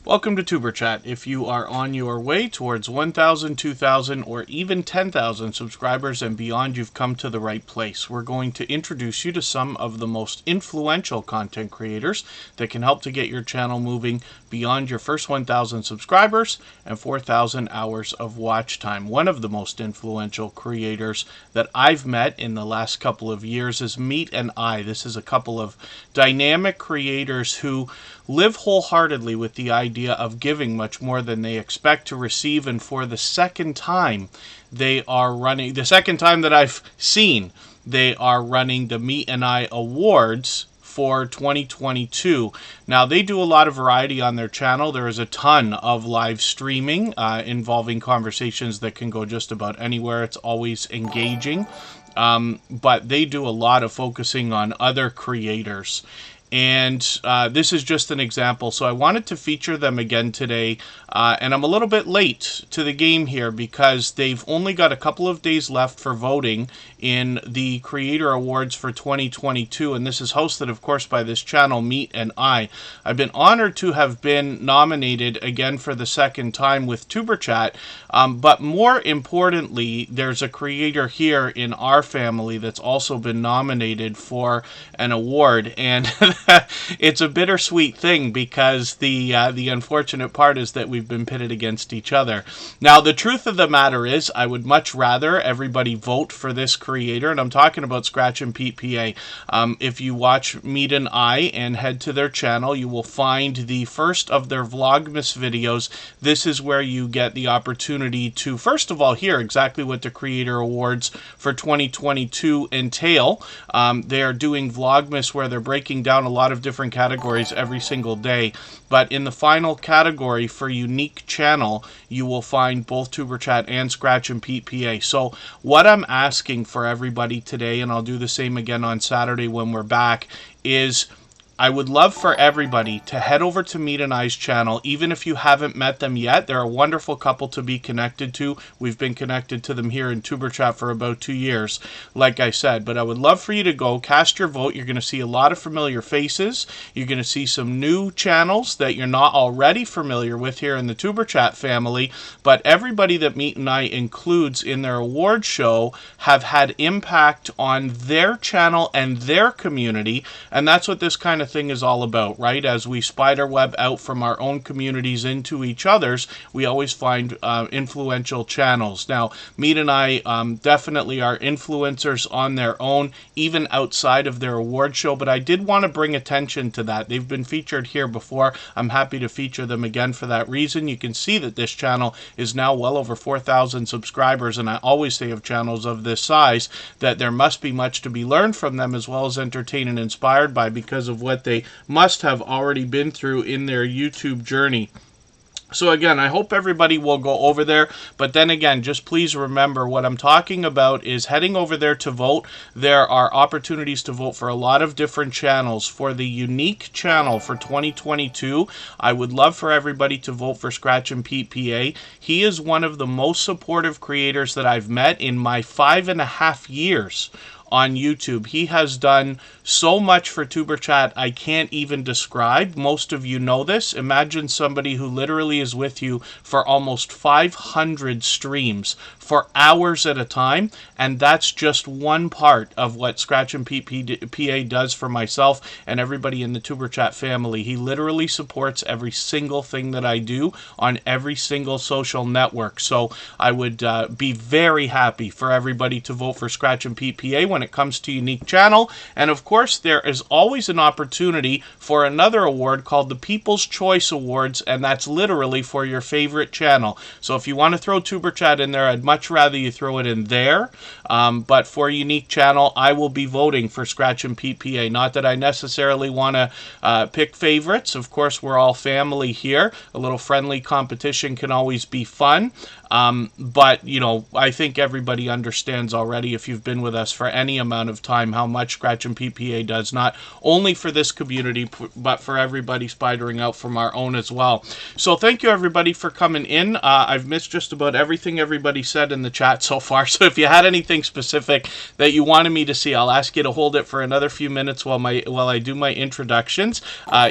Welcome to Superchat. If you are on your way towards 1,000, 2,000, or even 10,000 subscribers and beyond, you've come to the right place. We're going to introduce you to some of the most influential content creators that can help to get your channel moving beyond your first 1,000 subscribers and 4,000 hours of watch time. One of the most influential creators that I've met in the last couple of years is Meet and I. This is a couple of dynamic creators who live wholeheartedly with the idea of giving much more than they expect to receive, and for the second time they are running, the second time that I've seen, they are running the Meet and I Awards for 2022. Now, they do a lot of variety on their channel. There is a ton of live streaming involving conversations that can go just about anywhere. It's always engaging, but they do a lot of focusing on other creators. And this is just an example, so I wanted to feature them again today, and I'm a little bit late to the game here because they've only got a couple of days left for voting in the Creator Awards for 2022, and this is hosted, of course, by this channel, Meet and I. I've been honored to have been nominated again for the second time with Superchat, but more importantly, there's a creator here in our family that's also been nominated for an award, and it's a bittersweet thing because the unfortunate part is that we've been pitted against each other. Now, the truth of the matter is, I would much rather everybody vote for this creator, and I'm talking about Scratch and Pete PA. If you watch Meet and I and head to their channel, you will find the first of their Vlogmas videos. This is where you get the opportunity to, first of all, hear exactly what the Creator Awards for 2022 entail. They are doing Vlogmas where they're breaking down a lot of different categories every single day, but in the final category for unique channel, you will find both Superchat and Scratch and Pete PA. So what I'm asking for everybody today, and I'll do the same again on Saturday when we're back, is I would love for everybody to head over to Meet and I's channel, even if you haven't met them yet. They're a wonderful couple to be connected to. We've been connected to them here in Superchat for about 2 years, like I said. But I would love for you to go cast your vote. You're going to see a lot of familiar faces. You're going to see some new channels that you're not already familiar with here in the Superchat family. But everybody that Meet and I includes in their award show have had impact on their channel and their community. And that's what this kind of thing is all about, right? As we spiderweb out from our own communities into each other's, we always find influential channels. Now, Meet and I definitely are influencers on their own, even outside of their award show, but I did want to bring attention to that. They've been featured here before. I'm happy to feature them again for that reason. You can see that this channel is now well over 4,000 subscribers, and I always say of channels of this size that there must be much to be learned from them as well as entertained and inspired by, because of what they must have already been through in their YouTube journey. So again, I hope everybody will go over there, but then again, just please remember what I'm talking about is heading over there to vote. There are opportunities to vote for a lot of different channels. For the unique channel for 2022, I would love for everybody to vote for Scratch and Pete PA. He is one of the most supportive creators that I've met in my 5.5 years on YouTube. He has done so much for Superchat I can't even describe. Most of you know this. Imagine somebody who literally is with you for almost 500 streams for hours at a time, and that's just one part of what Scratch and Pete PA does for myself and everybody in the Superchat family. He literally supports every single thing that I do on every single social network. So I would be very happy for everybody to vote for Scratch and Pete PA when it comes to unique channel. And of course, there is always an opportunity for another award called the People's Choice Awards, and that's literally for your favorite channel. So if you want to throw Superchat in there, I'd much rather you throw it in there. But for unique channel, I will be voting for Scratch and Pete PA. Not that I necessarily want to pick favorites. Of course, we're all family here. A little friendly competition can always be fun. But, you know, I think everybody understands already, if you've been with us for any any amount of time how much Scratch and PPA does, not only for this community, but for everybody spidering out from our own as well. So thank you everybody for coming in. I've missed just about everything everybody said in the chat so far, so if you had anything specific that you wanted me to see, I'll ask you to hold it for another few minutes while I do my introductions.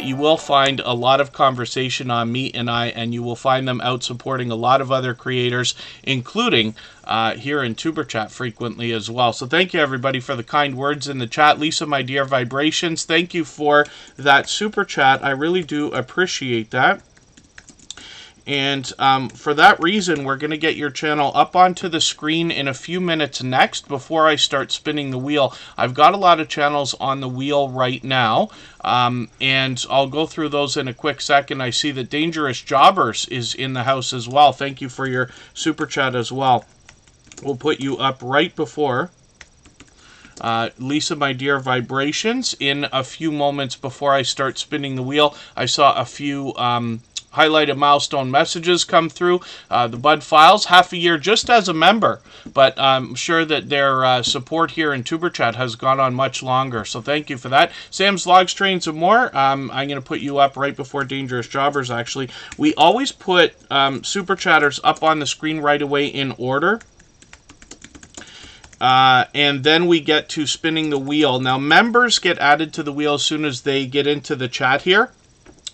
You will find a lot of conversation on me and I, and you will find them out supporting a lot of other creators, including here in Tuber Chat frequently as well. So thank you everybody for the kind words in the chat. Lisa, my dear vibrations, thank you for that super chat. I really do appreciate that. And for that reason, we're going to get your channel up onto the screen in a few minutes next before I start spinning the wheel. I've got a lot of channels on the wheel right now, and I'll go through those in a quick second. I see that Dangerous Jobbers is in the house as well. Thank you for your super chat as well. We'll put you up right before Lisa, my dear vibrations, in a few moments before I start spinning the wheel. I saw a few highlighted milestone messages come through. The Bud Files, half a year just as a member, but I'm sure that their support here in Tuber Chat has gone on much longer, so thank you for that. Sam's Logs, Trains, and More, I'm going to put you up right before Dangerous Jobbers, actually. We always put Super Chatters up on the screen right away in order. And then we get to spinning the wheel. Now, members get added to the wheel as soon as they get into the chat here.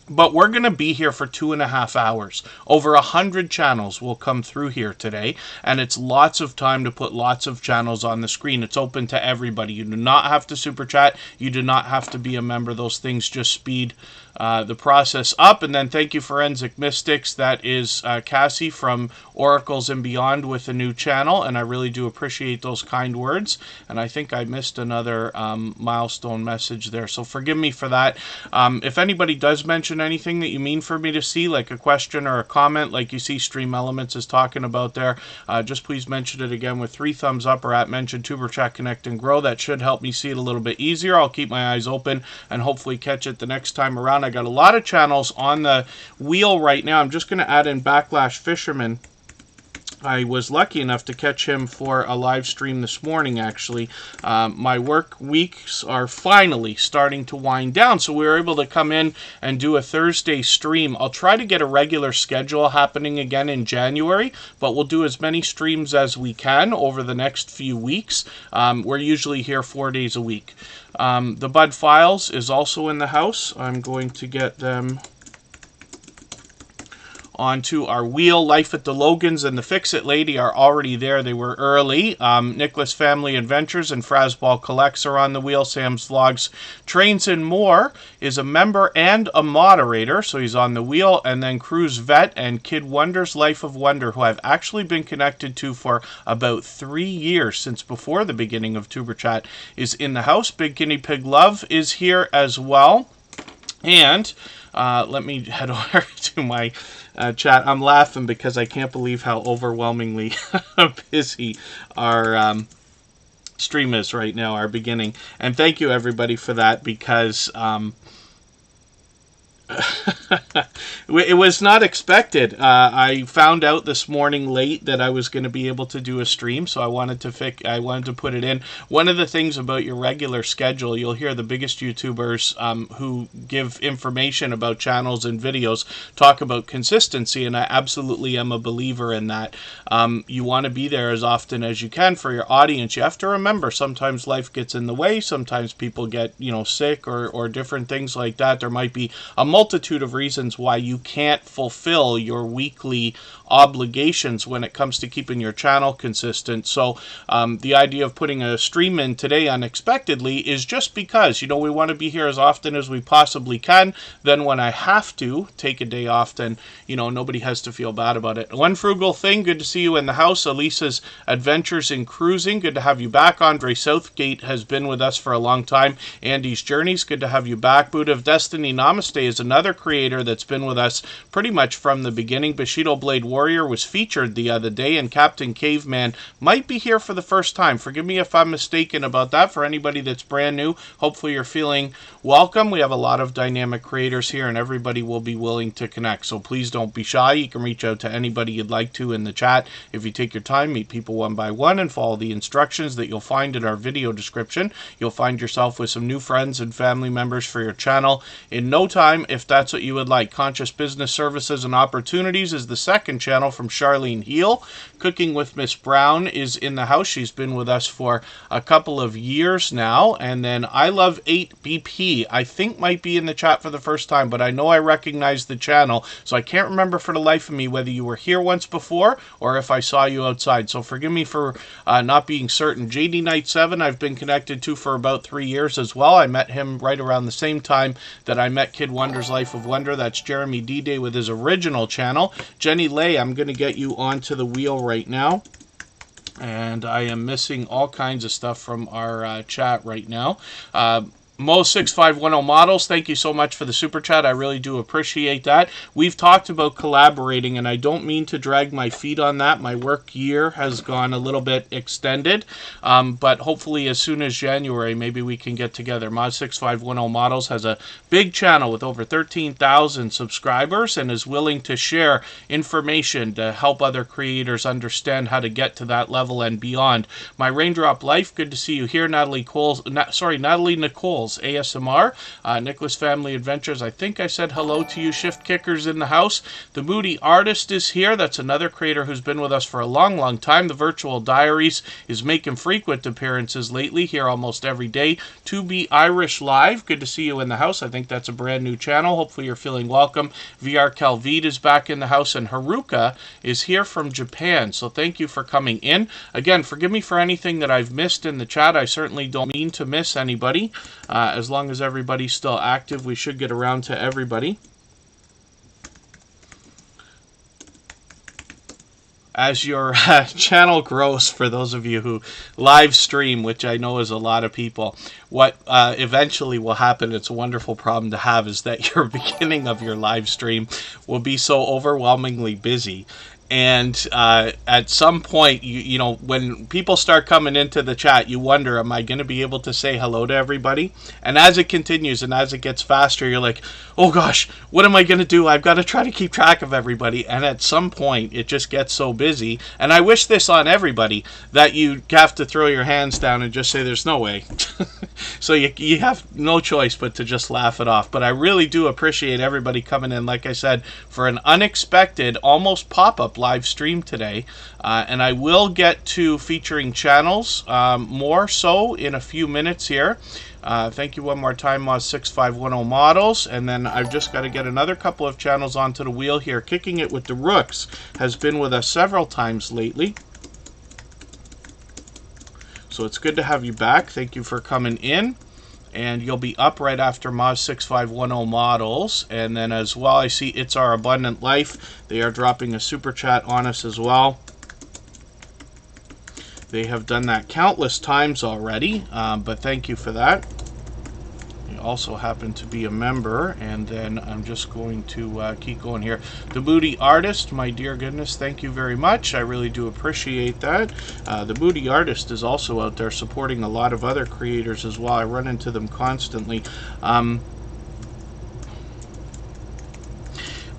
But we're going to be here for 2.5 hours. Over 100 channels will come through here today, and it's lots of time to put lots of channels on the screen. It's open to everybody. You do not have to super chat. You do not have to be a member. Those things just speed the process up. And then thank you, Forensic Mystics. That is Cassie from Oracles and Beyond with a new channel, and I really do appreciate those kind words. And I think I missed another milestone message there, so forgive me for that. If anybody does mention anything that you mean for me to see, like a question or a comment, like you see Stream Elements is talking about there, just please mention it again with 3 thumbs up or at mention Tuber Chat Connect and Grow. That should help me see it a little bit easier. I'll keep my eyes open and hopefully catch it the next time around. I got a lot of channels on the wheel right now. I'm just going to add in Backlash Fisherman. I was lucky enough to catch him for a live stream this morning, actually. My work weeks are finally starting to wind down, so we were able to come in and do a Thursday stream. I'll try to get a regular schedule happening again in January, but we'll do as many streams as we can over the next few weeks. We're usually here 4 days a week. The Bud Files is also in the house. I'm going to get them onto our wheel. Life at the Logans and the Fix-It Lady are already there. They were early. Nicholas Family Adventures and Frasball Collects are on the wheel. Sam's Vlogs, Trains, and More is a member and a moderator, so he's on the wheel. And then Cruise Vet and Kid Wonder's Life of Wonder, who I've actually been connected to for about 3 years, since before the beginning of Tuber Chat, is in the house. Big Guinea Pig Love is here as well. And let me head over to my chat. I'm laughing because I can't believe how overwhelmingly busy our stream is right now, our beginning. And thank you everybody for that, because it was not expected. I found out this morning late that I was going to be able to do a stream, so I wanted to put it in. One of the things about your regular schedule, you'll hear the biggest YouTubers who give information about channels and videos talk about consistency, and I absolutely am a believer in that. You want to be there as often as you can for your audience. You have to remember, sometimes life gets in the way. Sometimes people get, sick or different things like that. There might be a multitude of reasons why you can't fulfill your weekly obligations when it comes to keeping your channel consistent. So the idea of putting a stream in today unexpectedly is just because, we want to be here as often as we possibly can. Then when I have to take a day off, then, nobody has to feel bad about it. One Frugal Thing, good to see you in the house. Elisa's Adventures in Cruising, good to have you back. Andre Southgate has been with us for a long time. Andy's Journeys, good to have you back. Buddha of Destiny, Namaste is another creator that's been with us pretty much from the beginning. Bushido Blade Warrior was featured the other day, and Captain Caveman might be here for the first time. Forgive me if I'm mistaken about that. For anybody that's brand new, hopefully you're feeling welcome. We have a lot of dynamic creators here, and everybody will be willing to connect. So please don't be shy. You can reach out to anybody you'd like to in the chat. If you take your time, meet people one by one, and follow the instructions that you'll find in our video description, you'll find yourself with some new friends and family members for your channel in no time, if that's what you would like. Conscious Business Services and Opportunities is the second channel from Charlene Heal. Cooking with Miss Brown is in the house. She's been with us for a couple of years now. And then I Love 8BP, I think might be in the chat for the first time, but I know I recognize the channel, so I can't remember for the life of me whether you were here once before or if I saw you outside. So forgive me for not being certain. JD Knight 7 I've been connected to for about 3 years as well. I met him right around the same time that I met Kid Wonder's Life of Wonder. That's Jeremy D-Day with his original channel. Jenny Lay, I'm going to get you onto the wheel right now. And I am missing all kinds of stuff from our chat right now. Mo6510 Models, thank you so much for the super chat. I really do appreciate that. We've talked about collaborating, and I don't mean to drag my feet on that. My work year has gone a little bit extended, but hopefully as soon as January, maybe we can get together. Mod6510 Models has a big channel with over 13,000 subscribers and is willing to share information to help other creators understand how to get to that level and beyond. My Raindrop Life, good to see you here. Natalie Nicole's ASMR, Nicholas Family Adventures, I think I said hello to you. Shift Kickers in the house. The Moody Artist is here. That's another creator who's been with us for a long time. The Virtual Diaries is making frequent appearances lately, here almost every day. To Be Irish Live, good to see you in the house. I think that's a brand new channel. Hopefully you're feeling welcome. VR Calvide is back in the house, and Haruka is here from Japan. So thank you for coming in. Again, forgive me for anything that I've missed in the chat. I certainly don't mean to miss anybody. As long as everybody's still active, we should get around to everybody. As your channel grows, for those of you who live stream, which I know is a lot of people, what eventually will happen, it's a wonderful problem to have, is that your beginning of your live stream will be so overwhelmingly busy. And at some point, you know, when people start coming into the chat, you wonder, am I going to be able to say hello to everybody? And as it continues and as it gets faster, you're like, oh gosh, what am I going to do? I've got to try to keep track of everybody. And at some point, it just gets so busy. And I wish this on everybody, that you have to throw your hands down and just say, there's no way. So you have no choice but to just laugh it off. But I really do appreciate everybody coming in, like I said, for an unexpected, almost pop-up live stream today. And I will get to featuring channels more so in a few minutes here. Thank you one more time, Mod6510 Models. And then I've just got to get another couple of channels onto the wheel here. Kicking It with the Rooks has been with us several times lately. So it's good to have you back. Thank you for coming in. And you'll be up right after Moz6510 Models. And then as well, I see It's Our Abundant Life. They are dropping a super chat on us as well. They have done that countless times already, but thank you for that. You also happen to be a member, and then I'm just going to keep going here. The Moody Artist, my dear goodness, thank you very much. I really do appreciate that. The Moody Artist is also out there supporting a lot of other creators as well. I run into them constantly.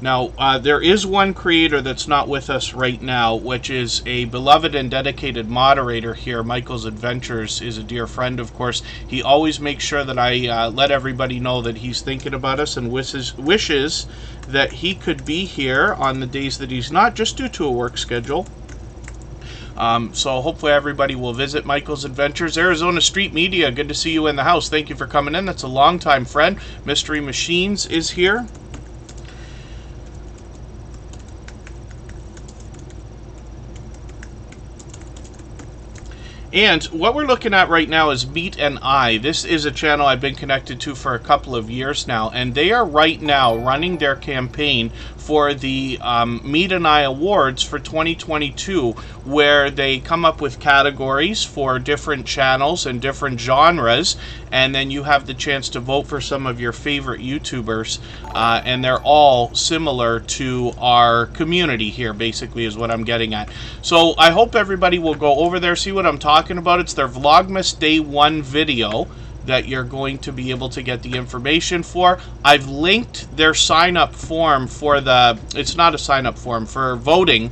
Now, there is one creator that's not with us right now, which is a beloved and dedicated moderator here. Michael's Adventures is a dear friend, of course. He always makes sure that I let everybody know that he's thinking about us and wishes that he could be here on the days that he's not, just due to a work schedule. So hopefully everybody will visit Michael's Adventures. Arizona Street Media, good to see you in the house. Thank you for coming in. That's a longtime friend. Mystery Machines is here. And what we're looking at right now is Meet and I. This is a channel I've been connected to for a couple of years now, and they are right now running their campaign for the Meet and I Awards for 2022, where they come up with categories for different channels and different genres, and then you have the chance to vote for some of your favorite YouTubers, and they're all similar to our community here, basically, is what I'm getting at. So I hope everybody will go over there, see what I'm talking about. It's their Vlogmas Day 1 video that you're going to be able to get the information for. I've linked their sign-up form for the, it's not a sign-up form, for voting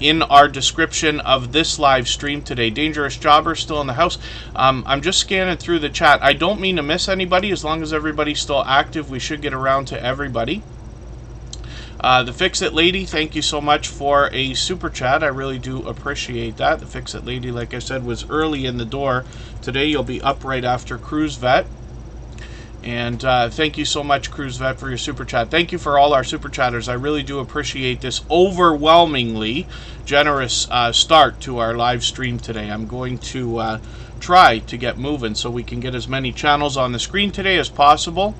in our description of this live stream today. Dangerous Jobber still in the house. I'm just scanning through the chat. I don't mean to miss anybody. As long as everybody's still active, we should get around to everybody. The Fix-It Lady, thank you so much for a super chat. I really do appreciate that. The Fix-It Lady, like I said, was early in the door. Today you'll be up right after Cruise Vet. And thank you so much, Cruise Vet, for your super chat. Thank you for all our super chatters. I really do appreciate this overwhelmingly generous start to our live stream today. I'm going to try to get moving so we can get as many channels on the screen today as possible.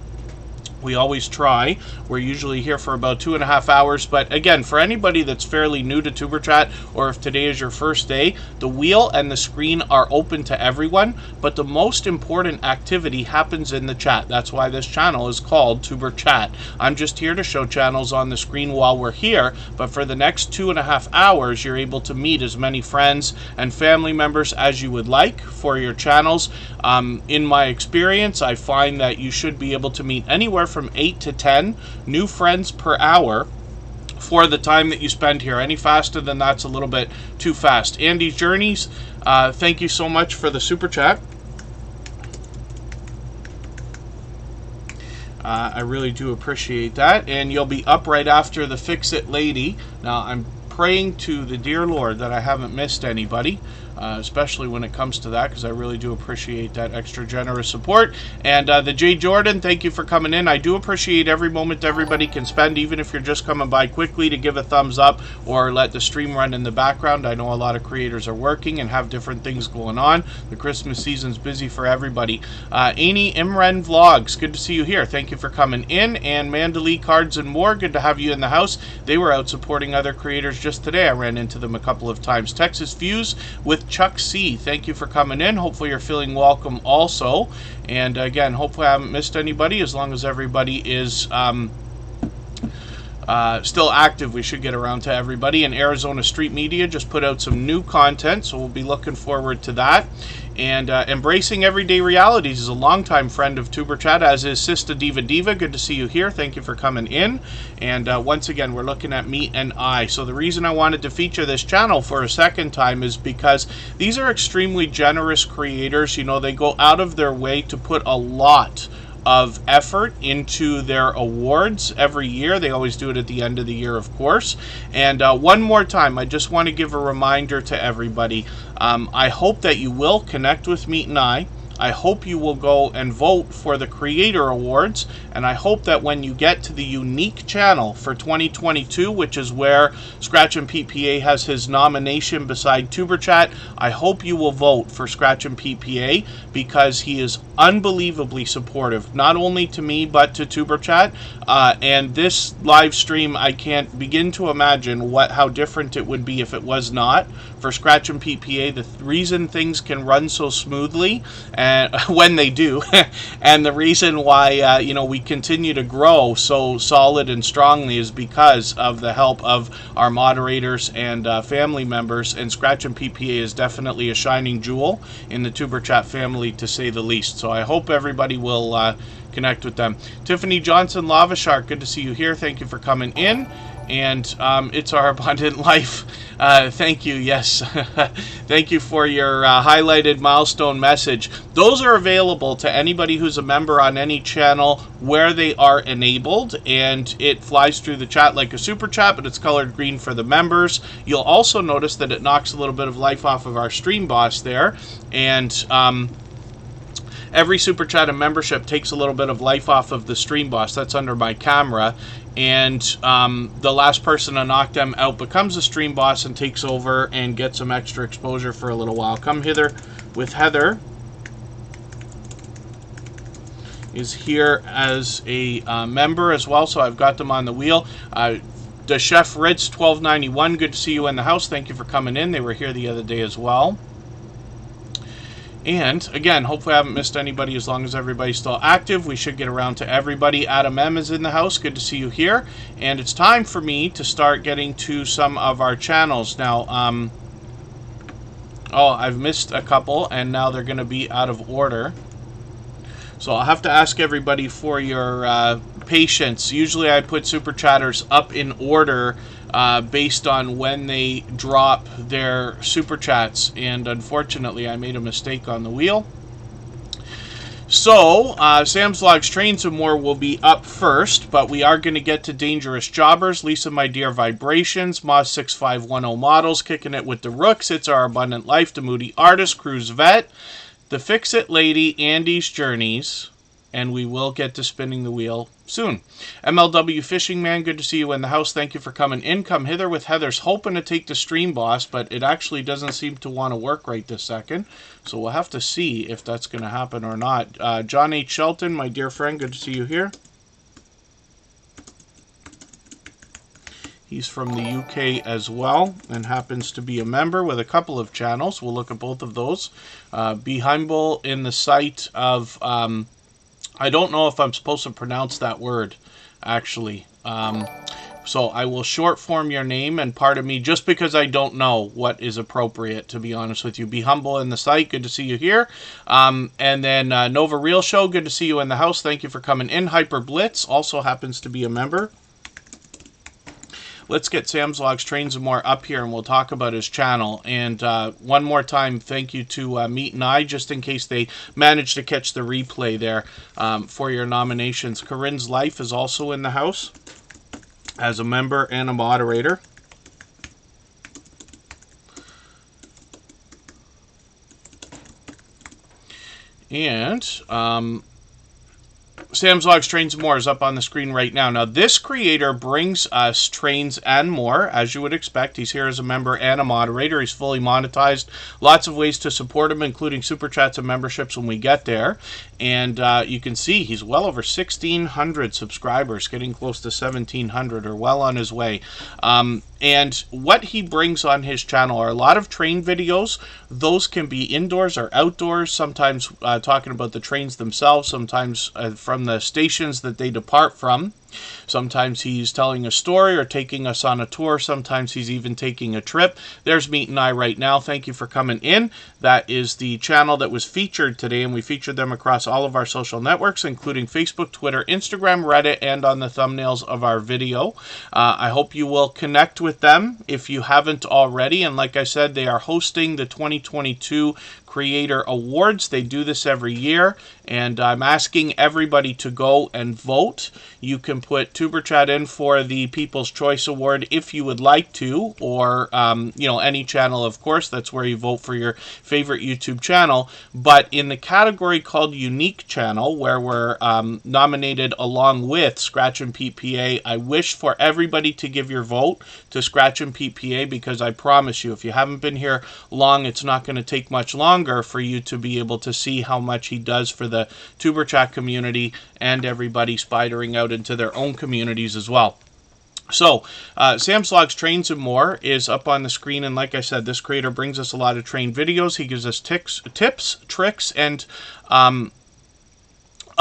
We always try. We're usually here for about 2.5 hours, but again, for anybody that's fairly new to Tuber Chat, or if today is your first day, the wheel and the screen are open to everyone, but the most important activity happens in the chat. That's why this channel is called Tuber Chat. I'm just here to show channels on the screen while we're here, but for the next 2.5 hours, you're able to meet as many friends and family members as you would like for your channels. In my experience, I find that you should be able to meet anywhere from 8 to 10 new friends per hour for the time that you spend here. Any faster than that's a little bit too fast. Andy's Journeys, thank you so much for the super chat. I really do appreciate that. And you'll be up right after the Fix-It Lady. Now, I'm praying to the dear Lord that I haven't missed anybody, especially when it comes to that, because I really do appreciate that extra generous support. And the J. Jordan, thank you for coming in. I do appreciate every moment everybody can spend, even if you're just coming by quickly to give a thumbs up or let the stream run in the background. I know a lot of creators are working and have different things going on. The Christmas season's busy for everybody. Amy Imran Vlogs, good to see you here. Thank you for coming in. And Mandalay Cards and More, good to have you in the house. They were out supporting other creators just today. I ran into them a couple of times. Texas Views with Chuck C, thank you for coming in. Hopefully you're feeling welcome also. And again, hopefully I haven't missed anybody. As long as everybody is still active, we should get around to everybody. And Arizona Street Media just put out some new content, so we'll be looking forward to that. And Embracing Everyday Realities is a longtime friend of Tuber Chat, as is Sista Diva Diva. Good to see you here. Thank you for coming in. And once again, we're looking at Meet and I. So the reason I wanted to feature this channel for a second time is because these are extremely generous creators. You know, they go out of their way to put a lot of effort into their awards every year. They always do it at the end of the year, of course. And one more time, I just want to give a reminder to everybody. I hope that you will connect with Meet and I hope you will go and vote for the Creator Awards, and I hope that when you get to the unique channel for 2022, which is where Scratch and PPA has his nomination beside Tuber Chat, I hope you will vote for Scratch and PPA, because he is unbelievably supportive, not only to me, but to Tuber Chat. And this live stream, I can't begin to imagine how different it would be if it was not for Scratch and PPA. The reason things can run so smoothly, and when they do, and the reason why you know, we continue to grow so solid and strongly is because of the help of our moderators and family members. And Scratch and PPA is definitely a shining jewel in the Tuber Chat family, to say the least. So I hope everybody will connect with them. Tiffany Johnson, Lava Shark, good to see you here. Thank you for coming in. And It's Our Abundant Life, thank you. Yes. Thank you for your highlighted milestone message. Those are available to anybody who's a member on any channel where they are enabled, and it flies through the chat like a super chat, but it's colored green for the members. You'll also notice that it knocks a little bit of life off of our stream boss there, and every super chat and membership takes a little bit of life off of the stream boss. That's under my camera. And the last person to knock them out becomes a stream boss and takes over and gets some extra exposure for a little while. Come Hither with Heather is here as a member as well, so I've got them on the wheel. The Chef Ritz 1291, good to see you in the house. Thank you for coming in. They were here the other day as well. And again, hopefully I haven't missed anybody. As long as everybody's still active, we should get around to everybody. Adam M is in the house. Good to see you here. And it's time for me to start getting to some of our channels. Now, oh, I've missed a couple, and now they're going to be out of order. So I'll have to ask everybody for your patience. Usually I put Super Chatters up in order based on when they drop their Super Chats, and unfortunately I made a mistake on the wheel. So, Sam's Vlogs Trains and More will be up first, but we are going to get to Dangerous Jobbers, Lisa My Dear Vibrations, Moz6510 Models, Kicking It With the Rooks, It's Our Abundant Life, The Moody Artist, Cruise Vet, The Fix-It Lady, Andy's Journeys, and we will get to spinning the wheel soon. MLW Fishing Man, good to see you in the house. Thank you for coming in. Come Hither with Heather's hoping to take the stream, boss, but it actually doesn't seem to want to work right this second. So we'll have to see if that's going to happen or not. John H. Shelton, my dear friend, good to see you here. He's from the UK as well and happens to be a member with a couple of channels. We'll look at both of those. Be humble in the sight of... I don't know if I'm supposed to pronounce that word, actually. So I will short form your name, and pardon me just because I don't know what is appropriate, to be honest with you. Be humble in the sight. Good to see you here. And then Nova Real Show, good to see you in the house. Thank you for coming in. Hyper Blitz also happens to be a member. Let's get Sam's Vlogs Trains and More up here, and we'll talk about his channel. And one more time, thank you to Meat and I, just in case they managed to catch the replay there for your nominations. Corinne's Life is also in the house as a member and a moderator. And Sam's Vlogs Trains and More is up on the screen right now. Now, this creator brings us trains and more, as you would expect. He's here as a member and a moderator. He's fully monetized. Lots of ways to support him, including Super Chats and memberships when we get there. And you can see he's well over 1,600 subscribers, getting close to 1,700, or well on his way. And what he brings on his channel are a lot of train videos. Those can be indoors or outdoors, sometimes talking about the trains themselves, sometimes from the stations that they depart from. Sometimes he's telling a story or taking us on a tour. Sometimes he's even taking a trip. There's Meat and I right now. Thank you for coming in. That is the channel that was featured today, and we featured them across all of our social networks, including Facebook, Twitter, Instagram, Reddit, and on the thumbnails of our video. I hope you will connect with them if you haven't already. And like I said, they are hosting the 2022 Creator Awards. They do this every year, and I'm asking everybody to go and vote. You can put Tuber Chat in for the People's Choice Award if you would like to, or any channel, of course. That's where you vote for your favorite YouTube channel. But in the category called Unique Channel, where we're nominated along with Scratch and Pete PA, I wish for everybody to give your vote to Scratch and Pete PA, because I promise you, if you haven't been here long, it's not going to take much longer for you to be able to see how much he does for the Tuber Chat community and everybody spidering out into their own communities as well. So, Sam's Vlogs Trains and More is up on the screen, and like I said, this creator brings us a lot of train videos. He gives us tips, tricks, and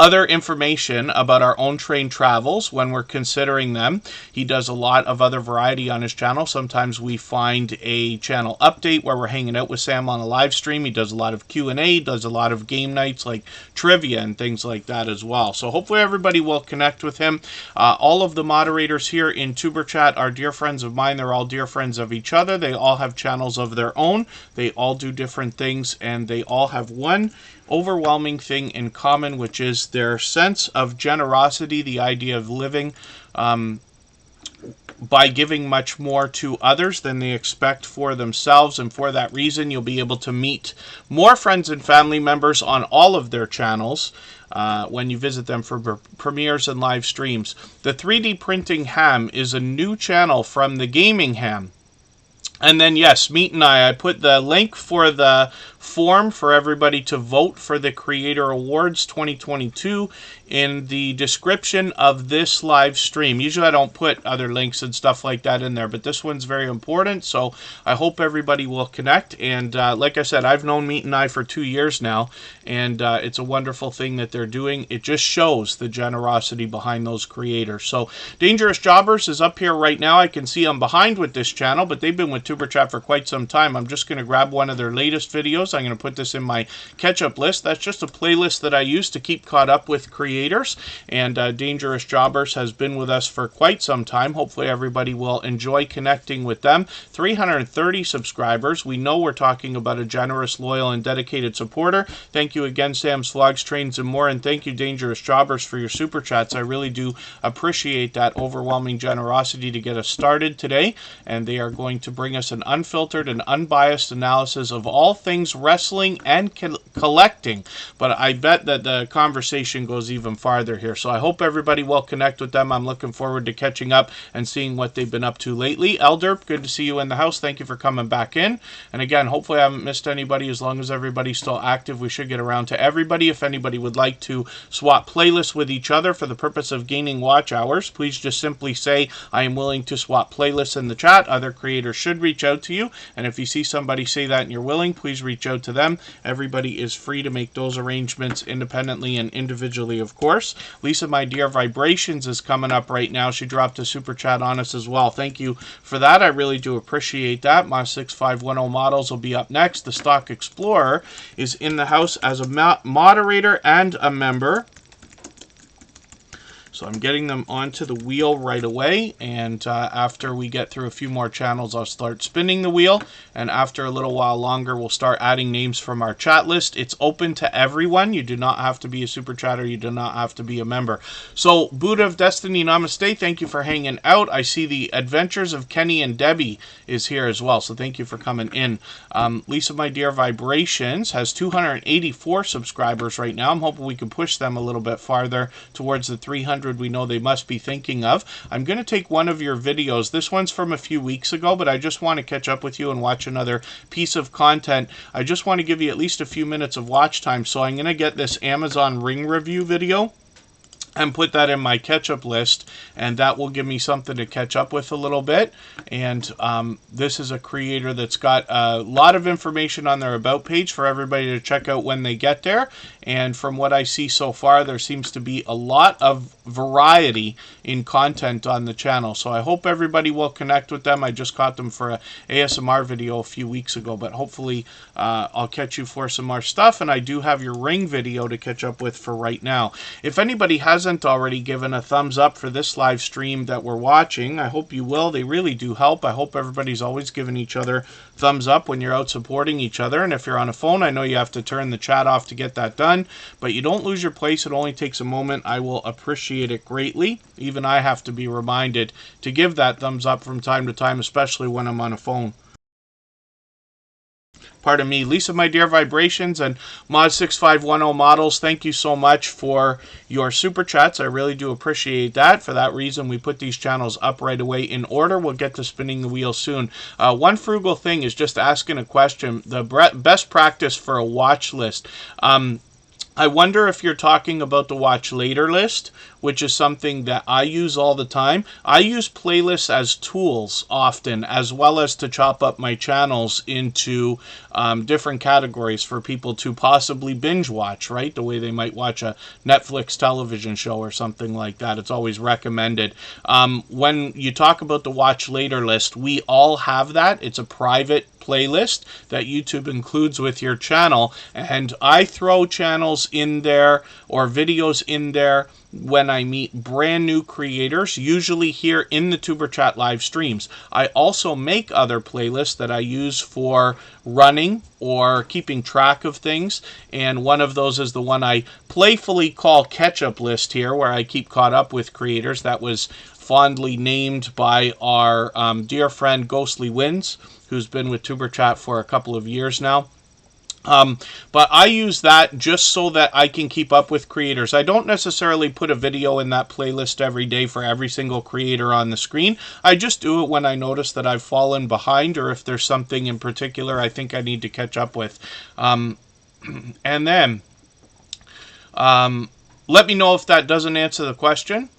other information about our own train travels when we're considering them. He does a lot of other variety on his channel. Sometimes we find a channel update where we're hanging out with Sam on a live stream. He does a lot of Q&A, does a lot of game nights like trivia and things like that as well. So hopefully everybody will connect with him. All of the moderators here in Tuber Chat are dear friends of mine. They're all dear friends of each other. They all have channels of their own. They all do different things, and they all have one overwhelming thing in common, which is their sense of generosity, the idea of living by giving much more to others than they expect for themselves. And for that reason, you'll be able to meet more friends and family members on all of their channels when you visit them for premieres and live streams. The 3D Printing Ham is a new channel from the Gaming Ham. And then, yes, Meat and I put the link for the form for everybody to vote for the Creator Awards 2022 in the description of this live stream. Usually I don't put other links and stuff like that in there, but this one's very important, so I hope everybody will connect. And like I said, I've known Meat and I for 2 years now, and it's a wonderful thing that they're doing. It just shows the generosity behind those creators. So Dangerous Jobbers is up here right now. I can see I'm behind with this channel, but they've been with Superchat for quite some time. I'm just going to grab one of their latest videos. I'm going to put this in my catch-up list. That's just a playlist that I use to keep caught up with creators. And Dangerous Jobbers has been with us for quite some time. Hopefully everybody will enjoy connecting with them. 330 subscribers. We know we're talking about a generous, loyal, and dedicated supporter. Thank you again, Sam's Vlogs, Trains, and More. And thank you, Dangerous Jobbers, for your super chats. I really do appreciate that overwhelming generosity to get us started today. And they are going to bring us an unfiltered and unbiased analysis of all things wrestling and collecting. But I bet that the conversation goes even farther here. So I hope everybody will connect with them. I'm looking forward to catching up and seeing what they've been up to lately. Elder, good to see you in the house. Thank you for coming back in. And again, hopefully I haven't missed anybody. As long as everybody's still active, we should get around to everybody. If anybody would like to swap playlists with each other for the purpose of gaining watch hours, please just simply say, I am willing to swap playlists in the chat. Other creators should reach out to you. And if you see somebody say that and you're willing, please reach out to them. Everybody is free to make those arrangements independently and individually, of course. Lisa, my dear, Vibrations is coming up right now. She dropped a super chat on us as well. Thank you for that. I really do appreciate that. My 6510 models will be up next. The Stock Explorer is in the house as a moderator and a member. So I'm getting them onto the wheel right away, and after we get through a few more channels, I'll start spinning the wheel, and after a little while longer, we'll start adding names from our chat list. It's open to everyone. You do not have to be a super chatter. You do not have to be a member. So Buddha of Destiny, namaste. Thank you for hanging out. I see the Adventures of Kenny and Debbie is here as well, so thank you for coming in. Lisa, my dear, Vibrations has 284 subscribers right now. I'm hoping we can push them a little bit farther towards the 300 we know they must be thinking of. I'm going to take one of your videos. This one's from a few weeks ago, but I just want to catch up with you and watch another piece of content. I just want to give you at least a few minutes of watch time, so I'm going to get this Amazon Ring review video and put that in my catch-up list, and that will give me something to catch up with a little bit. And this is a creator that's got a lot of information on their About page for everybody to check out when they get there. And from what I see so far, there seems to be a lot of variety in content on the channel. So I hope everybody will connect with them. I just caught them for an ASMR video a few weeks ago, but hopefully I'll catch you for some more stuff. And I do have your Ring video to catch up with for right now. If anybody hasn't already given a thumbs up for this live stream that we're watching, I hope you will. They really do help. I hope everybody's always giving each other thumbs up when you're out supporting each other. And if you're on a phone, I know you have to turn the chat off to get that done, but you don't lose your place. It only takes a moment. I will appreciate it greatly. Even I have to be reminded to give that thumbs up from time to time, especially when I'm on a phone. Pardon me. Lisa, my dear, Vibrations and Mod6510 models, thank you so much for your super chats. I really do appreciate that. For that reason, we put these channels up right away in order. We'll get to spinning the wheel soon. One frugal thing is just asking a question. The best practice for a watch list. I wonder if you're talking about the watch later list, which is something that I use all the time. I use playlists as tools often, as well as to chop up my channels into different categories for people to possibly binge watch, right? The way they might watch a Netflix television show or something like that. It's always recommended. When you talk about the watch later list, we all have that. It's a private playlist that YouTube includes with your channel, and I throw channels in there or videos in there when I meet brand new creators, usually here in the Tuber Chat live streams. I also make other playlists that I use for running or keeping track of things, and one of those is the one I playfully call Catch-Up List here, where I keep caught up with creators. That was fondly named by our dear friend Ghostly Winds, who's been with Tuber Chat for a couple of years now. But I use that just so that I can keep up with creators. I don't necessarily put a video in that playlist every day for every single creator on the screen. I just do it when I notice that I've fallen behind, or if there's something in particular I think I need to catch up with. And then, let me know if that doesn't answer the question.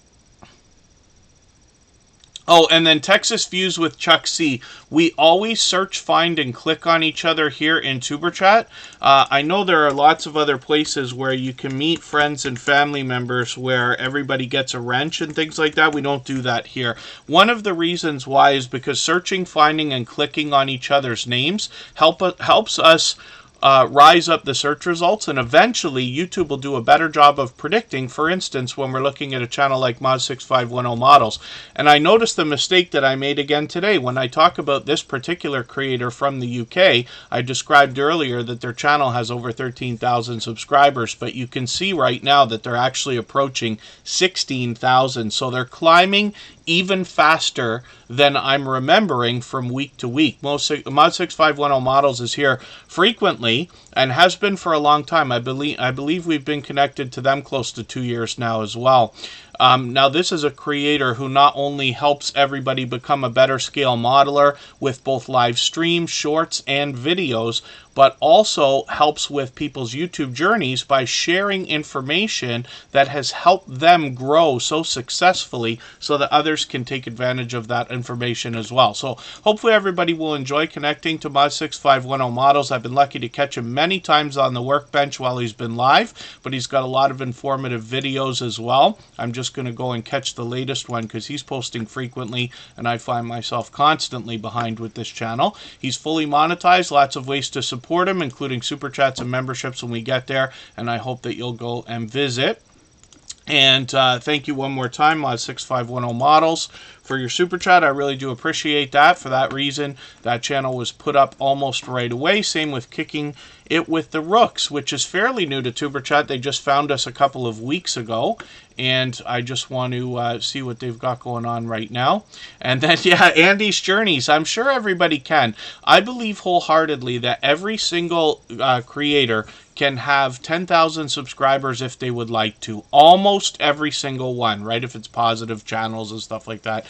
Oh, and then Texas Views with Chuck C. We always search, find, and click on each other here in Superchat. I know there are lots of other places where you can meet friends and family members where everybody gets a wrench and things like that. We don't do that here. One of the reasons why is because searching, finding, and clicking on each other's names helps us rise up the search results, and eventually YouTube will do a better job of predicting. For instance, when we're looking at a channel like Mod6510 Models. And I noticed the mistake that I made again today. When I talk about this particular creator from the UK, I described earlier that their channel has over 13,000 subscribers, but you can see right now that they're actually approaching 16,000. So they're climbing even faster than I'm remembering from week to week. Mod6510 Models is here frequently and has been for a long time. I believe we've been connected to them close to 2 years now as well. Now, this is a creator who not only helps everybody become a better scale modeler with both live streams, shorts, and videos, but also helps with people's YouTube journeys by sharing information that has helped them grow so successfully so that others can take advantage of that information as well. So hopefully everybody will enjoy connecting to Mod6510 Models. I've been lucky to catch him many times on the workbench while he's been live, but he's got a lot of informative videos as well. I'm just going to go and catch the latest one because he's posting frequently and I find myself constantly behind with this channel. He's fully monetized, lots of ways to support him, including super chats and memberships when we get there, and I hope that you'll go and visit. And thank you one more time, Mod6510 Models, for your super chat. I really do appreciate that. For that reason, that channel was put up almost right away. Same with Kicking It with the Rooks, which is fairly new to Tuber Chat. They just found us a couple of weeks ago, and I just want to see what they've got going on right now. And then, yeah, Andy's Journeys. I'm sure everybody can. I believe wholeheartedly that every single creator can have 10,000 subscribers if they would like to. Almost every single one, right? If it's positive channels and stuff like that.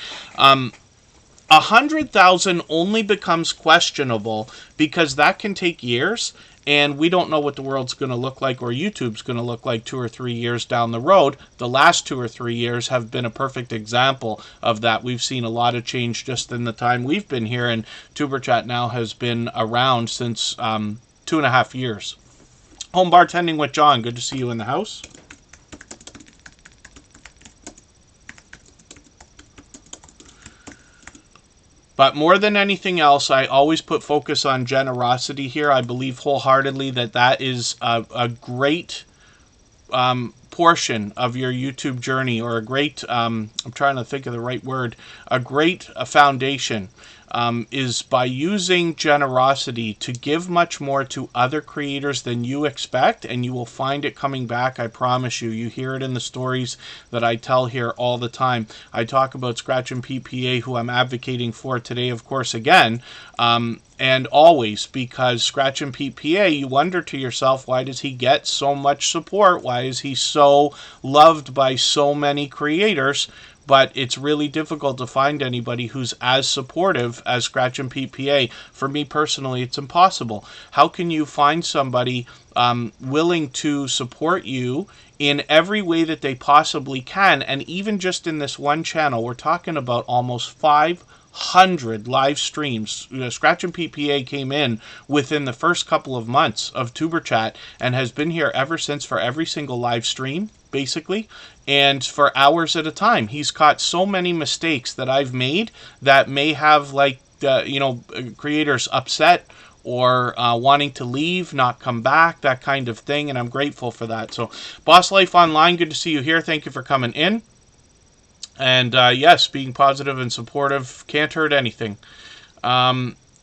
100,000 only becomes questionable because that can take years, and we don't know what the world's going to look like or YouTube's going to look like 2 or 3 years down the road. The last 2 or 3 years have been a perfect example of that. We've seen a lot of change just in the time we've been here, and TuberChat now has been around since 2.5 years. Home Bartending with John, good to see you in the house. But more than anything else, I always put focus on generosity here. I believe wholeheartedly that that is a great portion of your YouTube journey, or a great, I'm trying to think of the right word, a great foundation. Is by using generosity to give much more to other creators than you expect, and you will find it coming back, I promise you. You hear it in the stories that I tell here all the time. I talk about Scratch and PPA, who I'm advocating for today, of course, again, and always, because Scratch and PPA, you wonder to yourself, why does he get so much support? Why is he so loved by so many creators? But it's really difficult to find anybody who's as supportive as Scratch and PPA. For me personally, it's impossible. How can you find somebody willing to support you in every way that they possibly can? And even just in this one channel, we're talking about almost 500 live streams. Scratch and PPA came in within the first couple of months of TuberChat and has been here ever since for every single live stream, basically, and for hours at a time. He's caught so many mistakes that I've made that may have, like, creators upset or wanting to leave, not come back, that kind of thing, and I'm grateful for that. So, Boss Life Online, good to see you here. Thank you for coming in. And yes, being positive and supportive can't hurt anything.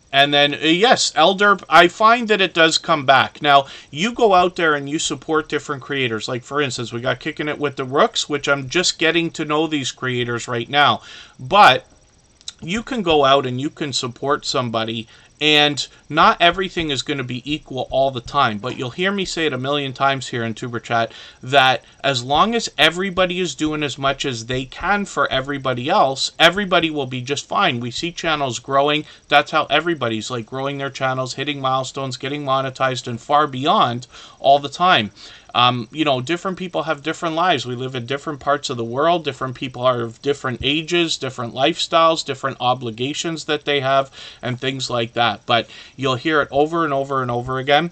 And then, yes, Elder, I find that it does come back. Now, you go out there and you support different creators. Like, for instance, we got Kicking It with the Rooks, which I'm just getting to know these creators right now. But you can go out and you can support somebody And not everything is going to be equal all the time, but you'll hear me say it a million times here in Tuber Chat that as long as everybody is doing as much as they can for everybody else, everybody will be just fine. We see channels growing. That's how everybody's like growing their channels, hitting milestones, getting monetized, and far beyond all the time. You know, different people have different lives. We live in different parts of the world. Different people are of different ages, different lifestyles, different obligations that they have, and things like that. But you'll hear it over and over and over again.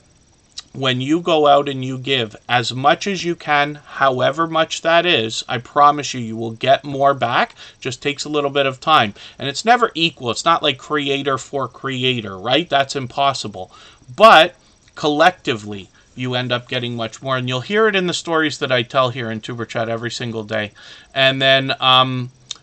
When you go out and you give as much as you can, however much that is, I promise you, you will get more back. Just takes a little bit of time. And it's never equal. It's not like creator for creator, right? That's impossible. But collectively, you end up getting much more. And you'll hear it in the stories that I tell here in Tuber Chat every single day. And then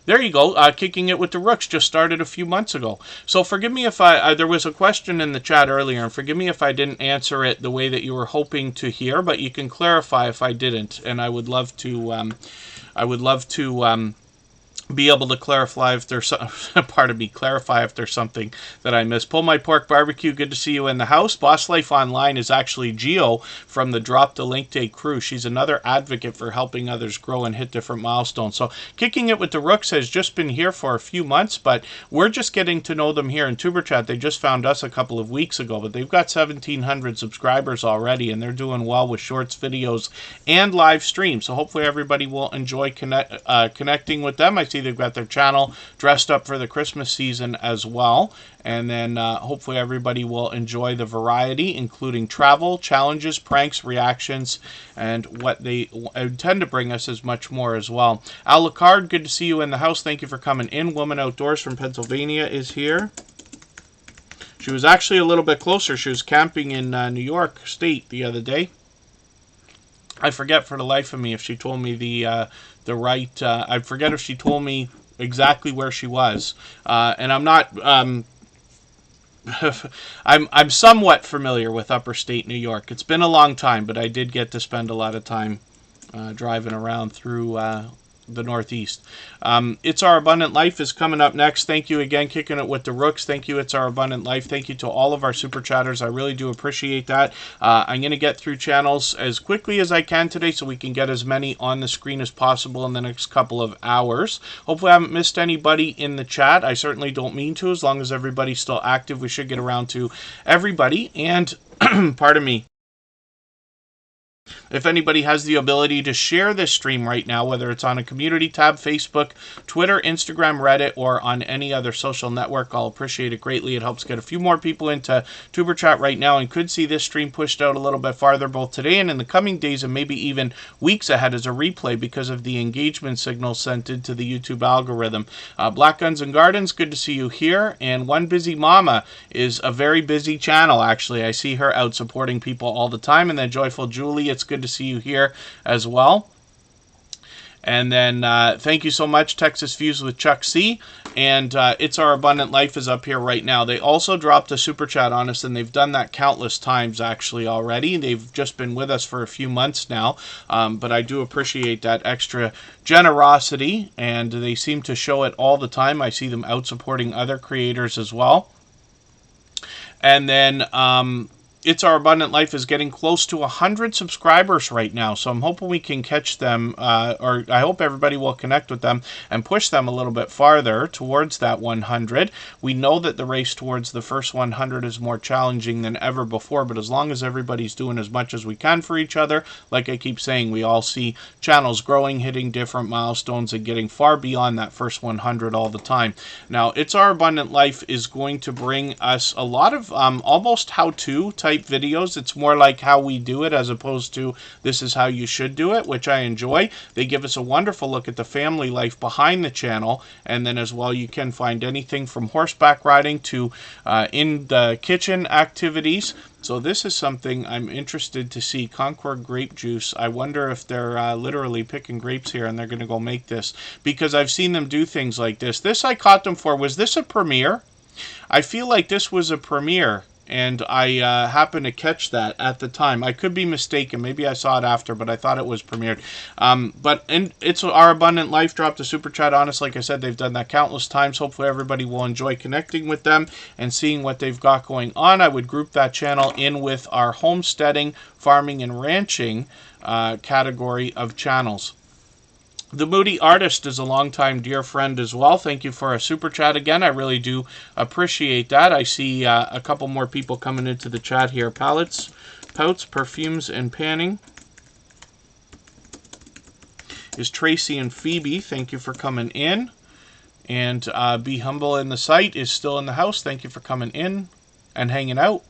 there you go. Kicking It with the Rooks just started a few months ago. So forgive me if there was a question in the chat earlier, and forgive me if I didn't answer it the way that you were hoping to hear, but you can clarify if I didn't. And I would love to be able to clarify if there's clarify if there's something that I missed. Pull My Pork Barbecue, good to see you in the house. Boss Life Online is actually Geo from the Drop the Link Day crew. She's another advocate for helping others grow and hit different milestones. So Kicking It with the Rooks has just been here for a few months, but we're just getting to know them here in Tuber Chat. They just found us a couple of weeks ago, but they've got 1,700 subscribers already, and they're doing well with shorts, videos, and live streams. So hopefully everybody will enjoy connecting with them. I see they've got their channel dressed up for the Christmas season as well. And then hopefully everybody will enjoy the variety, including travel, challenges, pranks, reactions, and what they intend to bring us is much more as well. Alucard, good to see you in the house. Thank you for coming in. Woman Outdoors from Pennsylvania is here. She was actually a little bit closer. She was camping in New York State the other day. I forget for the life of me if she told me the right. I forget if she told me exactly where she was, and I'm not. I'm somewhat familiar with Upper State New York. It's been a long time, but I did get to spend a lot of time driving around through the Northeast. It's Our Abundant Life is coming up next. Thank you again, Kicking It with the Rooks. Thank you, It's Our Abundant Life. Thank you to all of our super chatters. I really do appreciate that. I'm going to get through channels as quickly as I can today so we can get as many on the screen as possible in the next couple of hours. Hopefully I haven't missed anybody in the chat. I certainly don't mean to. As long as everybody's still active, we should get around to everybody. And pardon me. If anybody has the ability to share this stream right now, whether it's on a community tab, Facebook, Twitter, Instagram, Reddit, or on any other social network, I'll appreciate it greatly. It helps get a few more people into Tuber Chat right now and could see this stream pushed out a little bit farther both today and in the coming days and maybe even weeks ahead as a replay because of the engagement signal sent into the YouTube algorithm. Black Guns and Gardens, good to see you here. And One Busy Mama is a very busy channel, actually. I see her out supporting people all the time. And then Joyful Julie, it's good to see you here as well. And then thank you so much, Texas Fuse with Chuck C. And It's Our Abundant Life is up here right now. They also dropped a super chat on us, and they've done that countless times actually already. They've just been with us for a few months now, but I do appreciate that extra generosity, and they seem to show it all the time. I see them out supporting other creators as well. And then It's Our Abundant Life is getting close to 100 subscribers right now, so I'm hoping we can catch them, or I hope everybody will connect with them and push them a little bit farther towards that 100. We know that the race towards the first 100 is more challenging than ever before, but as long as everybody's doing as much as we can for each other, like I keep saying, we all see channels growing, hitting different milestones, and getting far beyond that first 100 all the time. Now, It's Our Abundant Life is going to bring us a lot of almost how-to type videos. It's more like how we do it as opposed to this is how you should do it, which I enjoy. They give us a wonderful look at the family life behind the channel, and then as well you can find anything from horseback riding to in the kitchen activities. So this is something I'm interested to see. Concord grape juice. I wonder if they're literally picking grapes here and they're going to go make this, because I've seen them do things like this. This I caught them for. Was this a premiere? I feel like this was a premiere. and I happened to catch that at the time. I could be mistaken. Maybe I saw it after, but I thought it was premiered. It's Our Abundant Life dropped a super chat on us. Like I said, they've done that countless times. Hopefully everybody will enjoy connecting with them and seeing what they've got going on. I would group that channel in with our homesteading, farming, and ranching category of channels. The Moody Artist is a longtime dear friend as well. Thank you for a super chat again. I really do appreciate that. I see a couple more people coming into the chat here. Pouts, Perfumes, and Panning is Tracy and Phoebe. Thank you for coming in. And Be Humble in the Sight is still in the house. Thank you for coming in and hanging out.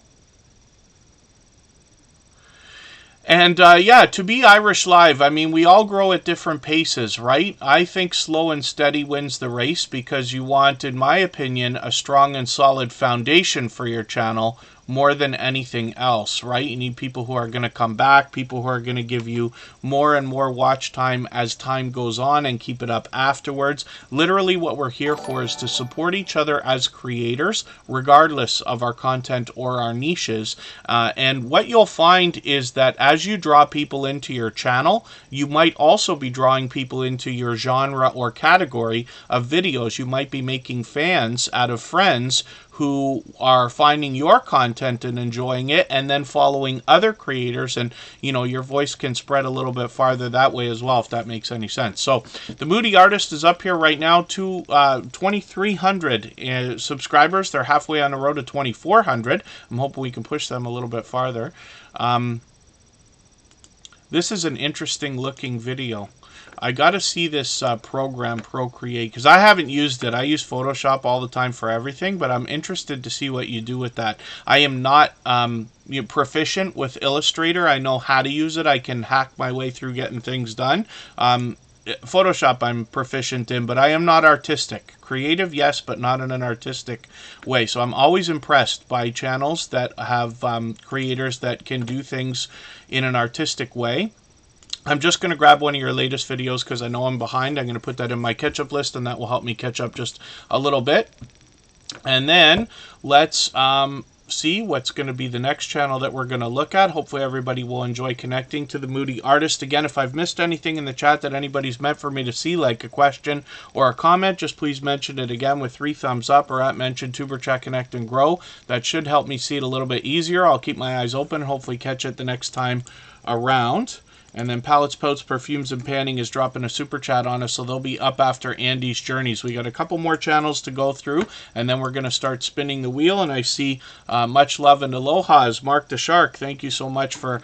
And yeah, to be Irish Live, I mean, we all grow at different paces, right? I think slow and steady wins the race because you want, in my opinion, a strong and solid foundation for your channel more than anything else, right? You need people who are going to come back, people who are going to give you more and more watch time as time goes on and keep it up afterwards. Literally what we're here for is to support each other as creators, regardless of our content or our niches. And what you'll find is that as you draw people into your channel, you might also be drawing people into your genre or category of videos. You might be making fans out of friends who are finding your content and enjoying it and then following other creators, and your voice can spread a little bit farther that way as well, if that makes any sense. So the Moody Artist is up here right now to 2,300 subscribers. They're halfway on the road to 2,400. I'm hoping we can push them a little bit farther. This is an interesting looking video. I got to see this program, Procreate, because I haven't used it. I use Photoshop all the time for everything, but I'm interested to see what you do with that. I am not proficient with Illustrator. I know how to use it. I can hack my way through getting things done. Photoshop I'm proficient in, but I am not artistic. Creative, yes, but not in an artistic way. So I'm always impressed by channels that have creators that can do things in an artistic way. I'm just going to grab one of your latest videos because I know I'm behind. I'm going to put that in my catch-up list, and that will help me catch up just a little bit. And then let's see what's going to be the next channel that we're going to look at. Hopefully everybody will enjoy connecting to the Moody Artist. Again, if I've missed anything in the chat that anybody's meant for me to see, like a question or a comment, just please mention it again with 3 thumbs up or at mention Superchat Connect and Grow. That should help me see it a little bit easier. I'll keep my eyes open and hopefully catch it the next time around. And then Pouts, Perfumes, and Panning is dropping a super chat on us, so they'll be up after Andy's Journeys. We got a couple more channels to go through, and then we're going to start spinning the wheel. And I see Much Love and Aloha is Mark the Shark. Thank you so much for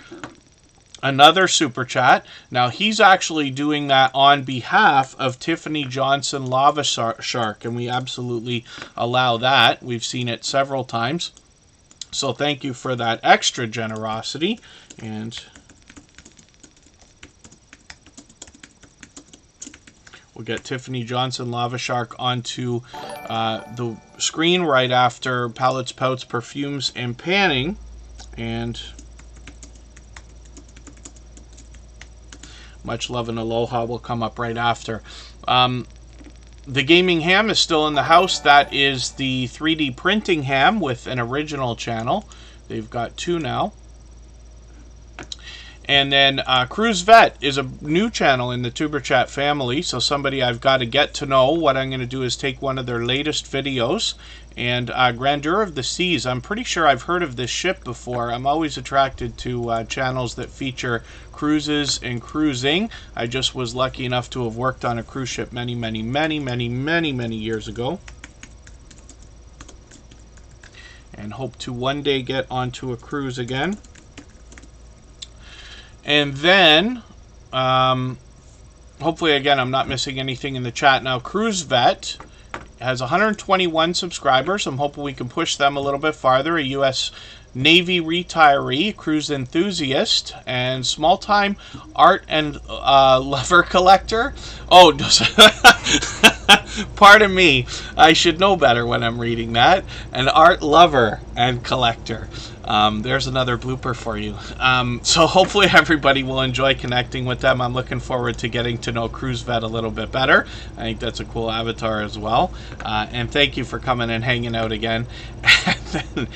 another super chat. Now, he's actually doing that on behalf of Tiffany Johnson Lava Shark, and we absolutely allow that. We've seen it several times. So thank you for that extra generosity. And we'll get Tiffany Johnson Lava Shark onto the screen right after Pouts, Perfumes, and Panning. And Much Love and Aloha will come up right after. The Gaming Ham is still in the house. That is the 3D printing ham with an original channel. They've got 2 now. And then Cruise Vet is a new channel in the Tuber Chat family, so somebody I've got to get to know. What I'm going to do is take one of their latest videos. And Grandeur of the Seas, I'm pretty sure I've heard of this ship before. I'm always attracted to channels that feature cruises and cruising. I just was lucky enough to have worked on a cruise ship many years ago. And hope to one day get onto a cruise again. And then, hopefully, again, I'm not missing anything in the chat. Now, Cruise Vet has 121 subscribers. I'm hoping we can push them a little bit farther. A U.S. Navy retiree, cruise enthusiast, and small-time art and lover collector. Oh, pardon me. I should know better when I'm reading that. An art lover and collector. There's another blooper for you. So hopefully everybody will enjoy connecting with them. I'm looking forward to getting to know Cruise Vet a little bit better. I think that's a cool avatar as well. And thank you for coming and hanging out again. then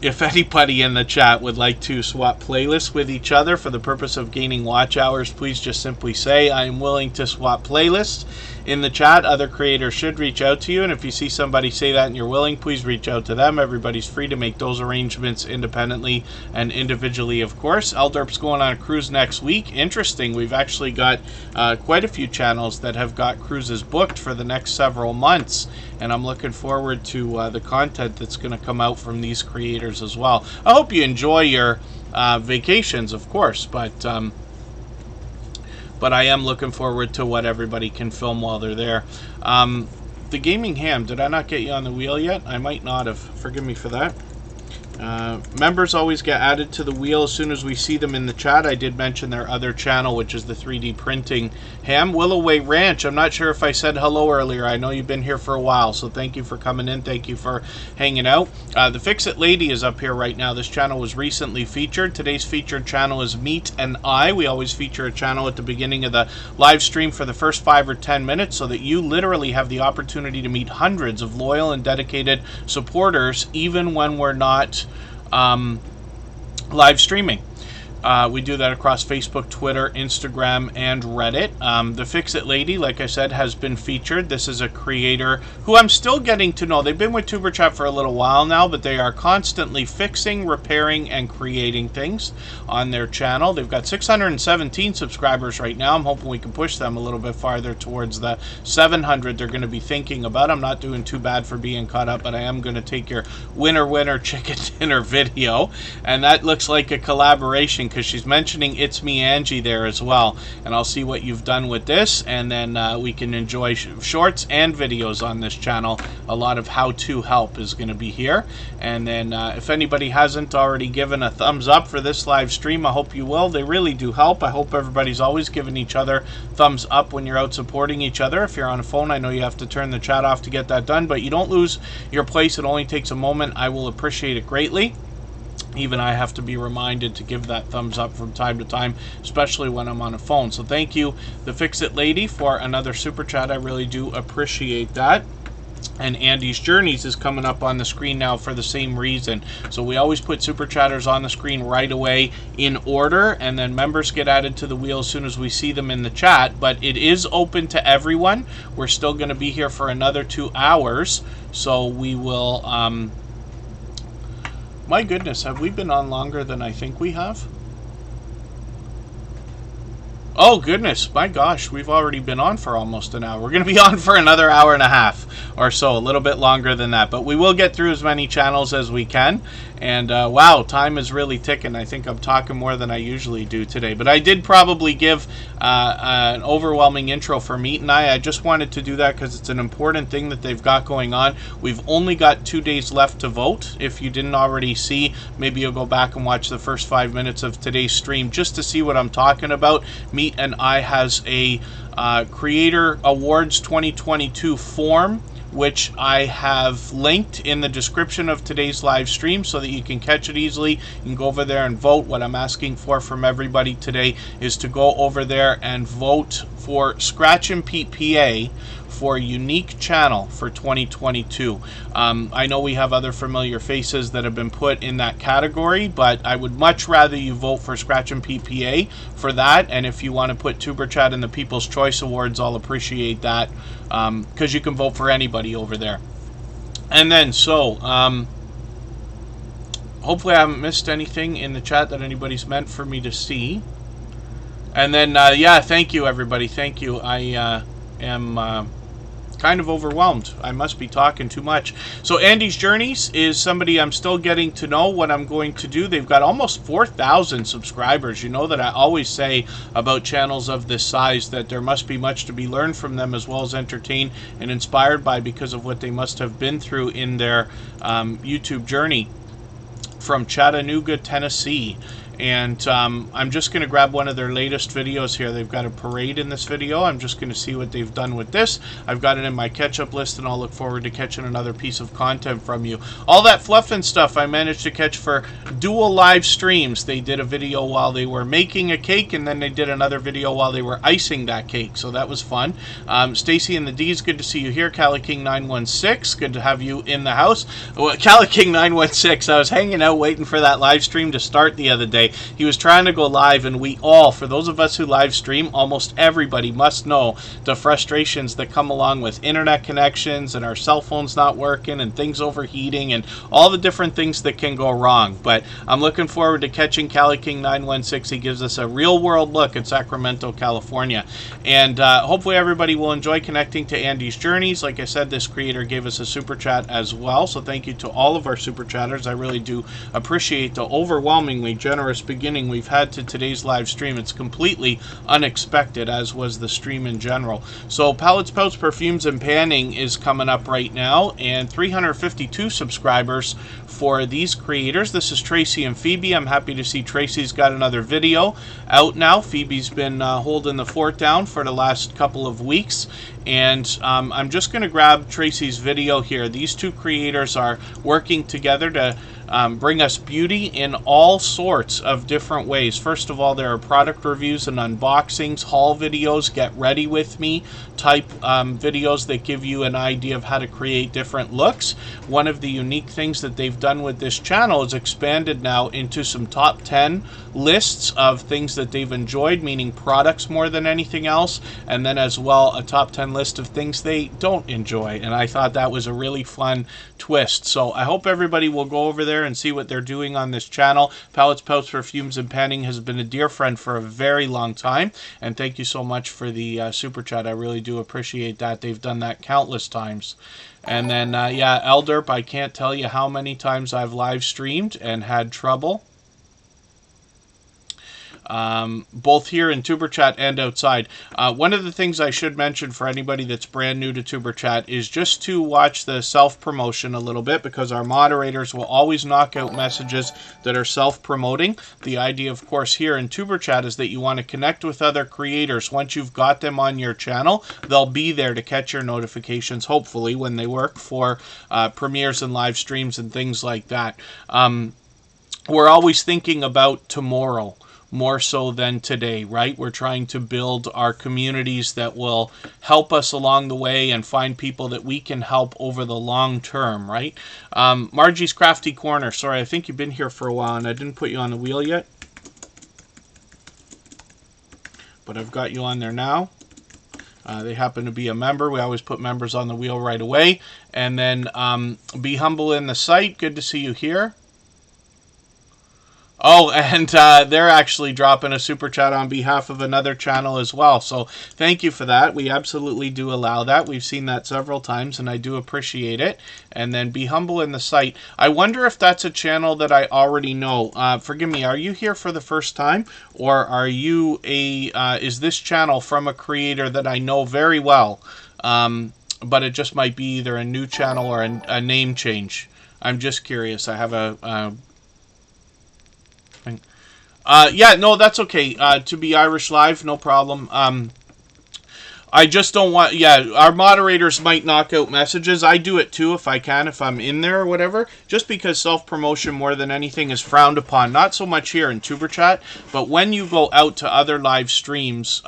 if anybody in the chat would like to swap playlists with each other for the purpose of gaining watch hours, please just simply say, I am willing to swap playlists. In the chat, other creators should reach out to you, and if you see somebody say that and you're willing, please reach out to them. Everybody's free to make those arrangements independently and individually, of course. Elderp's going on a cruise next week. Interesting. We've actually got quite a few channels that have got cruises booked for the next several months, and I'm looking forward to the content that's going to come out from these creators as well. I hope you enjoy your vacations, of course, but I am looking forward to what everybody can film while they're there. The Gaming Ham, did I not get you on the wheel yet? I might not have. Forgive me for that. Members always get added to the wheel as soon as we see them in the chat. I did mention their other channel, which is the 3D printing ham. Willowway Ranch, I'm not sure if I said hello earlier. I know you've been here for a while, so thank you for coming in. Thank you for hanging out. The Fix-It Lady is up here right now. This channel was recently featured. Today's featured channel is Meet and I. We always feature a channel at the beginning of the live stream for the first 5 or 10 minutes so that you literally have the opportunity to meet hundreds of loyal and dedicated supporters, even when we're not live streaming. We do that across Facebook, Twitter, Instagram, and Reddit. The Fix-It Lady, like I said, has been featured. This is a creator who I'm still getting to know. They've been with Superchat for a little while now, but they are constantly fixing, repairing, and creating things on their channel. They've got 617 subscribers right now. I'm hoping we can push them a little bit farther towards the 700 they're going to be thinking about. I'm not doing too bad for being caught up, but I am going to take your winner chicken dinner video, and that looks like a collaboration, because she's mentioning It's Me Angie there as well, and I'll see what you've done with this, and then we can enjoy shorts and videos on this channel. A lot of how-to help is going to be here, and then if anybody hasn't already given a thumbs up for this live stream, I hope you will. They really do help. I hope everybody's always giving each other thumbs up when you're out supporting each other. If you're on a phone, I know you have to turn the chat off to get that done, but you don't lose your place. It only takes a moment. I will appreciate it greatly. Even I have to be reminded to give that thumbs up from time to time, especially when I'm on a phone. So thank you, the Fix-It Lady, for another super chat. I really do appreciate that. And Andy's Journeys is coming up on the screen now for the same reason. So we always put super chatters on the screen right away in order, and then members get added to the wheel as soon as we see them in the chat. But it is open to everyone. We're still going to be here for another 2 hours, so we will my goodness, have we been on longer than I think we have? Oh, goodness. My gosh, we've already been on for almost an hour. We're going to be on for another hour and a half or so, a little bit longer than that. But we will get through as many channels as we can. And, wow, time is really ticking. I think I'm talking more than I usually do today. But I did probably give an overwhelming intro for Meet and I just wanted to do that because it's an important thing that they've got going on. We've only got 2 days left to vote. If you didn't already see, maybe you'll go back and watch the first 5 minutes of today's stream just to see what I'm talking about. Meet and I has a Creator Awards 2022 form, which I have linked in the description of today's live stream so that you can catch it easily. You can go over there and vote. What I'm asking for from everybody today is to go over there and vote for Scratch and Pete PA for a unique channel for 2022. I know we have other familiar faces that have been put in that category, but I would much rather you vote for Scratch and Pete PA for that. And if you want to put Tuber Chat in the People's Choice Awards, I'll appreciate that, because you can vote for anybody over there. And then, so, hopefully I haven't missed anything in the chat that anybody's meant for me to see. And then, yeah, thank you, everybody. Thank you. I am kind of overwhelmed. I must be talking too much. So Andy's Journeys is somebody I'm still getting to know what I'm going to do. They've got almost 4,000 subscribers. You know that I always say about channels of this size that there must be much to be learned from them, as well as entertained and inspired by, because of what they must have been through in their YouTube journey from Chattanooga, Tennessee. And I'm just going to grab one of their latest videos here. They've got a parade in this video. I'm just going to see what they've done with this. I've got it in my catch-up list, and I'll look forward to catching another piece of content from you. All that fluff and stuff I managed to catch for dual live streams. They did a video while they were making a cake, and then they did another video while they were icing that cake. So that was fun. Stacy and the D's, good to see you here. Cali King 916, good to have you in the house. Well, Cali King 916, I was hanging out waiting for that live stream to start the other day. He was trying to go live, and we all, for those of us who live stream, almost everybody must know the frustrations that come along with internet connections and our cell phones not working and things overheating and all the different things that can go wrong. But I'm looking forward to catching Cali King 916. He gives us a real world look at Sacramento, California. And hopefully everybody will enjoy connecting to Andy's journeys. Like I said, this creator gave us a super chat as well. So thank you to all of our super chatters. I really do appreciate the overwhelmingly generous beginning we've had to today's live stream. It's completely unexpected, as was the stream in general. So Palettes, Pouts, Perfumes, and Panning is coming up right now, and 352 subscribers for these creators. This is Tracy and Phoebe. I'm happy to see Tracy's got another video out now. Phoebe's been holding the fort down for the last couple of weeks. And I'm just going to grab Tracy's video here. These two creators are working together to bring us beauty in all sorts of different ways. First of all, there are product reviews and unboxings, haul videos, get ready with me type videos that give you an idea of how to create different looks. One of the unique things that they've done with this channel is expanded now into some top 10 lists of things that they've enjoyed, meaning products more than anything else, and then as well a top 10 list of things they don't enjoy. And I thought that was a really fun twist. So I hope everybody will go over there and see what they're doing on this channel. Palettes, Pouts, Perfumes, and Panning has been a dear friend for a very long time, and thank you so much for the super chat. I really do appreciate that. They've done that countless times. And then yeah, Elderp, I can't tell you how many times I've live streamed and had trouble, both here in Tuber Chat and outside. One of the things I should mention for anybody that's brand new to Tuber Chat is just to watch the self-promotion a little bit, because our moderators will always knock out messages that are self-promoting. The idea, of course, here in Tuber Chat is that you want to connect with other creators. Once you've got them on your channel, they'll be there to catch your notifications, hopefully, when they work for premieres and live streams and things like that. We're always thinking about tomorrow, more so than today, right? We're trying to build our communities that will help us along the way and find people that we can help over the long term, right? Margie's Crafty Corner. Sorry, I think you've been here for a while and I didn't put you on the wheel yet, but I've got you on there now. They happen to be a member. We always put members on the wheel right away. And then Be Humble in the Site. Good to see you here. Oh, and they're actually dropping a super chat on behalf of another channel as well. So thank you for that. We absolutely do allow that. We've seen that several times, and I do appreciate it. And then Be Humble in the Site. I wonder if that's a channel that I already know. Forgive me, are you here for the first time? Or are you is this channel from a creator that I know very well? But it just might be either a new channel or a name change. I'm just curious. I have a... yeah, no, that's okay. To be Irish Live, no problem. I just don't want... Yeah, our moderators might knock out messages. I do it too if I can, if I'm in there or whatever. Just because self-promotion more than anything is frowned upon. Not so much here in Tuber Chat, but when you go out to other live streams,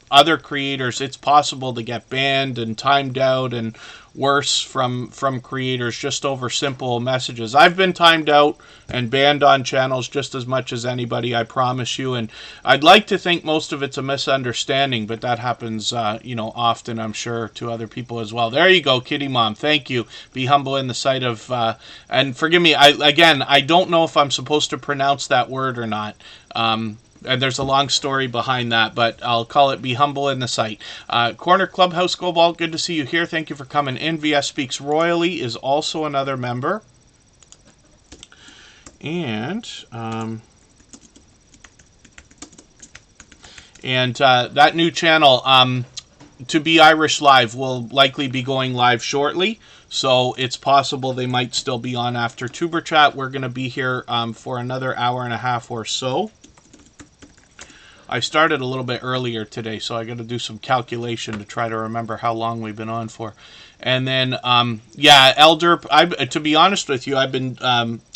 other creators, it's possible to get banned and timed out and worse from creators just over simple messages. I've been timed out and banned on channels just as much as anybody, I promise you. And I'd like to think most of it's a misunderstanding, but that happens, you know, often, I'm sure, to other people as well. There you go, Kitty Mom. Thank you. Be Humble in the Sight of... and forgive me, I don't know if I'm supposed to pronounce that word or not. And there's a long story behind that, but I'll call it Be Humble in the Sight. Corner Clubhouse Cobalt, good to see you here. Thank you for coming in. VS Speaks Royally is also another member. And that new channel, To Be Irish Live, will likely be going live shortly. So it's possible they might still be on after Tuber Chat. We're going to be here for another hour and a half or so. I started a little bit earlier today, so I got to do some calculation to try to remember how long we've been on for. And then, yeah, Elder, to be honest with you, I've been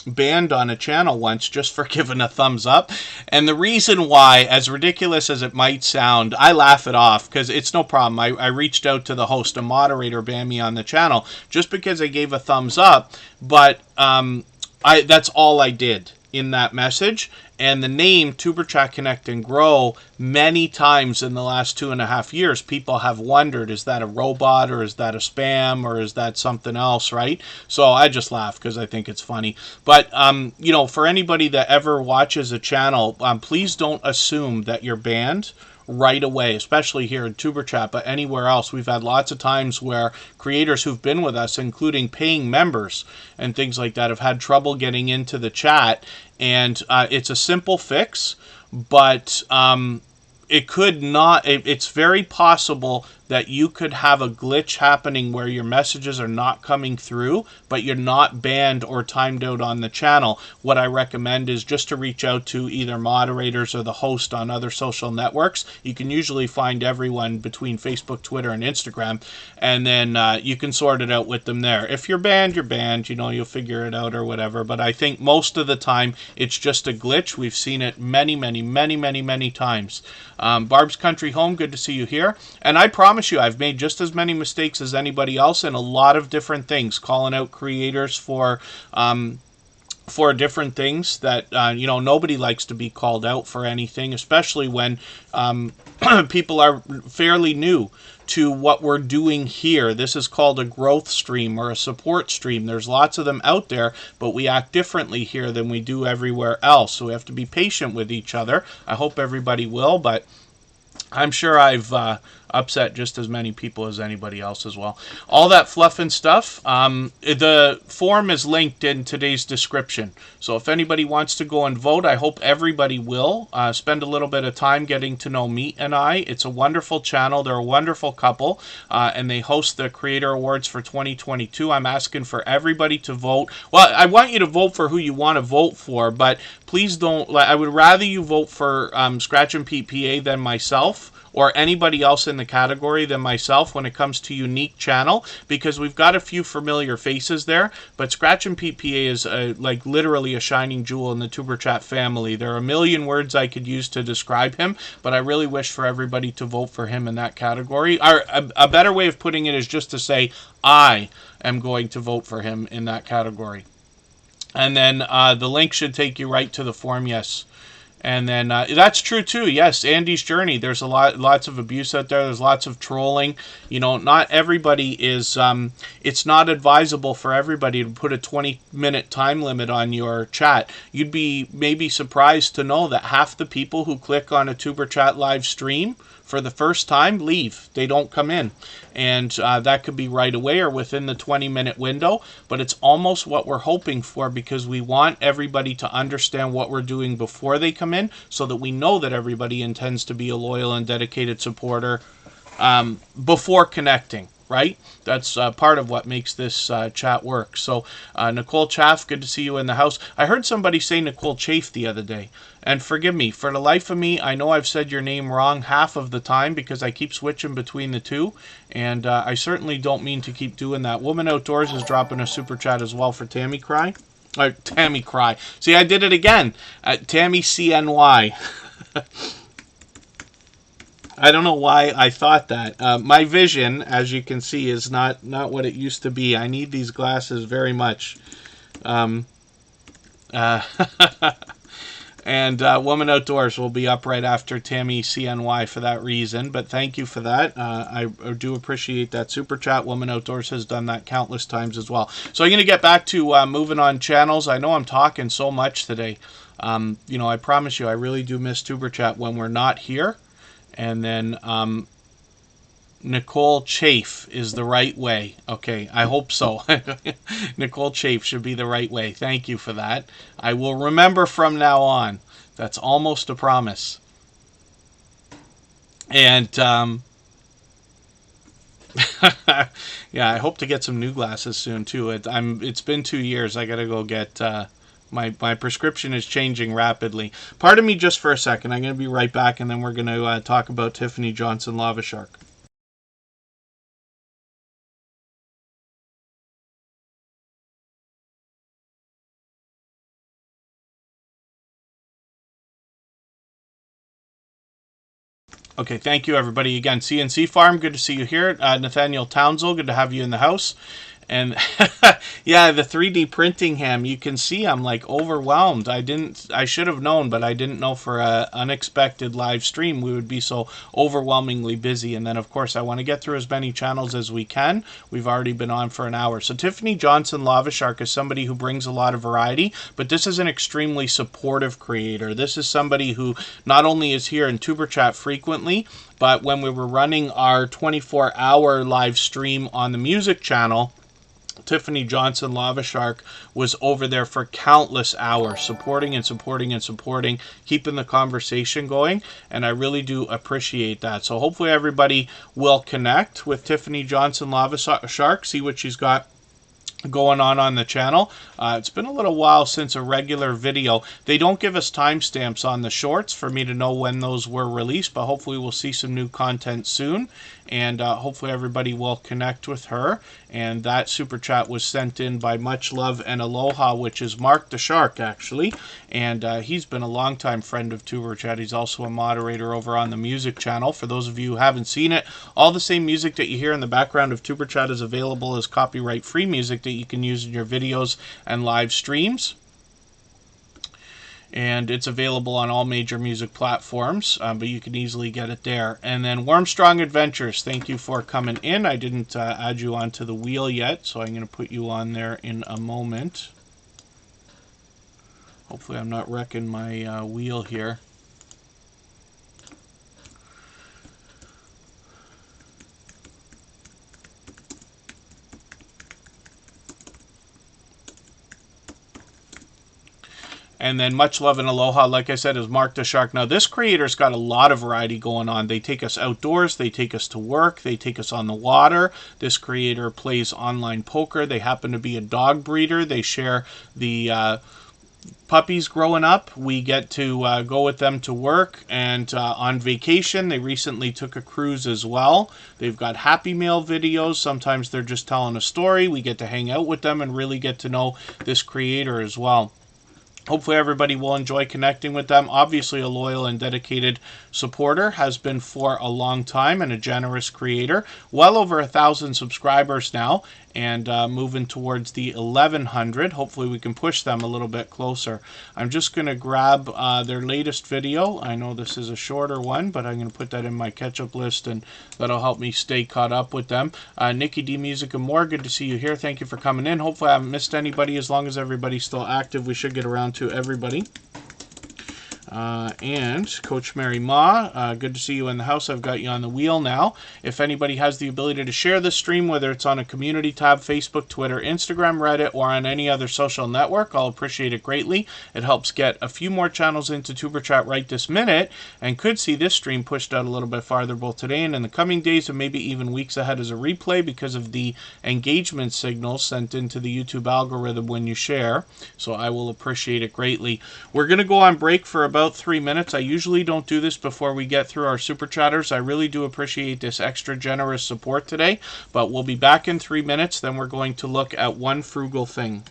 banned on a channel once just for giving a thumbs up. And the reason why, as ridiculous as it might sound, I laugh it off because it's no problem. I reached out to the host, a moderator banned me on the channel just because I gave a thumbs up, but that's all I did in that message. And the name Tuber Chat Connect and Grow, many times in the last 2.5 years, people have wondered, is that a robot or is that a spam or is that something else, right? So I just laugh because I think it's funny. But, you know, for anybody that ever watches a channel, please don't assume that you're banned right away, especially here in Tuber Chat, but anywhere else. We've had lots of times where creators who've been with us, including paying members and things like that, have had trouble getting into the chat. And it's a simple fix, but it could not, it's very possible that you could have a glitch happening where your messages are not coming through, but you're not banned or timed out on the channel. What I recommend is just to reach out to either moderators or the host on other social networks. You can usually find everyone between Facebook, Twitter, and Instagram, and then you can sort it out with them there. If you're banned, you're banned. You know, you'll figure it out or whatever. But I think most of the time it's just a glitch. We've seen it many times. Barb's Country Home, good to see you here. And I promise you, I've made just as many mistakes as anybody else in a lot of different things, calling out creators for different things that, you know, nobody likes to be called out for anything, especially when people are fairly new to what we're doing here. This is called a growth stream or a support stream. There's lots of them out there, but we act differently here than we do everywhere else. So we have to be patient with each other. I hope everybody will, but I'm sure I've upset just as many people as anybody else as well. All that fluff and stuff, the form is linked in today's description. So if anybody wants to go and vote, I hope everybody will spend a little bit of time getting to know Meet and I. It's a wonderful channel. They're a wonderful couple, and they host the Creator Awards for 2022. I'm asking for everybody to vote. Well, I want you to vote for who you want to vote for, but please don't. I would rather you vote for Scratch and Pete PA than myself, or anybody else in the category than myself when it comes to unique channel, because we've got a few familiar faces there, but Scratch and Pete PA is like literally a shining jewel in the Tuber Chat family. There are a million words I could use to describe him, but I really wish for everybody to vote for him in that category. Or a better way of putting it is just to say, I am going to vote for him in that category. And then the link should take you right to the form, yes. And then that's true too. Yes, Andy's Journey. There's lots of abuse out there. There's lots of trolling. You know, not everybody is. It's not advisable for everybody to put a 20-minute time limit on your chat. You'd be maybe surprised to know that half the people who click on a Tuber Chat live stream for the first time leave. They don't come in. And that could be right away or within the 20-minute window. But it's almost what we're hoping for, because we want everybody to understand what we're doing before they come in, so that we know that everybody intends to be a loyal and dedicated supporter before connecting. Right? That's part of what makes this chat work. So, Nicole Chaff, good to see you in the house. I heard somebody say Nicole Chafe the other day. And forgive me, for the life of me, I know I've said your name wrong half of the time because I keep switching between the two. And I certainly don't mean to keep doing that. Woman Outdoors is dropping a super chat as well for Tammy Cry. Tammy Cry. See, I did it again. Tammy CNY. I don't know why I thought that. My vision, as you can see, is not what it used to be. I need these glasses very much. And Woman Outdoors will be up right after Tammy CNY for that reason. But thank you for that. I do appreciate that super chat. Woman Outdoors has done that countless times as well. So I'm going to get back to moving on channels. I know I'm talking so much today. You know, I promise you, I really do miss Tuber Chat when we're not here. And then Nicole Chafe is the right way. Okay, I hope so. Nicole Chafe should be the right way. Thank you for that. I will remember from now on. That's almost a promise. And Yeah, I hope to get some new glasses soon too. It's been 2 years. I gotta go get my prescription is changing rapidly. Pardon me just for a second. I'm gonna be right back, and then we're gonna talk about Tiffany Johnson Lava Shark. Okay, thank you everybody again. CNC Farm, good to see you here. Nathaniel Townsell, good to have you in the house. And yeah, the 3D printing ham, you can see I'm like overwhelmed. I should have known, but I didn't know for a unexpected live stream we would be so overwhelmingly busy. And then of course I want to get through as many channels as we can. We've already been on for an hour. So Tiffany Johnson Lava Shark is somebody who brings a lot of variety, but this is an extremely supportive creator. This is somebody who not only is here in Tuber Chat frequently, but when we were running our 24-hour live stream on the music channel, Tiffany Johnson Lava Shark was over there for countless hours, supporting and supporting and supporting, keeping the conversation going, and I really do appreciate that. So hopefully everybody will connect with Tiffany Johnson Lava Shark, see what she's got going on the channel. It's been a little while since a regular video. They don't give us timestamps on the shorts for me to know when those were released, but hopefully we'll see some new content soon, and hopefully everybody will connect with her. And that super chat was sent in by Much Love and Aloha, which is Mark the Shark, actually, and he's been a longtime friend of Tuber Chat. He's also a moderator over on the music channel. For those of you who haven't seen it, all the same music that you hear in the background of Tuber Chat is available as copyright-free music that you can use in your videos and live streams. And it's available on all major music platforms, but you can easily get it there. And then Wormstrong Adventures, thank you for coming in. I didn't add you onto the wheel yet, so I'm going to put you on there in a moment. Hopefully I'm not wrecking my wheel here. And then Much Love and Aloha, like I said, is Mark the Shark. Now, this creator's got a lot of variety going on. They take us outdoors. They take us to work. They take us on the water. This creator plays online poker. They happen to be a dog breeder. They share the puppies growing up. We get to go with them to work and on vacation. They recently took a cruise as well. They've got Happy Meal videos. Sometimes they're just telling a story. We get to hang out with them and really get to know this creator as well. Hopefully everybody will enjoy connecting with them. Obviously a loyal and dedicated supporter, has been for a long time, and a generous creator. Well over 1,000 subscribers now, and moving towards the 1,100. Hopefully we can push them a little bit closer. I'm just going to grab their latest video. I know this is a shorter one, but I'm going to put that in my catch-up list, and that'll help me stay caught up with them. Nikki D Music and More, good to see you here. Thank you for coming in. Hopefully I haven't missed anybody. As long as everybody's still active, we should get around to everybody. And Coach Mary Ma, good to see you in the house. I've got you on the wheel now. If anybody has the ability to share this stream, whether it's on a community tab, Facebook, Twitter, Instagram, Reddit, or on any other social network, I'll appreciate it greatly. It helps get a few more channels into Tuber Chat right this minute, and could see this stream pushed out a little bit farther both today and in the coming days, and maybe even weeks ahead as a replay because of the engagement signals sent into the YouTube algorithm when you share. So I will appreciate it greatly. We're going to go on break for about 3 minutes. I usually don't do this before we get through our super chatters. I really do appreciate this extra generous support today, but we'll be back in 3 minutes. Then we're going to look at one frugal thing.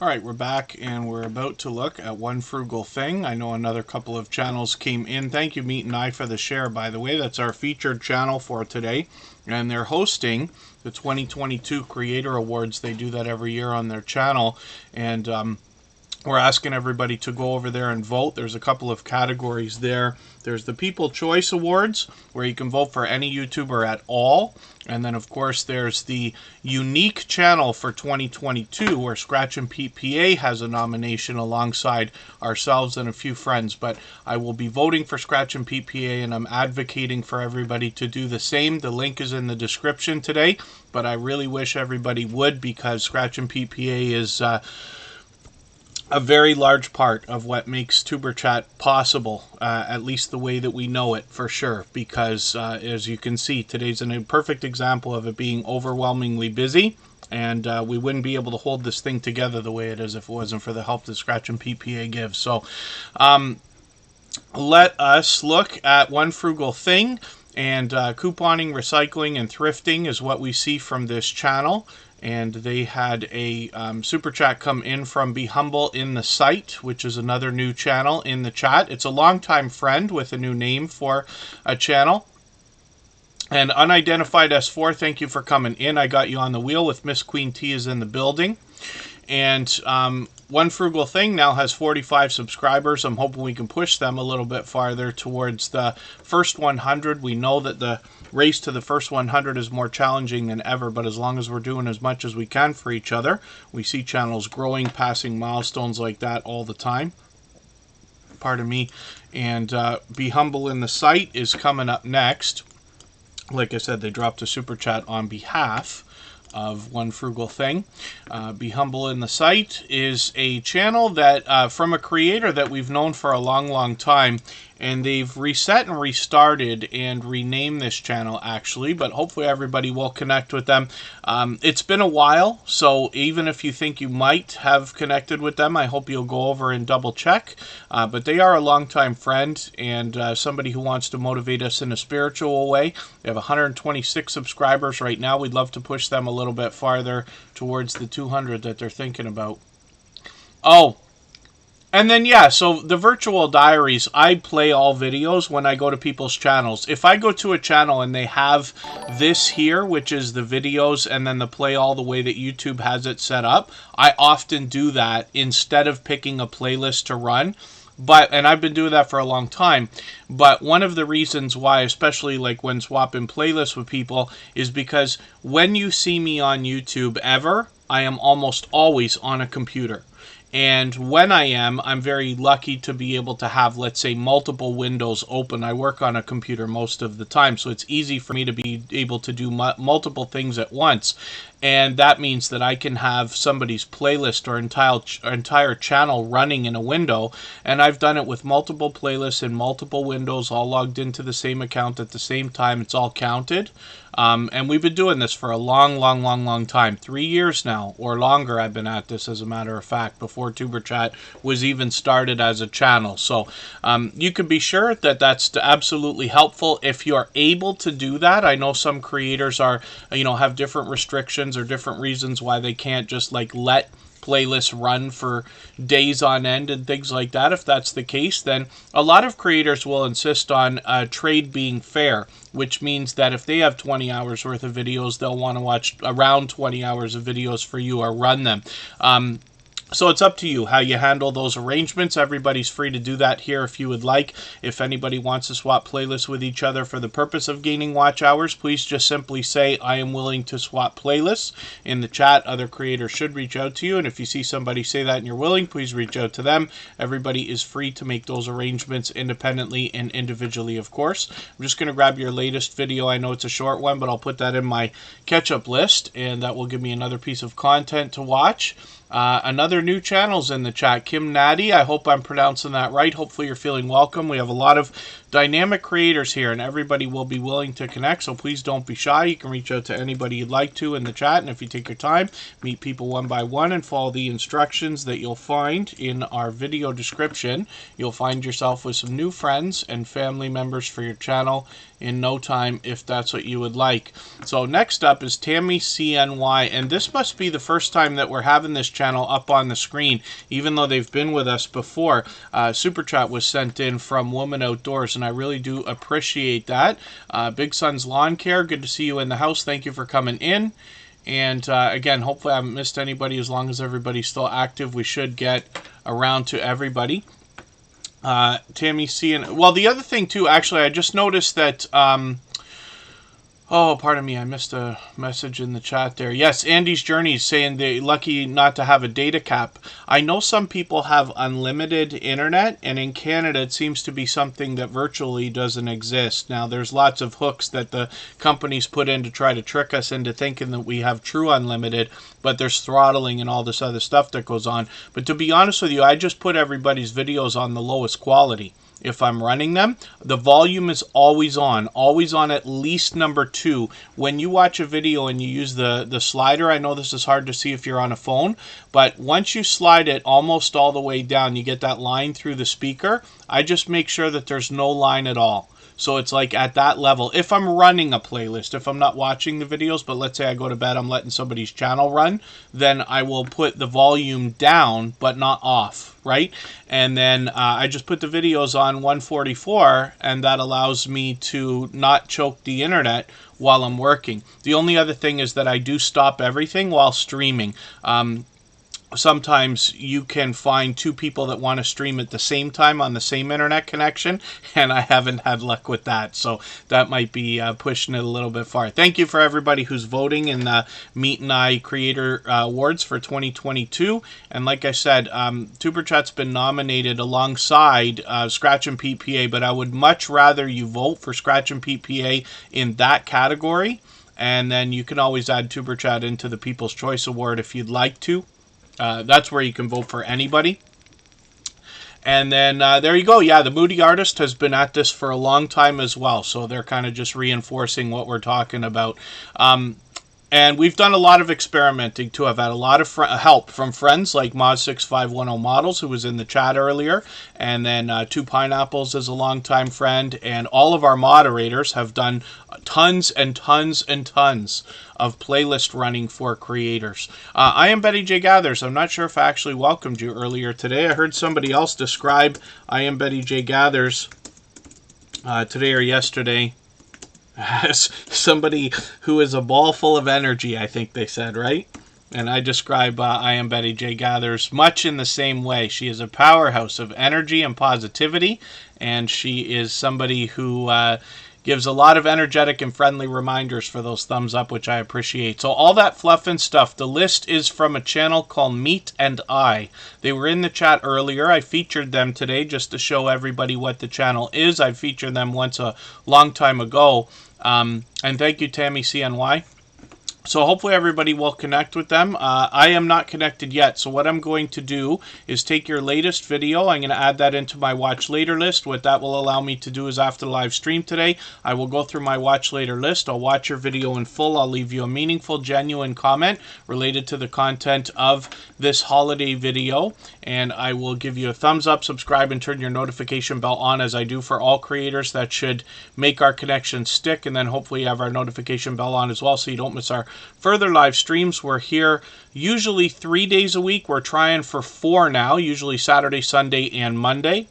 All right, we're back and we're about to look at One Frugal Thing. I know another couple of channels came in. Thank you, Meat and I, for the share, by the way. That's our featured channel for today. And they're hosting the 2022 Creator Awards. They do that every year on their channel. And we're asking everybody to go over there and vote. There's a couple of categories there. There's the People Choice Awards, where you can vote for any YouTuber at all. And then, of course, there's the Unique Channel for 2022, where Scratch and Pete PA has a nomination alongside ourselves and a few friends. But I will be voting for Scratch and Pete PA, and I'm advocating for everybody to do the same. The link is in the description today, but I really wish everybody would, because Scratch and Pete PA is a very large part of what makes TuberChat possible, at least the way that we know it, for sure. Because as you can see, today's a perfect example of it being overwhelmingly busy, and we wouldn't be able to hold this thing together the way it is if it wasn't for the help that Scratch and PPA gives. So let us look at One Frugal Thing, and couponing, recycling, and thrifting is what we see from this channel. And they had a super chat come in from Be Humble in the Site, which is another new channel in the chat. It's a longtime friend with a new name for a channel. And Unidentified S4, thank you for coming in. I got you on the wheel with Miss Queen T is in the building. And One Frugal Thing now has 45 subscribers. I'm hoping we can push them a little bit farther towards the first 100. We know that the race to the first 100 is more challenging than ever, but as long as we're doing as much as we can for each other, we see channels growing, passing milestones like that all the time. Pardon me. And Be Humble in the Site is coming up next. Like I said, they dropped a super chat on behalf of One Frugal Thing. Be Humble in the Site is a channel that from a creator that we've known for a long time, and they've reset and restarted and renamed this channel, actually, but hopefully everybody will connect with them. It's been a while, so even if you think you might have connected with them, I hope you'll go over and double check. But they are a longtime friend and somebody who wants to motivate us in a spiritual way. They have 126 subscribers right now. We'd love to push them a little bit farther towards the 200 that they're thinking about. Oh, and then, yeah, so the virtual diaries, I play all videos when I go to people's channels. If I go to a channel and they have this here, which is the videos, and then the play all the way that YouTube has it set up, I often do that instead of picking a playlist to run. And I've been doing that for a long time. But one of the reasons why, especially like when swapping playlists with people, is because when you see me on YouTube ever, I am almost always on a computer. And when I am, I'm very lucky to be able to have, let's say, multiple windows open. I work on a computer most of the time, so it's easy for me to be able to do multiple things at once. And that means that I can have somebody's playlist or entire channel running in a window. And I've done it with multiple playlists in multiple windows, all logged into the same account at the same time. It's all counted. And we've been doing this for a long time. 3 years now, or longer I've been at this, as a matter of fact, before TuberChat was even started as a channel. So you can be sure that that's absolutely helpful if you're able to do that. I know some creators are, have different restrictions or different reasons why they can't just like let playlists run for days on end and things like that. If that's the case, then a lot of creators will insist on trade being fair, which means that if they have 20 hours worth of videos, they'll want to watch around 20 hours of videos for you or run them. So it's up to you how you handle those arrangements. Everybody's free to do that here if you would like. If anybody wants to swap playlists with each other for the purpose of gaining watch hours, please just simply say, I am willing to swap playlists in the chat. Other creators should reach out to you. And if you see somebody say that and you're willing, please reach out to them. Everybody is free to make those arrangements independently and individually, of course. I'm just going to grab your latest video. I know it's a short one, but I'll put that in my catch-up list, and that will give me another piece of content to watch. Another new channel's in the chat, Kim Natty. I hope I'm pronouncing that right. Hopefully you're feeling welcome. We have a lot of dynamic creators here, and everybody will be willing to connect, so please don't be shy. You can reach out to anybody you'd like to in the chat, and if you take your time, meet people one by one and follow the instructions that you'll find in our video description, you'll find yourself with some new friends and family members for your channel in no time, if that's what you would like. So next up is Tammy CNY, and this must be the first time that we're having this channel channel up on the screen, even though they've been with us before. Super Chat was sent in from Woman Outdoors, and I really do appreciate that. Big Son's Lawn Care, good to see you in the house. Thank you for coming in. And again, hopefully I haven't missed anybody. As long as everybody's still active, we should get around to everybody. Tammy C. And well, the other thing too, actually, I just noticed that oh, pardon me, I missed a message in the chat there. Yes, Andy's Journey is saying they're lucky not to have a data cap. I know some people have unlimited internet, and in Canada it seems to be something that virtually doesn't exist. Now, there's lots of hooks that the companies put in to try to trick us into thinking that we have true unlimited, but there's throttling and all this other stuff that goes on. But to be honest with you, I just put everybody's videos on the lowest quality. If I'm running them, the volume is always on at least number 2. When you watch a video and you use the slider, I know this is hard to see if you're on a phone, but once you slide it almost all the way down, you get that line through the speaker. I just make sure that there's no line at all. So it's like at that level. If I'm running a playlist, if I'm not watching the videos, but let's say I go to bed, I'm letting somebody's channel run, then I will put the volume down, but not off, right? And then I just put the videos on 144, and that allows me to not choke the internet while I'm working. The only other thing is that I do stop everything while streaming. Sometimes you can find 2 people that want to stream at the same time on the same internet connection, and I haven't had luck with that, so that might be pushing it a little bit far. Thank you for everybody who's voting in the Meet and I Creator Awards for 2022, and like I said, Super Chat's been nominated alongside Scratch and PPA, but I would much rather you vote for Scratch and PPA in that category, and then you can always add Super Chat into the People's Choice Award if you'd like to. That's where you can vote for anybody. And then there you go. Yeah, the Moody Artist has been at this for a long time as well. So they're kind of just reinforcing what we're talking about. And we've done a lot of experimenting too. I've had a lot of help from friends like Moz6510 Models, who was in the chat earlier, and then 2 Pineapples is a longtime friend, and all of our moderators have done tons and tons and tons of playlist running for creators. I am Betty J. Gathers. I'm not sure if I actually welcomed you earlier today. I heard somebody else describe I am Betty J. Gathers today or yesterday as somebody who is a ball full of energy, I think they said, right? And I describe I am Betty J. Gathers much in the same way. She is a powerhouse of energy and positivity, and she is somebody who gives a lot of energetic and friendly reminders for those thumbs up, which I appreciate. So all that fluff and stuff, the list is from a channel called Meet and I. They were in the chat earlier. I featured them today just to show everybody what the channel is. I featured them once a long time ago. And thank you, Tammy CNY. So hopefully everybody will connect with them. I am not connected yet, so what I'm going to do is take your latest video. I'm going to add that into my watch later list. What that will allow me to do is after the live stream today, I will go through my watch later list. I'll watch your video in full. I'll leave you a meaningful, genuine comment related to the content of this holiday video, and I will give you a thumbs up, subscribe, and turn your notification bell on as I do for all creators. That should make our connection stick, and then hopefully you have our notification bell on as well so you don't miss our further live streams. We're here usually 3 days a week. We're trying for 4 now, usually Saturday, Sunday, and Monday.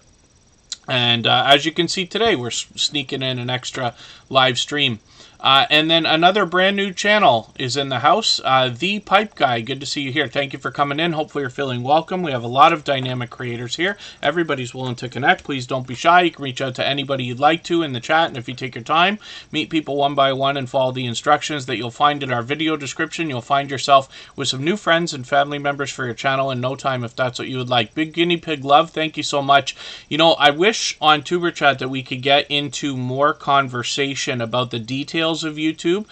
And as you can see today, we're sneaking in an extra live stream. And then another brand new channel is in the house, The Pipe Guy. Good to see you here. Thank you for coming in. Hopefully you're feeling welcome. We have a lot of dynamic creators here. Everybody's willing to connect. Please don't be shy. You can reach out to anybody you'd like to in the chat. And if you take your time, meet people one by one and follow the instructions that you'll find in our video description, you'll find yourself with some new friends and family members for your channel in no time if that's what you would like. Big Guinea Pig Love, thank you so much. You know, I wish on Tuber Chat that we could get into more conversation about the details of YouTube.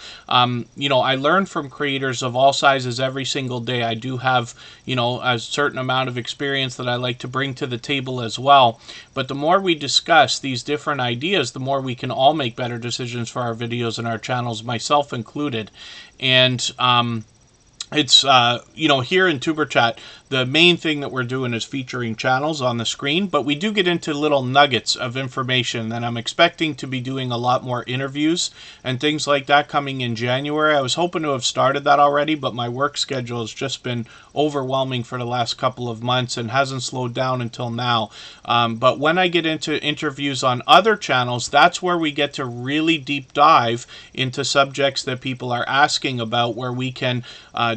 You know, I learn from creators of all sizes every single day. I do have, you know, a certain amount of experience that I like to bring to the table as well. But the more we discuss these different ideas, the more we can all make better decisions for our videos and our channels, myself included. And it's, you know, here in Tuber Chat, the main thing that we're doing is featuring channels on the screen, but we do get into little nuggets of information, and I'm expecting to be doing a lot more interviews and things like that coming in January. I was hoping to have started that already, but my work schedule has just been overwhelming for the last couple of months and hasn't slowed down until now. But when I get into interviews on other channels, that's where we get to really deep dive into subjects that people are asking about, where we can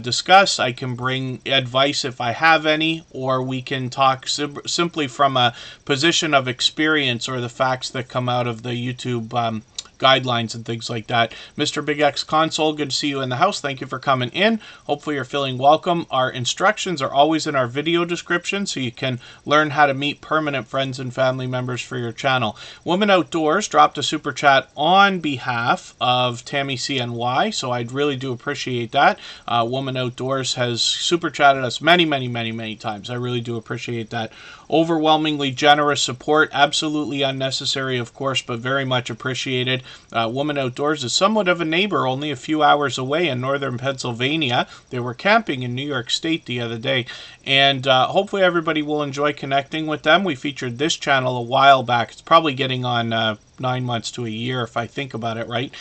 discuss. I can bring advice if I have any, or we can talk simply from a position of experience or the facts that come out of the YouTube guidelines and things like that. Mr. Big X Console, good to see you in the house. Thank you for coming in. Hopefully you're feeling welcome. Our instructions are always in our video description, so you can learn how to meet permanent friends and family members for your channel. Woman Outdoors dropped a super chat on behalf of Tammy CNY, so I'd really do appreciate that. Woman Outdoors has super chatted us many times. I really do appreciate that. Overwhelmingly generous support, absolutely unnecessary, of course, but very much appreciated. Woman Outdoors is somewhat of a neighbor, only a few hours away in northern Pennsylvania. They were camping in New York State the other day, and hopefully everybody will enjoy connecting with them. We featured this channel a while back. It's probably getting on 9 months to a year if I think about it right.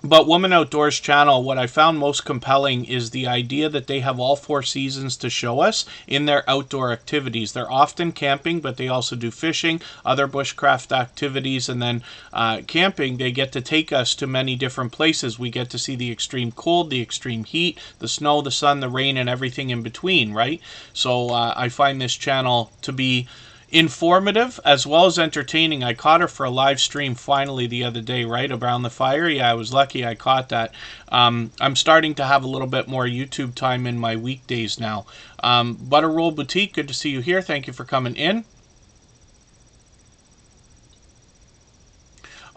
But Woman Outdoors channel, what I found most compelling is the idea that they have all 4 seasons to show us in their outdoor activities. They're often camping, but they also do fishing, other bushcraft activities, and then camping, they get to take us to many different places. We get to see the extreme cold, the extreme heat, the snow, the sun, the rain, and everything in between, right? So I find this channel to be informative as well as entertaining. I caught her for a live stream finally the other day, right around the fire. Yeah, I was lucky I caught that. I'm starting to have a little bit more YouTube time in my weekdays now. Butter Roll Boutique, good to see you here. Thank you for coming in.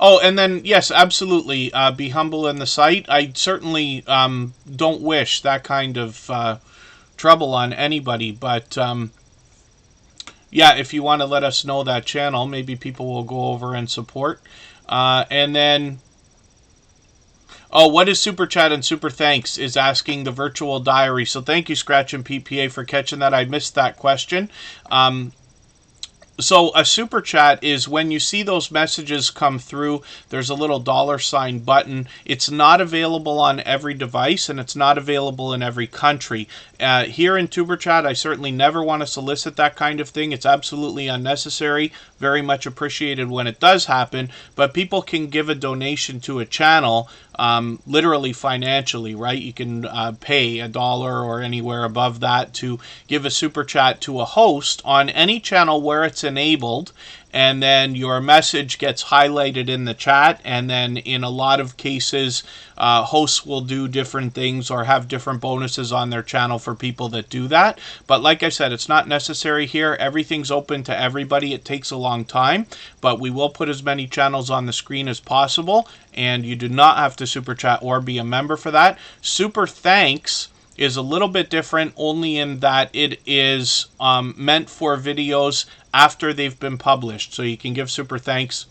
Oh, and then, yes, absolutely, be humble in the sight. I certainly don't wish that kind of trouble on anybody, but yeah, if you want to let us know that channel, maybe people will go over and support. And then, oh, what is Super Chat and Super Thanks is asking the virtual diary. So thank you, Scratch and PPA, for catching that. I missed that question. So a super chat is when you see those messages come through, there's a little $sign button. It's not available on every device, and it's not available in every country. Here in Superchat, I certainly never want to solicit that kind of thing. It's absolutely unnecessary. Very much appreciated when it does happen, but people can give a donation to a channel literally financially, right? You can pay $1 or anywhere above that to give a super chat to a host on any channel where it's enabled, and then your message gets highlighted in the chat, and then in a lot of cases hosts will do different things or have different bonuses on their channel for people that do that. But like I said, it's not necessary here. Everything's open to everybody. It takes a long time, but we will put as many channels on the screen as possible, and you do not have to super chat or be a member for that. Super Thanks is a little bit different, only in that it is meant for videos after they've been published. So you can give super thanks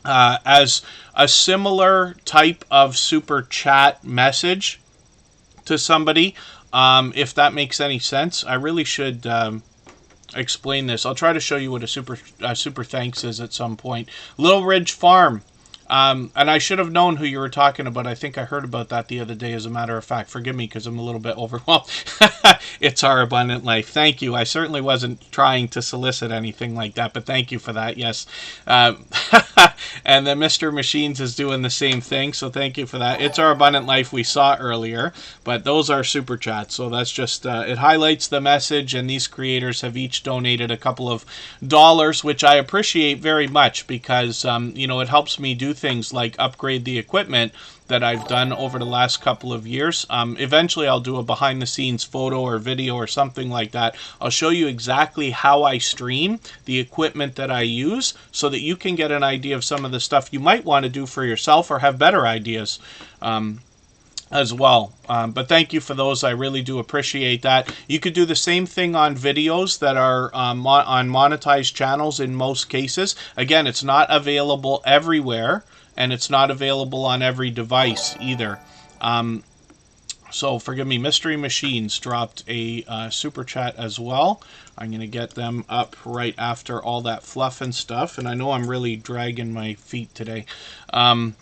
as a similar type of super chat message to somebody, if that makes any sense. I really should explain this. I'll try to show you what a super thanks is at some point. Little Ridge Farm. And I should have known who you were talking about. I think I heard about that the other day, as a matter of fact. Forgive me, because I'm a little bit overwhelmed. It's Our Abundant Life. Thank you. I certainly wasn't trying to solicit anything like that, but thank you for that, yes. And then Mr. Machines is doing the same thing, so thank you for that. It's Our Abundant Life we saw earlier, but those are super chats, so that's just, it highlights the message, and these creators have each donated a couple of dollars, which I appreciate very much, because, you know, it helps me do things like upgrade the equipment that I've done over the last couple of years. Eventually I'll do a behind the scenes photo or video or something like that. I'll show you exactly how I stream, the equipment that I use, so that you can get an idea of some of the stuff you might want to do for yourself or have better ideas as well. But thank you for those. I really do appreciate that. You could do the same thing on videos that are on monetized channels in most cases. Again, it's not available everywhere, and it's not available on every device either. So forgive me, Mystery Machines dropped a super chat as well. I'm going to get them up right after all that fluff and stuff. And I know I'm really dragging my feet today. And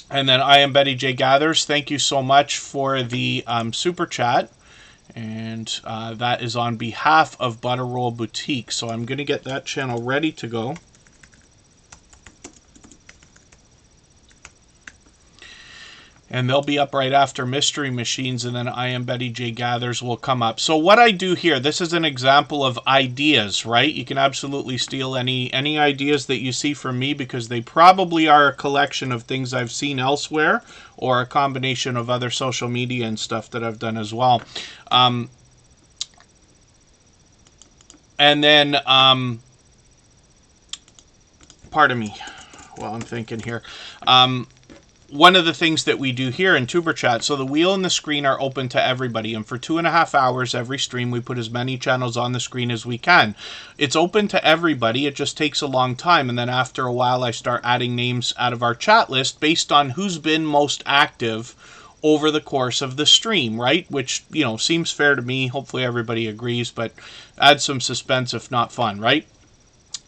then I am Betty J. Gathers. Thank you so much for the super chat. And that is on behalf of Butter Roll Boutique. So I'm going to get that channel ready to go. And they'll be up right after Mystery Machines, and then I Am Betty J. Gathers will come up. So what I do here, this is an example of ideas, right? You can absolutely steal any ideas that you see from me, because they probably are a collection of things I've seen elsewhere, or a combination of other social media and stuff that I've done as well. And then, pardon me while I'm thinking here. One of the things that we do here in Tuber Chat, so the wheel and the screen are open to everybody, and for 2.5 hours every stream we put as many channels on the screen as we can. It's open to everybody, it just takes a long time, and then after a while I start adding names out of our chat list based on who's been most active over the course of the stream, right? Which, you know, seems fair to me. Hopefully everybody agrees, but adds some suspense if not fun, right?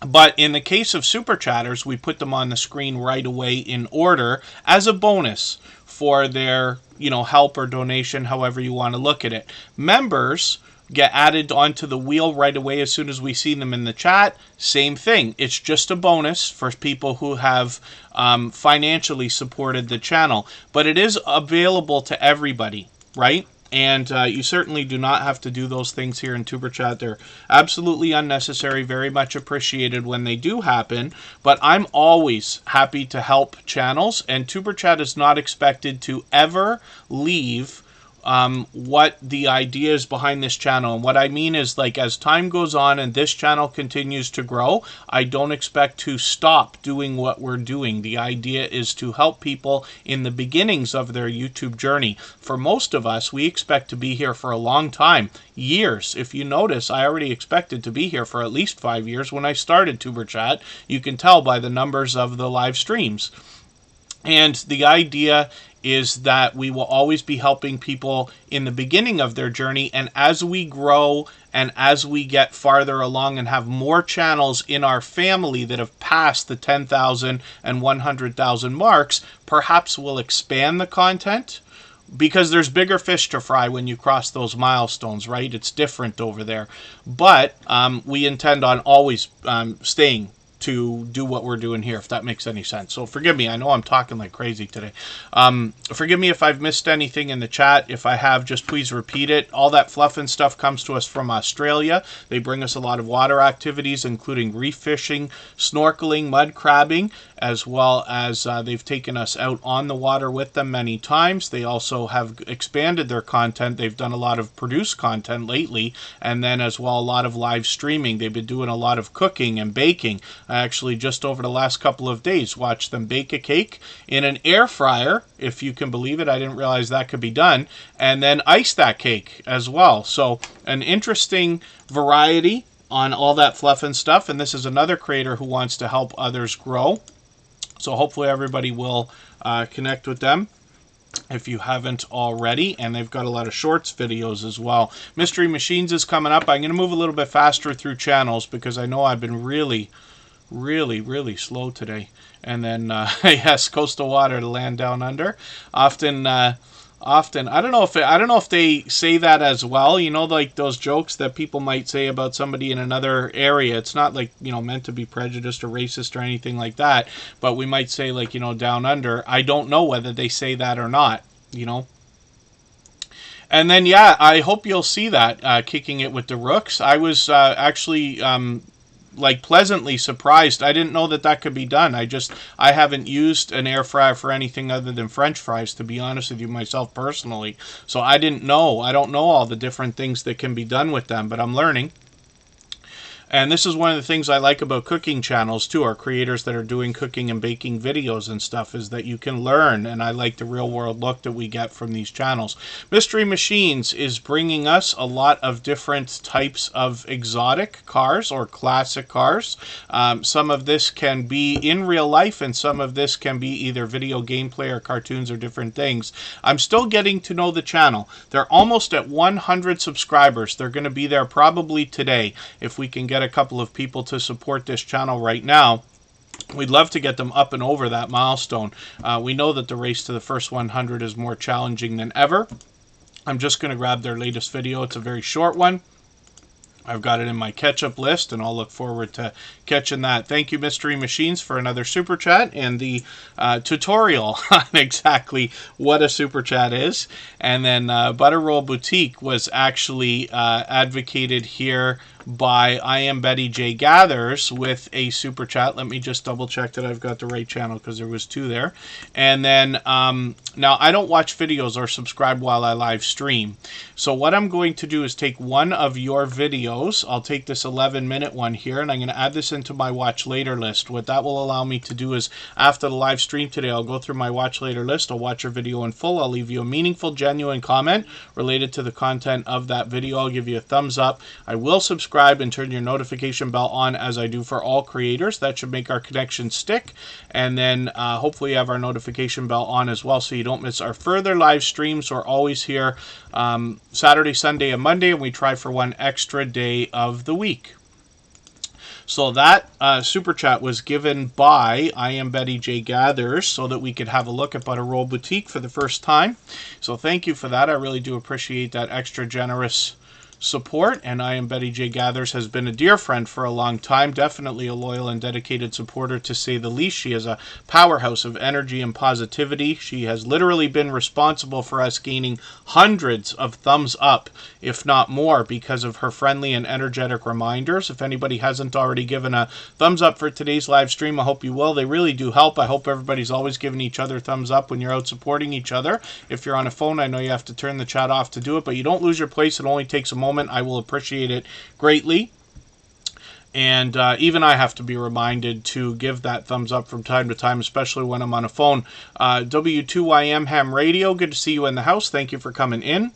But in the case of Super Chatters, we put them on the screen right away in order as a bonus for their, you know, help or donation, however you want to look at it. Members get added onto the wheel right away as soon as we see them in the chat. Same thing. It's just a bonus for people who have financially supported the channel. But it is available to everybody, right? And you certainly do not have to do those things here in Tuber Chat. They're absolutely unnecessary, very much appreciated when they do happen. But I'm always happy to help channels, and Tuber Chat is not expected to ever leave what the idea is behind this channel. And what I mean is, like, as time goes on and this channel continues to grow, I don't expect to stop doing what we're doing. The idea is to help people in the beginnings of their YouTube journey. For most of us, we expect to be here for a long time, years. If you notice, I already expected to be here for at least 5 years when I started Tuber Chat. You can tell by the numbers of the live streams. And the idea is that we will always be helping people in the beginning of their journey, and as we grow and as we get farther along and have more channels in our family that have passed the 10,000 and 100,000 marks, perhaps we'll expand the content, because there's bigger fish to fry when you cross those milestones, right? It's different over there. But we intend on always staying to do what we're doing here, if that makes any sense. So forgive me, I know I'm talking like crazy today. Forgive me if I've missed anything in the chat. If I have, just please repeat it. All that fluff and stuff comes to us from Australia. They bring us a lot of water activities, including reef fishing, snorkeling, mud crabbing, as well as they've taken us out on the water with them many times. They also have expanded their content. They've done a lot of produced content lately, and then as well a lot of live streaming. They've been doing a lot of cooking and baking. I actually just over the last couple of days watched them bake a cake in an air fryer, if you can believe it. I didn't realize that could be done, and then ice that cake as well. So an interesting variety on all that fluff and stuff, and this is another creator who wants to help others grow. So hopefully everybody will connect with them if you haven't already. And they've got a lot of shorts videos as well. Mystery Machines is coming up. I'm going to move a little bit faster through channels because I know I've been really slow today. And then yes, Coastal Water to Land Down Under. Often I don't know if they say that as well, you know, like those jokes that people might say about somebody in another area. It's not like, you know, meant to be prejudiced or racist or anything like that, but we might say, like, you know, down under. I don't know whether they say that or not, you know. And then yeah, I hope you'll see that kicking it with the rooks. I was actually like pleasantly surprised. I didn't know that that could be done. I haven't used an air fryer for anything other than French fries, to be honest with you, myself personally. So I don't know all the different things that can be done with them, but I'm learning. And this is one of the things I like about cooking channels too, or creators that are doing cooking and baking videos and stuff, is that you can learn, and I like the real world look that we get from these channels. Mystery Machines is bringing us a lot of different types of exotic cars or classic cars. Some of this can be in real life, and some of this can be either video gameplay or cartoons or different things. I'm still getting to know the channel. They're almost at 100 subscribers. They're going to be there probably today if we can get a couple of people to support this channel right now. We'd love to get them up and over that milestone. We know that the race to the first 100 is more challenging than ever. I'm just going to grab their latest video. It's a very short one. I've got it in my catch-up list, and I'll look forward to catching that. Thank you, Mystery Machines, for another Super Chat and the tutorial on exactly what a Super Chat is. And then Butterroll Boutique was actually advocated here by I Am Betty J Gathers with a Super Chat. Let me just double check that I've got the right channel, because there was two there. And then now I don't watch videos or subscribe while I live stream. So what I'm going to do is take one of your videos. I'll take this 11-minute one here, and I'm going to add this into my watch later list. What that will allow me to do is, after the live stream today, I'll go through my watch later list. I'll watch your video in full. I'll leave you a meaningful, genuine comment related to the content of that video. I'll give you a thumbs up. I will subscribe and turn your notification bell on, as I do for all creators. That should make our connection stick. And then hopefully you have our notification bell on as well, so you don't miss our further live streams. We're always here Saturday, Sunday, and Monday, and we try for one extra day of the week. So that Super Chat was given by I Am Betty J Gathers so that we could have a look at Butterroll Boutique for the first time. So thank you for that. I really do appreciate that extra generous support. And I Am Betty J Gathers has been a dear friend for a long time, definitely a loyal and dedicated supporter, to say the least. She is a powerhouse of energy and positivity. She has literally been responsible for us gaining hundreds of thumbs up, if not more, because of her friendly and energetic reminders. If anybody hasn't already given a thumbs up for today's live stream, I hope you will. They really do help. I hope everybody's always giving each other thumbs up when you're out supporting each other. If you're on a phone, I know you have to turn the chat off to do it, but you don't lose your place. It only takes a moment. I will appreciate it greatly. And even I have to be reminded to give that thumbs up from time to time, especially when I'm on a phone. W2YM Ham Radio, good to see you in the house. Thank you for coming in.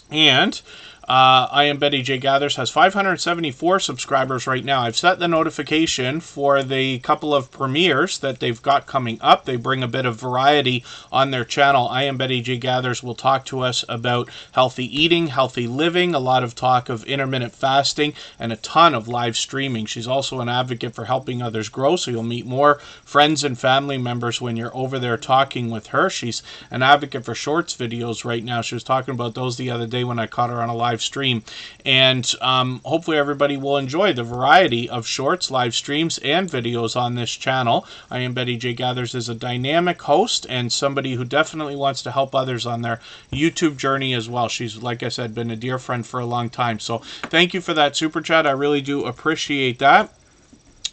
And I Am Betty J Gathers has 574 subscribers right now. I've set the notification for the couple of premieres that they've got coming up. They bring a bit of variety on their channel. I Am Betty J Gathers will talk to us about healthy eating, healthy living, a lot of talk of intermittent fasting, and a ton of live streaming. She's also an advocate for helping others grow, so you'll meet more friends and family members when you're over there talking with her. She's an advocate for shorts videos right now. She was talking about those the other day when I caught her on a live stream, and hopefully everybody will enjoy the variety of shorts, live streams, and videos on this channel. I Am Betty J Gathers is a dynamic host and somebody who definitely wants to help others on their YouTube journey as well. She's, like I said, been a dear friend for a long time. So thank you for that Super Chat. I really do appreciate that.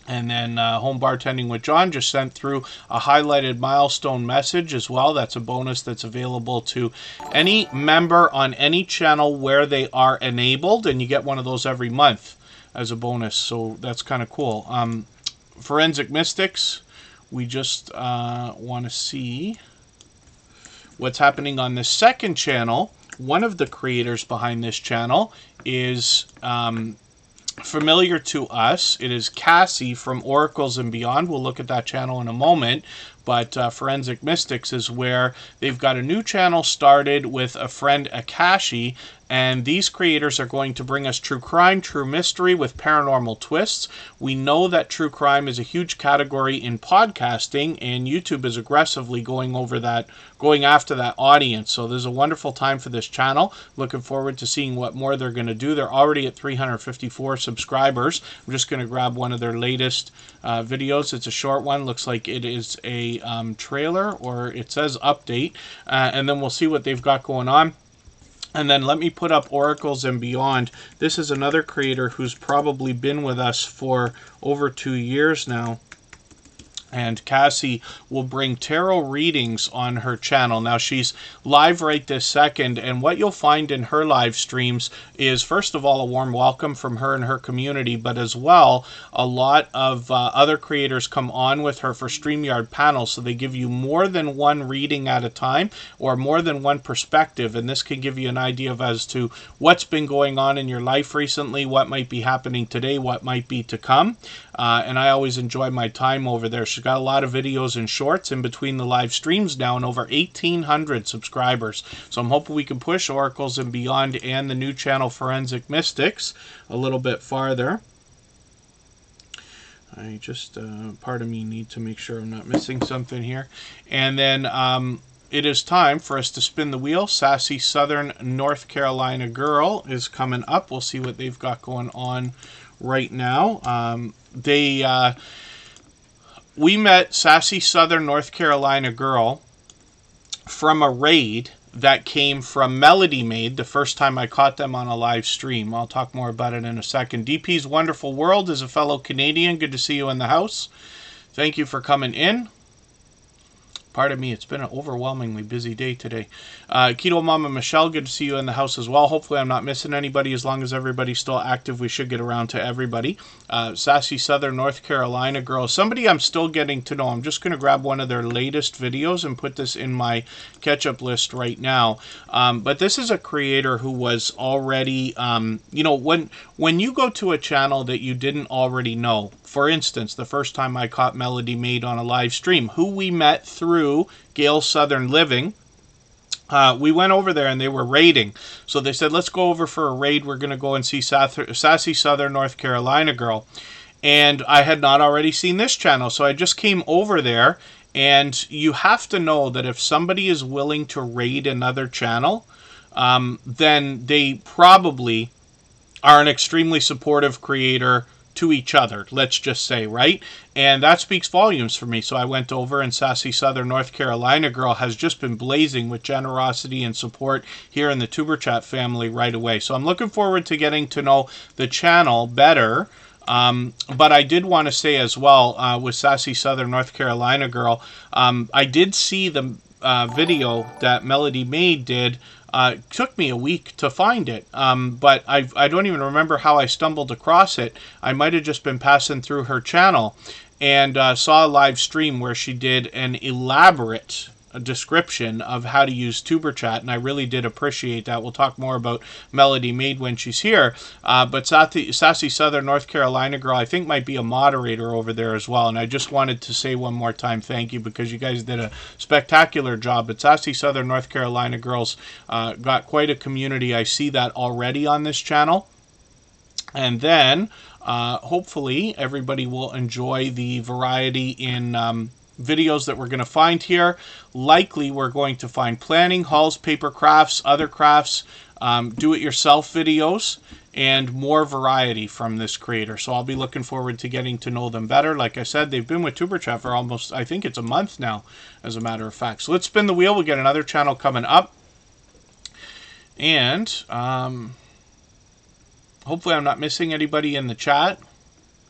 And then Home Bartending with John just sent through a highlighted milestone message as well. That's a bonus that's available to any member on any channel where they are enabled, and you get one of those every month as a bonus. So that's kind of cool. Forensic Mystics, we just want to see what's happening on the second channel. One of the creators behind this channel is familiar to us. It is Cassie from Oracles and Beyond. We'll look at that channel in a moment. But Forensic Mystics is where they've got a new channel started with a friend, Akashi, and these creators are going to bring us true crime, true mystery with paranormal twists. We know that true crime is a huge category in podcasting, and YouTube is aggressively going after that audience. So there's a wonderful time for this channel. Looking forward to seeing what more they're going to do. They're already at 354 subscribers. I'm just going to grab one of their latest videos. It's a short one. Looks like it is a trailer, or it says update, and then we'll see what they've got going on. And then let me put up Oracles and Beyond. This is another creator who's probably been with us for over 2 years now. And Cassie will bring tarot readings on her channel. Now, she's live right this second, and what you'll find in her live streams is, first of all, a warm welcome from her and her community, but as well, a lot of other creators come on with her for StreamYard panels, so they give you more than one reading at a time, or more than one perspective, and this can give you an idea of as to what's been going on in your life recently, what might be happening today, what might be to come. And I always enjoy my time over there. She's got a lot of videos and shorts in between the live streams now, and over 1,800 subscribers. So I'm hoping we can push Oracles and Beyond and the new channel Forensic Mystics a little bit farther. I just, part of me, need to make sure I'm not missing something here. And then it is time for us to spin the wheel. Sassy Southern North Carolina Girl is coming up. We'll see what they've got going on right now. We met Sassy Southern North Carolina Girl from a raid that came from Melody Maid the first time I caught them on a live stream. I'll talk more about it in a second. DP's Wonderful World is a fellow Canadian. Good to see you in the house. Thank you for coming in. Pardon me, it's been an overwhelmingly busy day today. Keto Mama Michelle, good to see you in the house as well. Hopefully I'm not missing anybody. As long as everybody's still active, we should get around to everybody. Sassy Southern North Carolina Girl, somebody I'm still getting to know. I'm just going to grab one of their latest videos and put this in my catch-up list right now. But this is a creator who was already, you know, when you go to a channel that you didn't already know, for instance, the first time I caught Melody Maid on a live stream, who we met through Gail Southern Living, we went over there and they were raiding. So they said, let's go over for a raid. We're going to go and see Sassy Southern North Carolina Girl. And I had not already seen this channel, so I just came over there. And you have to know that if somebody is willing to raid another channel, then they probably are an extremely supportive creator to each other, let's just say, right? And that speaks volumes for me. So I went over, and Sassy Southern North Carolina Girl has just been blazing with generosity and support here in the Tuber Chat family right away. So I'm looking forward to getting to know the channel better. But I did want to say as well, with Sassy Southern North Carolina Girl, I did see the video that Melody Maid did. It took me a week to find it, but I don't even remember how I stumbled across it. I might have just been passing through her channel and saw a live stream where she did an elaborate description of how to use Tuber Chat, and I really did appreciate that. We'll talk more about Melody Maid when she's here, but Sassy Southern North Carolina Girl, I think, might be a moderator over there as well, and I just wanted to say one more time thank you, because you guys did a spectacular job. But Sassy Southern North Carolina Girls got quite a community. I see that already on this channel. And then hopefully everybody will enjoy the variety in videos that we're going to find here. Likely we're going to find planning, hauls, paper crafts, other crafts, do-it-yourself videos, and more variety from this creator. So I'll be looking forward to getting to know them better. Like I said, they've been with Tuber Chat for almost, I think it's a month now, as a matter of fact. So let's spin the wheel. We'll get another channel coming up. And hopefully I'm not missing anybody in the chat.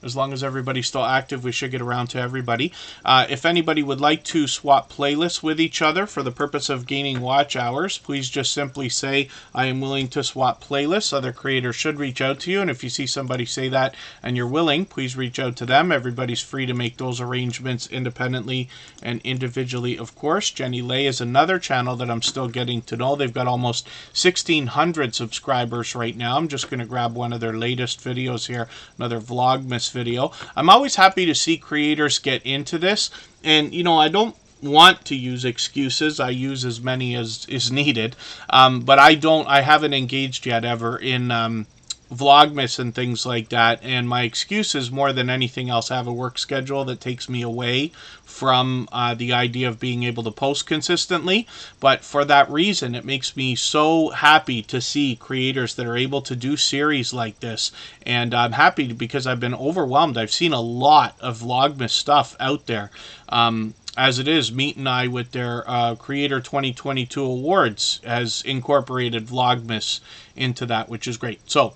As long as everybody's still active, we should get around to everybody. If anybody would like to swap playlists with each other for the purpose of gaining watch hours, please just simply say, I am willing to swap playlists. Other creators should reach out to you. And if you see somebody say that and you're willing, please reach out to them. Everybody's free to make those arrangements independently and individually, of course. Jenny Lay is another channel that I'm still getting to know. They've got almost 1,600 subscribers right now. I'm just going to grab one of their latest videos here, another Vlogmas video. I'm always happy to see creators get into this, and you know, I don't want to use excuses. I use as many as is needed, but I haven't engaged yet ever in Vlogmas and things like that, and my excuses more than anything else, I have a work schedule that takes me away from the idea of being able to post consistently. But for that reason, it makes me so happy to see creators that are able to do series like this, and I'm happy because I've been overwhelmed. I've seen a lot of Vlogmas stuff out there. As it is, Meet and I, with their Creator 2022 Awards, has incorporated Vlogmas into that, which is great. So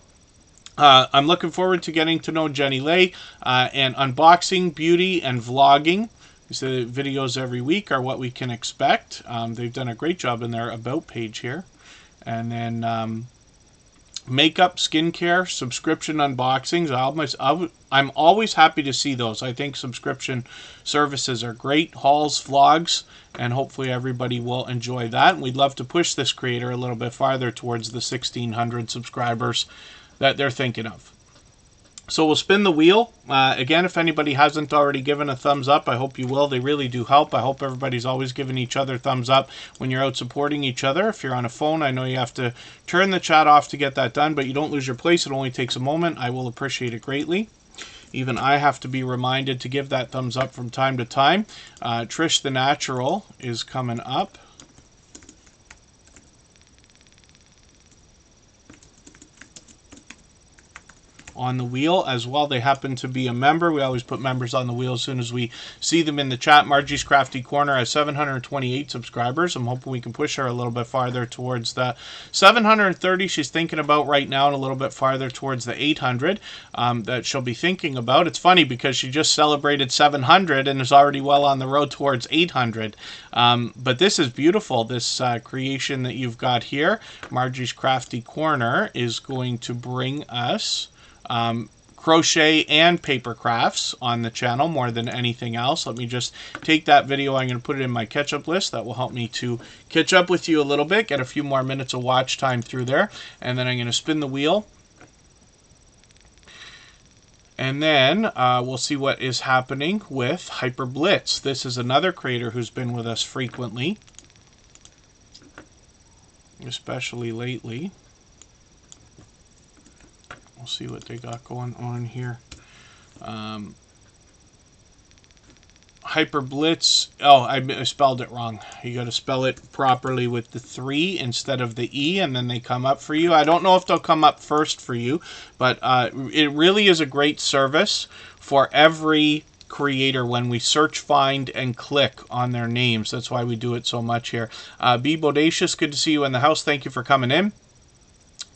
I'm looking forward to getting to know Jenny Lay, and unboxing, beauty, and vlogging. The videos every week are what we can expect. They've done a great job in their About page here. And then makeup, skincare, subscription unboxings. I'm always happy to see those. I think subscription services are great. Hauls, vlogs, and hopefully everybody will enjoy that. And we'd love to push this creator a little bit farther towards the 1,600 subscribers that they're thinking of. So we'll spin the wheel. Again, if anybody hasn't already given a thumbs up, I hope you will. They really do help. I hope everybody's always giving each other thumbs up when you're out supporting each other. If you're on a phone, I know you have to turn the chat off to get that done, but you don't lose your place. It only takes a moment. I will appreciate it greatly. Even I have to be reminded to give that thumbs up from time to time. Trish the Natural is coming up. On the wheel as well. They happen to be a member. We always put members on the wheel as soon as we see them in the chat. Margie's Crafty Corner has 728 subscribers. I'm hoping we can push her a little bit farther towards the 730 she's thinking about right now, and a little bit farther towards the 800 that she'll be thinking about. It's funny because she just celebrated 700 and is already well on the road towards 800. But this is beautiful. This creation that you've got here, Margie's Crafty Corner, is going to bring us crochet and paper crafts on the channel more than anything else. Let me just take that video. I'm going to put it in my catch-up list. That will help me to catch up with you a little bit, get a few more minutes of watch time through there, and then I'm going to spin the wheel. And then we'll see what is happening with Hyper Blitz. This is another creator who's been with us frequently, especially lately. We'll see what they got going on here. Hyper Blitz. Oh, I spelled it wrong. You got to spell it properly with the 3 instead of the E, and then they come up for you. I don't know if they'll come up first for you, but it really is a great service for every creator when we search, find, and click on their names. That's why we do it so much here. Be Bodacious, good to see you in the house. Thank you for coming in.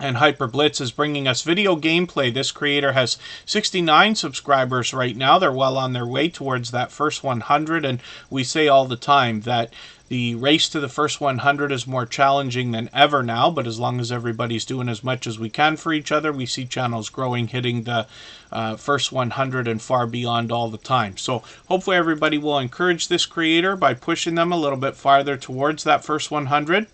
And Hyper Blitz is bringing us video gameplay. This creator has 69 subscribers right now. They're well on their way towards that first 100. And we say all the time that the race to the first 100 is more challenging than ever now. But as long as everybody's doing as much as we can for each other, we see channels growing, hitting the first 100 and far beyond all the time. So hopefully everybody will encourage this creator by pushing them a little bit farther towards that first 100.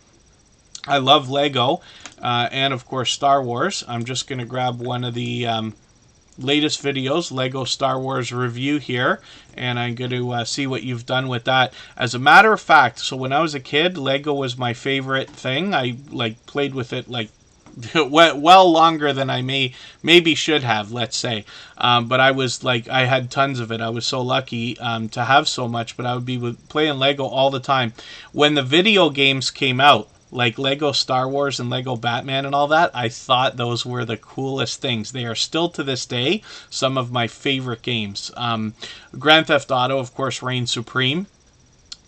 I love Lego and, of course, Star Wars. I'm just going to grab one of the latest videos, Lego Star Wars review here, and I'm going to see what you've done with that. As a matter of fact, so when I was a kid, Lego was my favorite thing. I played with it well longer than I maybe should have, let's say. But I was I had tons of it. I was so lucky to have so much, but I would be playing Lego all the time. When the video games came out, like Lego Star Wars and Lego Batman and all that, I thought those were the coolest things. They are still to this day some of my favorite games. Grand Theft Auto, of course, reigns supreme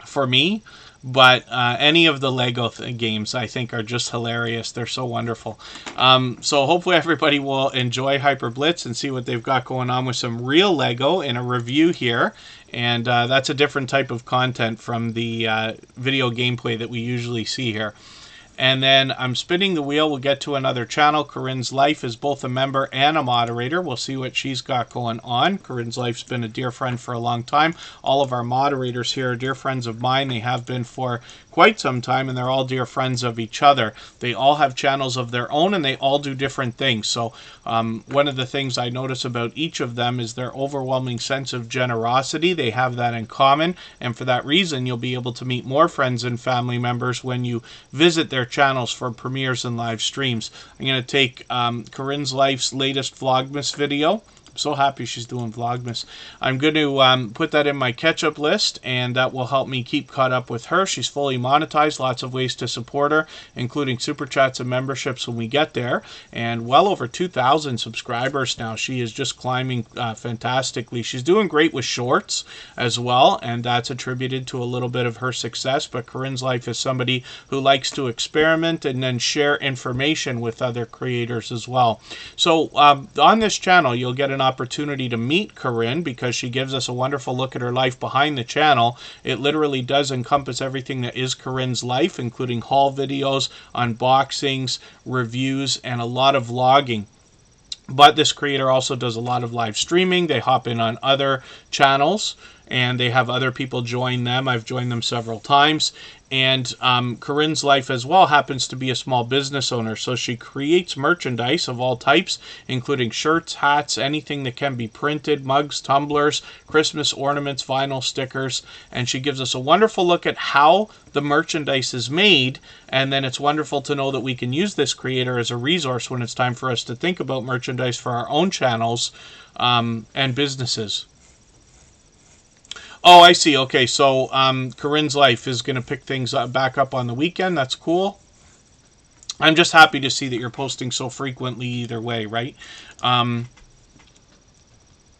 for me. But any of the Lego games, I think, are just hilarious. They're so wonderful. So hopefully everybody will enjoy Hyper Blitz and see what they've got going on with some real Lego in a review here. And that's a different type of content from the video gameplay that we usually see here. And then I'm spinning the wheel. We'll get to another channel. Corinne's Life is both a member and a moderator. We'll see what she's got going on. Corinne's Life's been a dear friend for a long time. All of our moderators here are dear friends of mine. They have been for quite some time, and they're all dear friends of each other. They all have channels of their own, and they all do different things. So one of the things I notice about each of them is their overwhelming sense of generosity. They have that in common, and for that reason, you'll be able to meet more friends and family members when you visit their channels for premieres and live streams. I'm going to take Corinne's Life's latest Vlogmas video. So happy she's doing Vlogmas. I'm going to put that in my catch-up list, and that will help me keep caught up with her. She's fully monetized, lots of ways to support her, including super chats and memberships when we get there, and well over 2,000 subscribers now. She is just climbing fantastically. She's doing great with shorts as well, and that's attributed to a little bit of her success, but Corinne's Life is somebody who likes to experiment and then share information with other creators as well. So on this channel, you'll get an opportunity to meet Corinne because she gives us a wonderful look at her life behind the channel. It literally does encompass everything that is Corinne's life, including haul videos, unboxings, reviews, and a lot of vlogging. But this creator also does a lot of live streaming. They hop in on other channels and they have other people join them. I've joined them several times. And Corinne's life as well happens to be a small business owner. So she creates merchandise of all types, including shirts, hats, anything that can be printed, mugs, tumblers, Christmas ornaments, vinyl stickers. And she gives us a wonderful look at how the merchandise is made. And then it's wonderful to know that we can use this creator as a resource when it's time for us to think about merchandise for our own channels and businesses. Oh, I see. Okay, so Corinne's life is going to pick things back up on the weekend. That's cool. I'm just happy to see that you're posting so frequently either way, right? And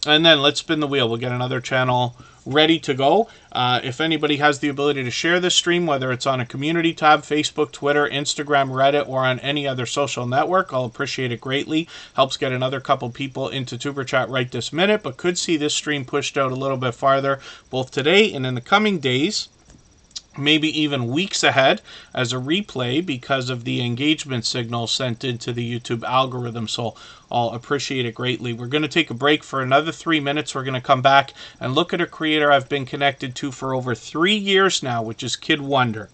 then let's spin the wheel. We'll get another channel ready to go. If anybody has the ability to share this stream, whether it's on a community tab, Facebook, Twitter, Instagram, Reddit, or on any other social network, I'll appreciate it greatly. Helps get another couple people into Tuber Chat right this minute, but could see this stream pushed out a little bit farther, both today and in the coming days. Maybe even weeks ahead as a replay because of the engagement signal sent into the YouTube algorithm. So I'll appreciate it greatly. We're going to take a break for another 3 minutes. We're going to come back and look at a creator I've been connected to for over 3 years now, which is Kid Wonder.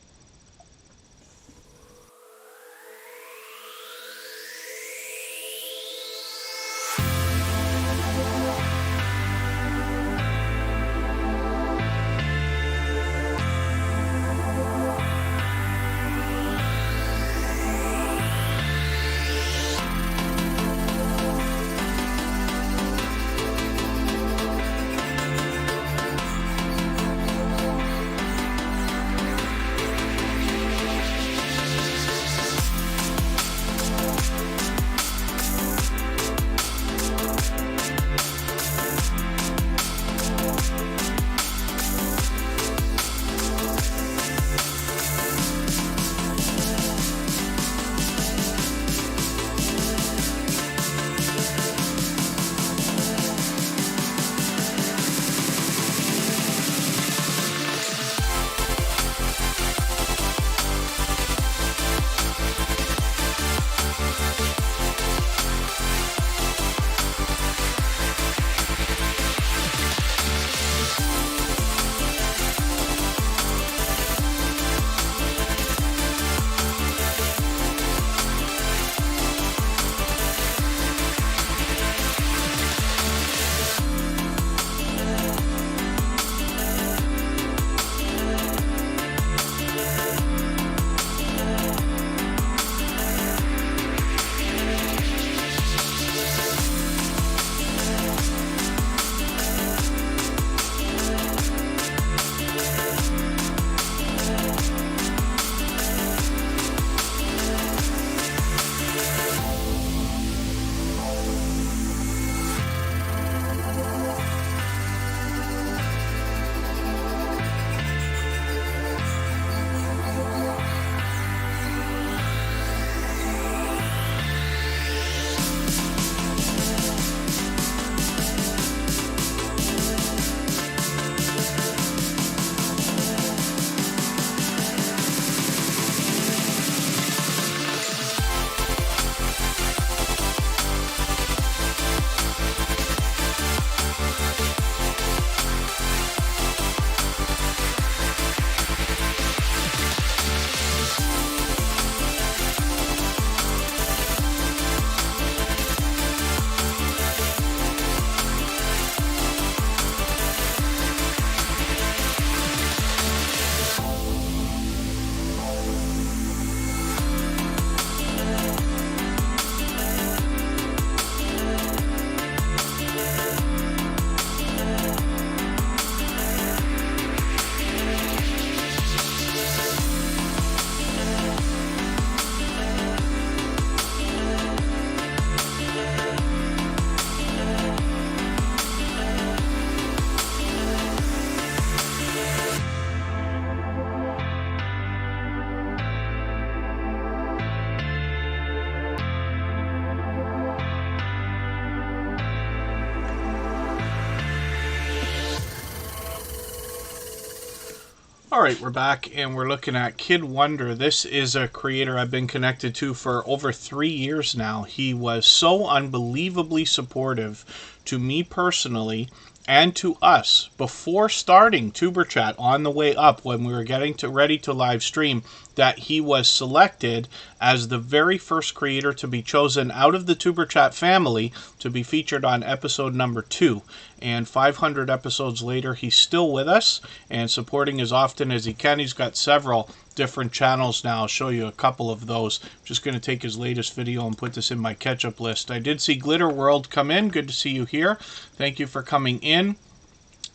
Alright, we're back and we're looking at Kid Wonder. This is a creator I've been connected to for over 3 years now. He was so unbelievably supportive to me personally and to us before starting Superchat on the way up when we were getting ready to live stream, that he was selected as the very first creator to be chosen out of the Superchat family to be featured on episode number 2. And 500 episodes later, he's still with us and supporting as often as he can. He's got several different channels now. I'll show you a couple of those. I'm just going to take his latest video and put this in my catch-up list. I did see Glitter World come in. Good to see you here. Thank you for coming in.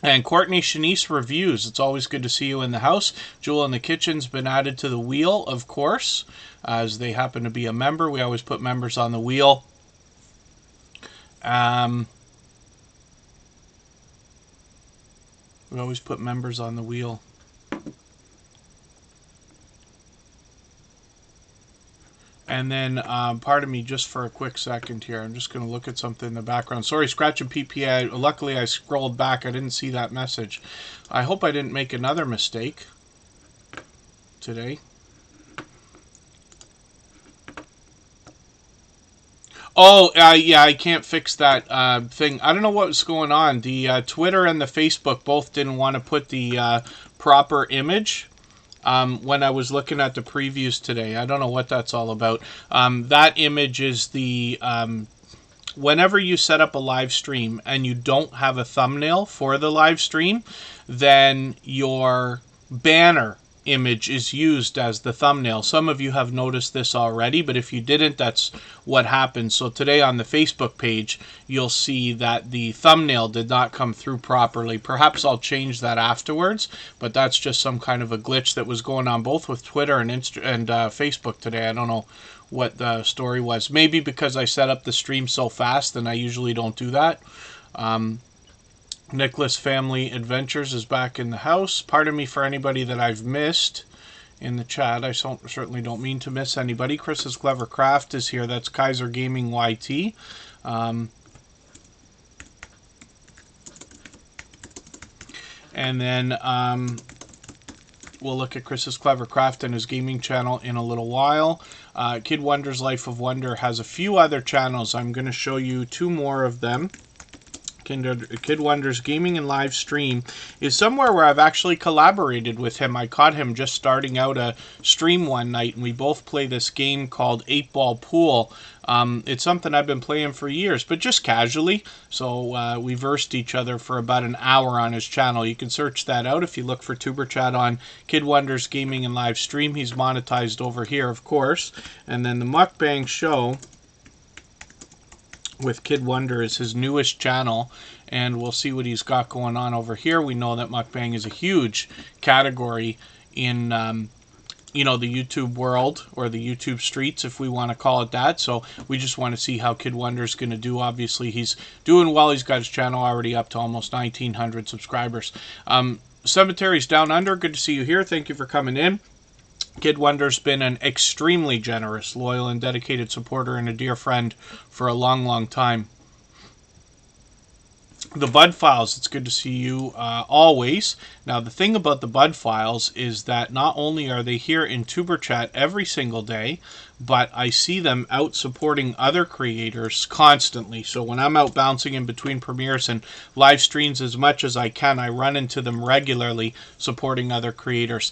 And Courtney Shanice Reviews. It's always good to see you in the house. Jewel in the Kitchen's been added to the wheel, of course, as they happen to be a member. We always put members on the wheel. We always put members on the wheel. And then, pardon me just for a quick second here. I'm just going to look at something in the background. Sorry, Scratch and PPA. Luckily, I scrolled back. I didn't see that message. I hope I didn't make another mistake today. Oh, yeah, I can't fix that thing. I don't know what was going on. The Twitter and the Facebook both didn't want to put the proper image when I was looking at the previews today. I don't know what that's all about. That image is the... whenever you set up a live stream and you don't have a thumbnail for the live stream, then your banner image is used as the thumbnail. Some of you have noticed this already, but if you didn't, that's what happened. So today on the Facebook page, you'll see that the thumbnail did not come through properly. Perhaps I'll change that afterwards, but that's just some kind of a glitch that was going on both with Twitter and Facebook today. I don't know what the story was. Maybe because I set up the stream so fast and I usually don't do that. Nicholas Family Adventures is back in the house. Pardon me for anybody that I've missed in the chat. I certainly don't mean to miss anybody. Chris's Clever Craft is here. That's Kaiser Gaming YT. And then we'll look at Chris's Clever Craft and his gaming channel in a little while. Kid Wonder's Life of Wonder has a few other channels. I'm going to show you 2 more of them. Kid Wonder's Gaming and Live Stream is somewhere where I've actually collaborated with him. I caught him just starting out a stream one night, and we both play this game called 8-Ball Pool. It's something I've been playing for years, but just casually. So we versed each other for about an hour on his channel. You can search that out if you look for Superchat on Kid Wonder's Gaming and Live Stream. He's monetized over here, of course. And then the Mukbang Show with Kid Wonder is his newest channel, and we'll see what he's got going on over here. We know that mukbang is a huge category in you know, the YouTube world, or the YouTube streets, if we want to call it that. So we just want to see how Kid Wonder's going to do. Obviously, he's doing well. He's got his channel already up to almost 1,900 subscribers. Cemeteries Down Under, good to see you here. Thank you for coming in. Kid Wonder's been an extremely generous, loyal, and dedicated supporter and a dear friend for a long, long time. The Bud Files, it's good to see you always. Now, the thing about the Bud Files is that not only are they here in Superchat every single day, but I see them out supporting other creators constantly. So when I'm out bouncing in between premieres and live streams as much as I can, I run into them regularly supporting other creators.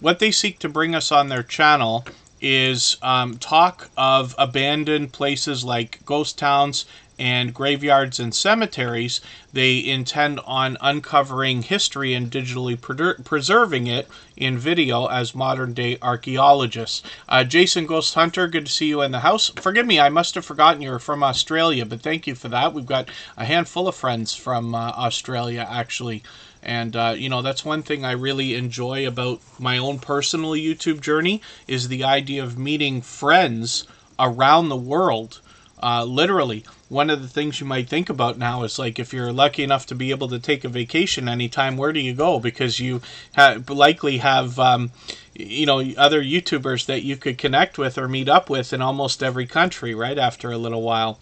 What they seek to bring us on their channel is talk of abandoned places like ghost towns and graveyards and cemeteries. They intend on uncovering history and digitally preserving it in video as modern-day archaeologists. Jason Ghost Hunter, good to see you in the house. Forgive me, I must have forgotten you're from Australia, but thank you for that. We've got a handful of friends from Australia, actually. And, you know, that's one thing I really enjoy about my own personal YouTube journey, is the idea of meeting friends around the world. Literally, one of the things you might think about now is, like, if you're lucky enough to be able to take a vacation anytime, where do you go? Because you likely have, you know, other YouTubers that you could connect with or meet up with in almost every country, right, after a little while.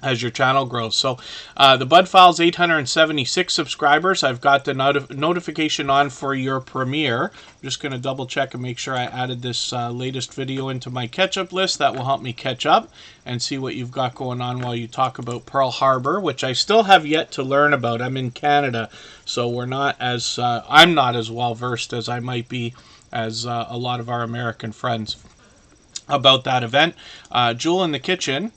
as your channel grows. So the Bud File's 876 subscribers. I've got the notification on for your premiere. I'm just going to double check and make sure I added this latest video into my catch-up list. That will help me catch up and see what you've got going on while you talk about Pearl Harbor, which I still have yet to learn about. I'm in Canada, so we're not as I'm not as well versed as I might be as a lot of our American friends about that event. Jewel in the Kitchen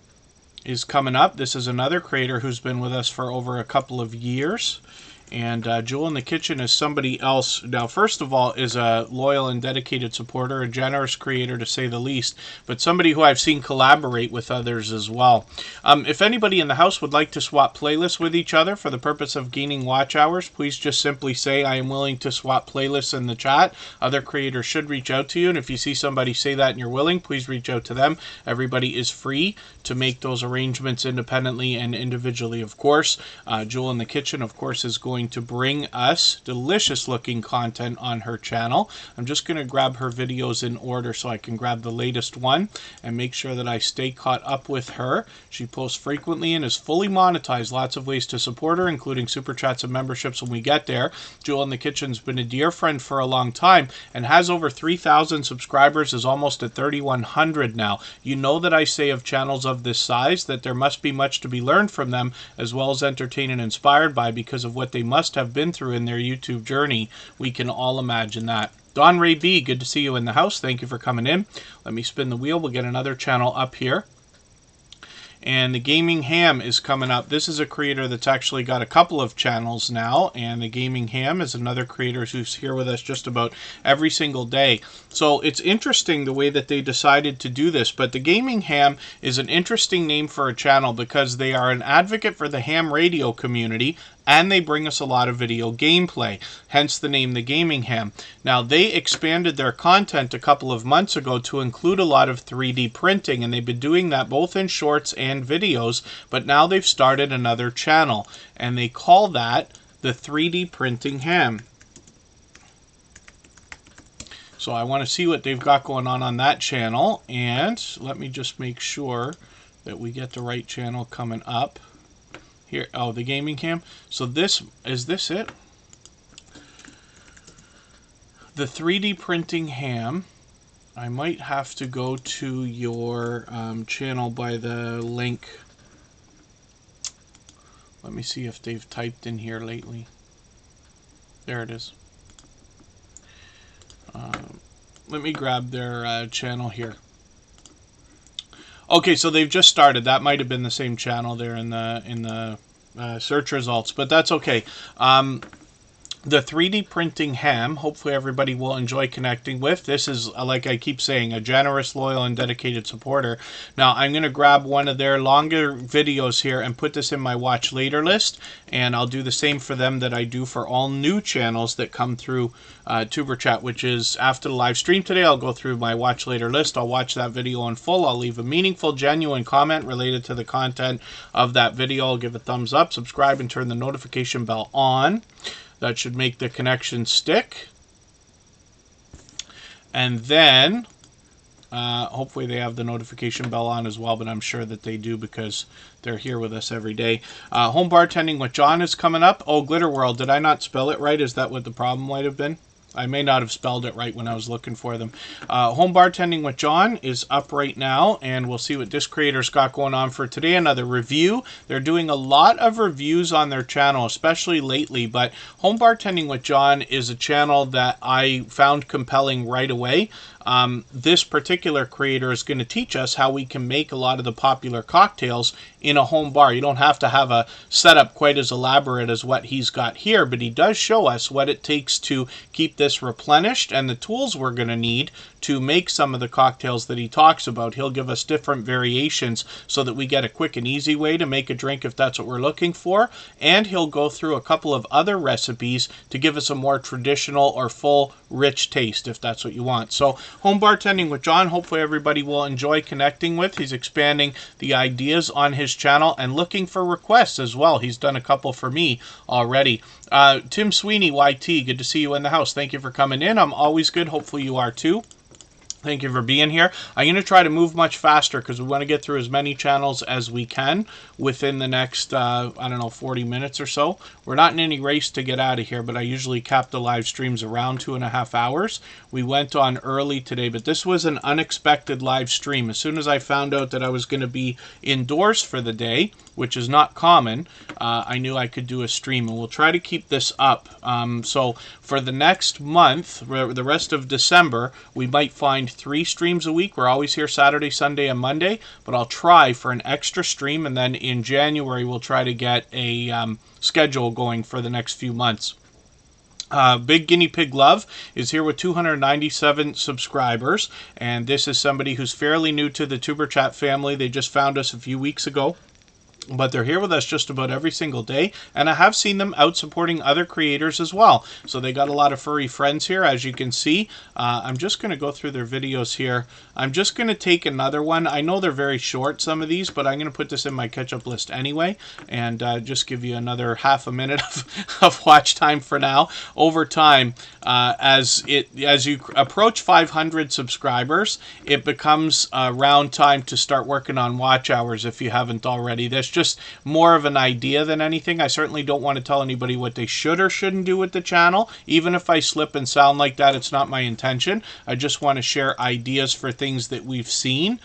is coming up. This is another creator who's been with us for over a couple of years. And Jewel in the Kitchen is somebody else. Now, first of all, is a loyal and dedicated supporter, a generous creator to say the least, but somebody who I've seen collaborate with others as well. If anybody in the house would like to swap playlists with each other for the purpose of gaining watch hours, please just simply say, I am willing to swap playlists in the chat. Other creators should reach out to you, and if you see somebody say that and you're willing, please reach out to them. Everybody is free to make those arrangements independently and individually, of course. Jewel in the Kitchen, of course, is going to bring us delicious looking content on her channel. I'm just going to grab her videos in order so I can grab the latest one and make sure that I stay caught up with her. She posts frequently and is fully monetized. Lots of ways to support her, including super chats and memberships when we get there. Jewel in the Kitchen's been a dear friend for a long time and has over 3,000 subscribers, is almost at 3,100 now. You know that I say of channels of this size that there must be much to be learned from them, as well as entertained and inspired by, because of what they must have been through in their YouTube journey. We can all imagine that. Don Ray B, good to see you in the house. Thank you for coming in. Let me spin the wheel. We'll get another channel up here. And the Gaming Ham is coming up. This is a creator that's actually got a couple of channels now, and the Gaming Ham is another creator who's here with us just about every single day. So it's interesting the way that they decided to do this, but the Gaming Ham is an interesting name for a channel because they are an advocate for the ham radio community, and they bring us a lot of video gameplay, hence the name The Gaming Ham. Now, they expanded their content a couple of months ago to include a lot of 3D printing, and they've been doing that both in shorts and videos, but now they've started another channel, and they call that the 3D Printing Ham. So I want to see what they've got going on that channel, and let me just make sure that we get the right channel coming up. Here, oh, the Gaming Cam. So this, is this it? The 3D Printing Ham. I might have to go to your channel by the link. Let me see if they've typed in here lately. There it is. Let me grab their channel here. Okay, so they've just started. That might have been the same channel there in the search results, but that's okay. The 3D Printing Ham, hopefully everybody will enjoy connecting with. This is, like I keep saying, a generous, loyal, and dedicated supporter. Now, I'm going to grab one of their longer videos here and put this in my watch later list, and I'll do the same for them that I do for all new channels that come through Tuber Chat, which is after the live stream today. I'll go through my watch later list. I'll watch that video in full. I'll leave a meaningful, genuine comment related to the content of that video. I'll give a thumbs up, subscribe, and turn the notification bell on. That should make the connection stick. And then, hopefully they have the notification bell on as well, but I'm sure that they do because they're here with us every day. Home Bartending with John is coming up. Oh, Glitter World, did I not spell it right? Is that what the problem might have been? I may not have spelled it right when I was looking for them. Home Bartending with John is up right now, and we'll see what this creator's got going on for today. Another review. They're doing a lot of reviews on their channel, especially lately, but Home Bartending with John is a channel that I found compelling right away. This particular creator is going to teach us how we can make a lot of the popular cocktails in a home bar. You don't have to have a setup quite as elaborate as what he's got here, but he does show us what it takes to keep this replenished and the tools we're going to need to make some of the cocktails that he talks about. He'll give us different variations so that we get a quick and easy way to make a drink if that's what we're looking for, and he'll go through a couple of other recipes to give us a more traditional or full rich taste if that's what you want. So Home Bartending with John, hopefully everybody will enjoy connecting with. He's expanding the ideas on his channel and looking for requests as well. He's done a couple for me already. Tim Sweeney YT, good to see you in the house. Thank you for coming in. I'm always good. Hopefully you are too. Thank you for being here. I'm going to try to move much faster because we want to get through as many channels as we can within the next, 40 minutes or so. We're not in any race to get out of here, but I usually cap the live streams around 2.5 hours. We went on early today, but this was an unexpected live stream. As soon as I found out that I was going to be indoors for the day, which is not common, I knew I could do a stream, and we'll try to keep this up. So for the next month, the rest of December, we might find 3 streams a week. We're always here Saturday, Sunday, and Monday, but I'll try for an extra stream, and then in January we'll try to get a schedule going for the next few months. Big Guinea Pig Love is here with 297 subscribers, and this is somebody who's fairly new to the Tuber Chat family. They just found us a few weeks ago, but they're here with us just about every single day, and I have seen them out supporting other creators as well. So they got a lot of furry friends here, as you can see. I'm just going to go through their videos here. I'm just going to take another one. I know they're very short, some of these, but I'm going to put this in my catch-up list anyway, and just give you another half a minute of watch time for now. Over time, as you approach 500 subscribers, it becomes around time to start working on watch hours if you haven't already. That's just more of an idea than anything. I certainly don't want to tell anybody what they should or shouldn't do with the channel. Even if I slip and sound like that, it's not my intention. I just want to share ideas for things that we've seen.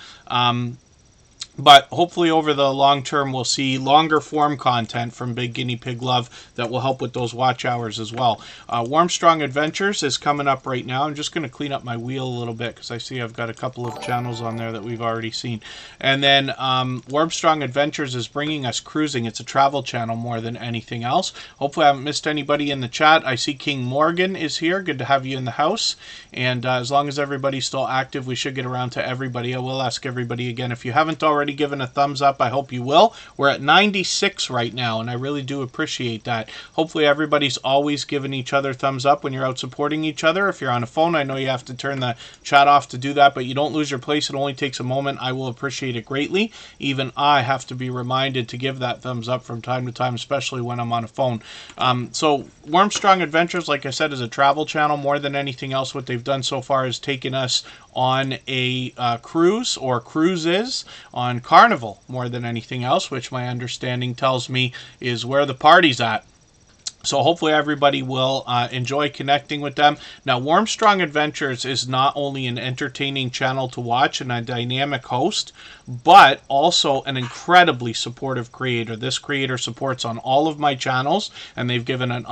But hopefully over the long term, we'll see longer form content from Big Guinea Pig Love that will help with those watch hours as well. Warm Strong Adventures is coming up right now. I'm just going to clean up my wheel a little bit because I see I've got a couple of channels on there that we've already seen. And then Warm Strong Adventures is bringing us cruising. It's a travel channel more than anything else. Hopefully I haven't missed anybody in the chat. I see King Morgan is here. Good to have you in the house. And as long as everybody's still active, we should get around to everybody. I will ask everybody again, if you haven't already given a thumbs up, I hope you will. We're at 96 right now, and I really do appreciate that. Hopefully everybody's always giving each other thumbs up when you're out supporting each other. If you're on a phone, I know you have to turn the chat off to do that, but you don't lose your place. It only takes a moment. I will appreciate it greatly. Even I have to be reminded to give that thumbs up from time to time, especially when I'm on a phone. So Warm Strong Adventures, like I said, is a travel channel more than anything else. What they've done so far is taken us on a cruise or cruises on Carnival more than anything else, which my understanding tells me is where the party's at. So hopefully everybody will enjoy connecting with them. Now, Warm Strong Adventures is not only an entertaining channel to watch and a dynamic host, but also an incredibly supportive creator. This creator supports on all of my channels, and they've given an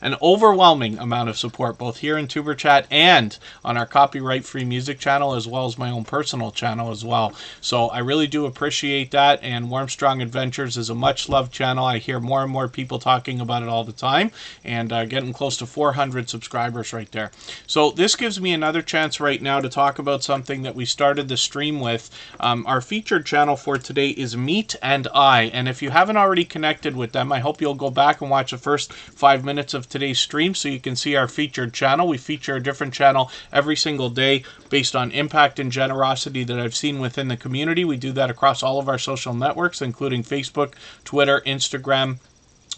an overwhelming amount of support, both here in Tuber Chat and on our copyright-free music channel, as well as my own personal channel as well. So I really do appreciate that, and Warm Strong Adventures is a much-loved channel. I hear more and more people talking about it all the time, and getting close to 400 subscribers right there. So this gives me another chance right now to talk about something that we started the stream with. Our featured channel for today is Meet and I, and if you haven't already connected with them, I hope you'll go back and watch the first 5 minutes of today's stream so you can see our featured channel. We feature a different channel every single day based on impact and generosity that I've seen within the community. We do that across all of our social networks, including Facebook, Twitter, Instagram,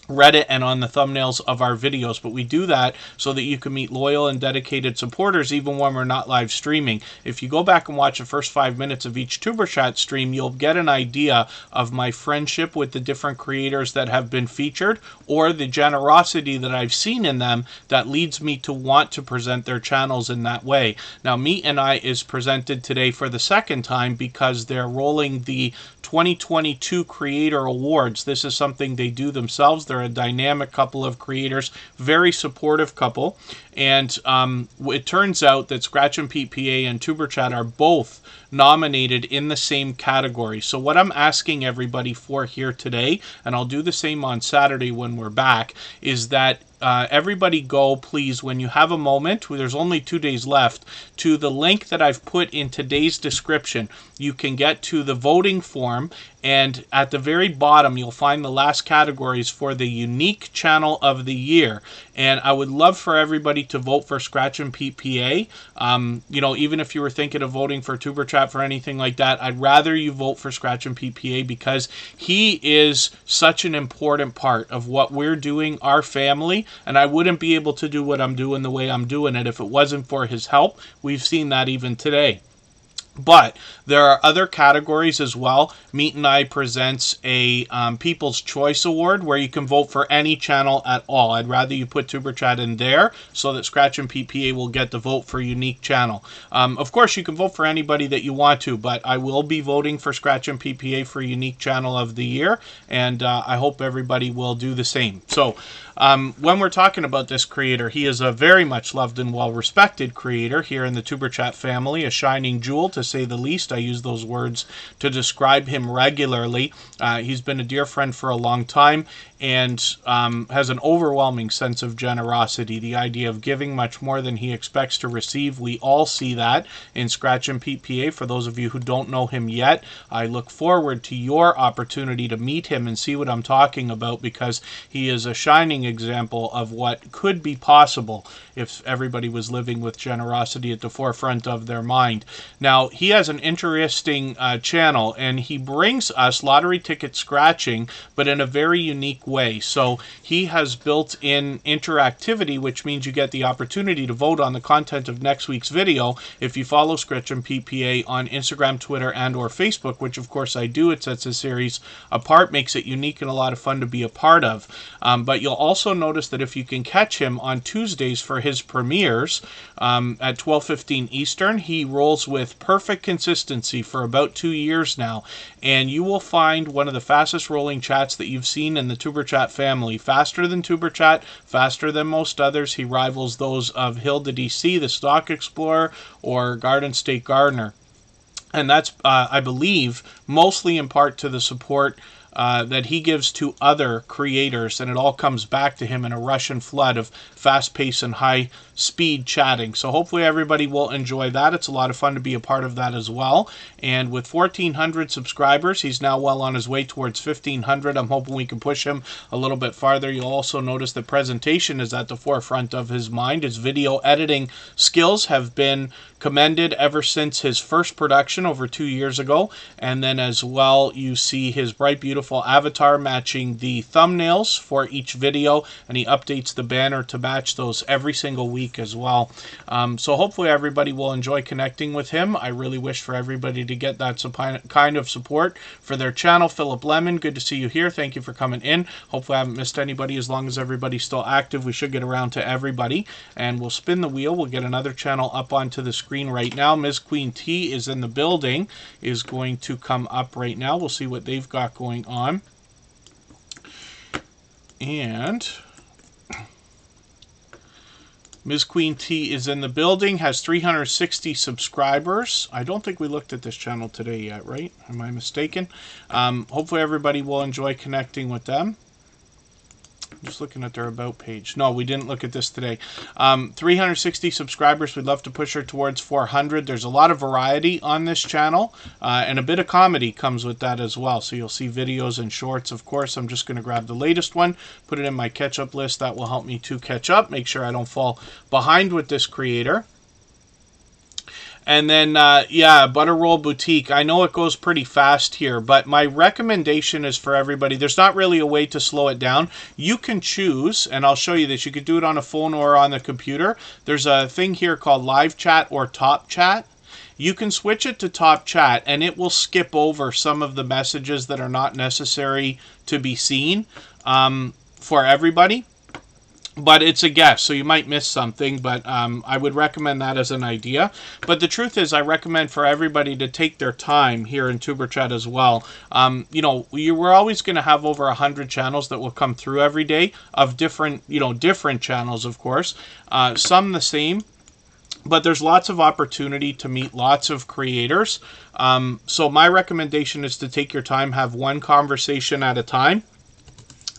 Reddit, and on the thumbnails of our videos. But we do that so that you can meet loyal and dedicated supporters even when we're not live streaming. If you go back and watch the first 5 minutes of each Tuber Chat stream, you'll get an idea of my friendship with the different creators that have been featured, or the generosity that I've seen in them that leads me to want to present their channels in that way. Now, Meet and I is presented today for the second time because they're rolling the 2022 Creator Awards. This is something they do themselves. They're a dynamic couple of creators, very supportive couple, and it turns out that Scratch and Pete PA and Tuber Chat are both nominated in the same category. So what I'm asking everybody for here today, and I'll do the same on Saturday when we're back, is that everybody go, please, when you have a moment, there's only 2 days left, to the link that I've put in today's description. You can get to the voting form, And at the very bottom, you'll find the last categories for the unique channel of the year. And I would love for everybody to vote for Scratch and Pete PA. You know, even if you were thinking of voting for Tuber Chat for anything like that, I'd rather you vote for Scratch and Pete PA because he is such an important part of what we're doing, our family. And I wouldn't be able to do what I'm doing the way I'm doing it if it wasn't for his help. We've seen that even today. But there are other categories as well. Meet and I presents a People's Choice Award where you can vote for any channel at all. I'd rather you put Tuber Chat in there so that Scratch and PPA will get the vote for unique channel. Of course, you can vote for anybody that you want to, but I will be voting for Scratch and PPA for unique channel of the year, and I hope everybody will do the same. So when we're talking about this creator, he is a very much loved and well-respected creator here in the Tuber Chat family, a shining jewel to say the least. I use those words to describe him regularly. He's been a dear friend for a long time and has an overwhelming sense of generosity, the idea of giving much more than he expects to receive. We all see that in Scratch and Pete PA. For those of you who don't know him yet, I look forward to your opportunity to meet him and see what I'm talking about, because he is a shining example of what could be possible if everybody was living with generosity at the forefront of their mind. Now, he has an interesting channel, and he brings us lottery ticket scratching, but in a very unique way. So he has built in interactivity, which means you get the opportunity to vote on the content of next week's video if you follow Scratch and PPA on Instagram, Twitter, and or Facebook, which of course I do. It sets the series apart, makes it unique and a lot of fun to be a part of. But you'll also notice that if you can catch him on Tuesdays for his premieres at 12:15 Eastern, he rolls with perfect consistency for about 2 years now, and you will find one of the fastest rolling chats that you've seen in the Tuber Chat family. Faster than Tuber Chat, faster than most others. He rivals those of Hilda DC, the Stock Explorer, or Garden State Gardener. And that's, I believe, mostly in part to the support that he gives to other creators, and it all comes back to him in a Russian flood of fast-paced and high-speed chatting. So hopefully everybody will enjoy that. It's a lot of fun to be a part of that as well. And with 1,400 subscribers, he's now well on his way towards 1,500. I'm hoping we can push him a little bit farther. You'll also notice that presentation is at the forefront of his mind. His video editing skills have been commended ever since his first production over 2 years ago. And then as well, you see his bright, beautiful avatar matching the thumbnails for each video, and he updates the banner to match those every single week as well. So hopefully everybody will enjoy connecting with him. I really wish for everybody to get that kind of support for their channel. Philip Lemon, good to see you here. Thank you for coming in. Hopefully I haven't missed anybody. As long as everybody's still active, we should get around to everybody. And we'll spin the wheel. We'll get another channel up onto the screen right now. Ms. Queen T is in the building, is going to come up right now. We'll see what they've got going on. And Ms. Queen T is in the building, has 360 subscribers. I don't think we looked at this channel today yet, right? Am I mistaken? Hopefully everybody will enjoy connecting with them. Just looking at their About page. No, we didn't look at this today. 360 subscribers. We'd love to push her towards 400. There's a lot of variety on this channel, and a bit of comedy comes with that as well. So you'll see videos and shorts, of course. I'm just going to grab the latest one, put it in my catch-up list. That will help me to catch up, make sure I don't fall behind with this creator. And then, yeah, Butter Roll Boutique. I know it goes pretty fast here, but my recommendation is for everybody. There's not really a way to slow it down. You can choose, and I'll show you this. You could do it on a phone or on the computer. There's a thing here called Live Chat or Top Chat. You can switch it to Top Chat, and it will skip over some of the messages that are not necessary to be seen for everybody. But it's a guess, so you might miss something, but I would recommend that as an idea. But the truth is, I recommend for everybody to take their time here in Tuber Chat as well. You know, we're always going to have over 100 channels that will come through every day of different, different channels, of course. Some the same, but there's lots of opportunity to meet lots of creators. So my recommendation is to take your time, have one conversation at a time.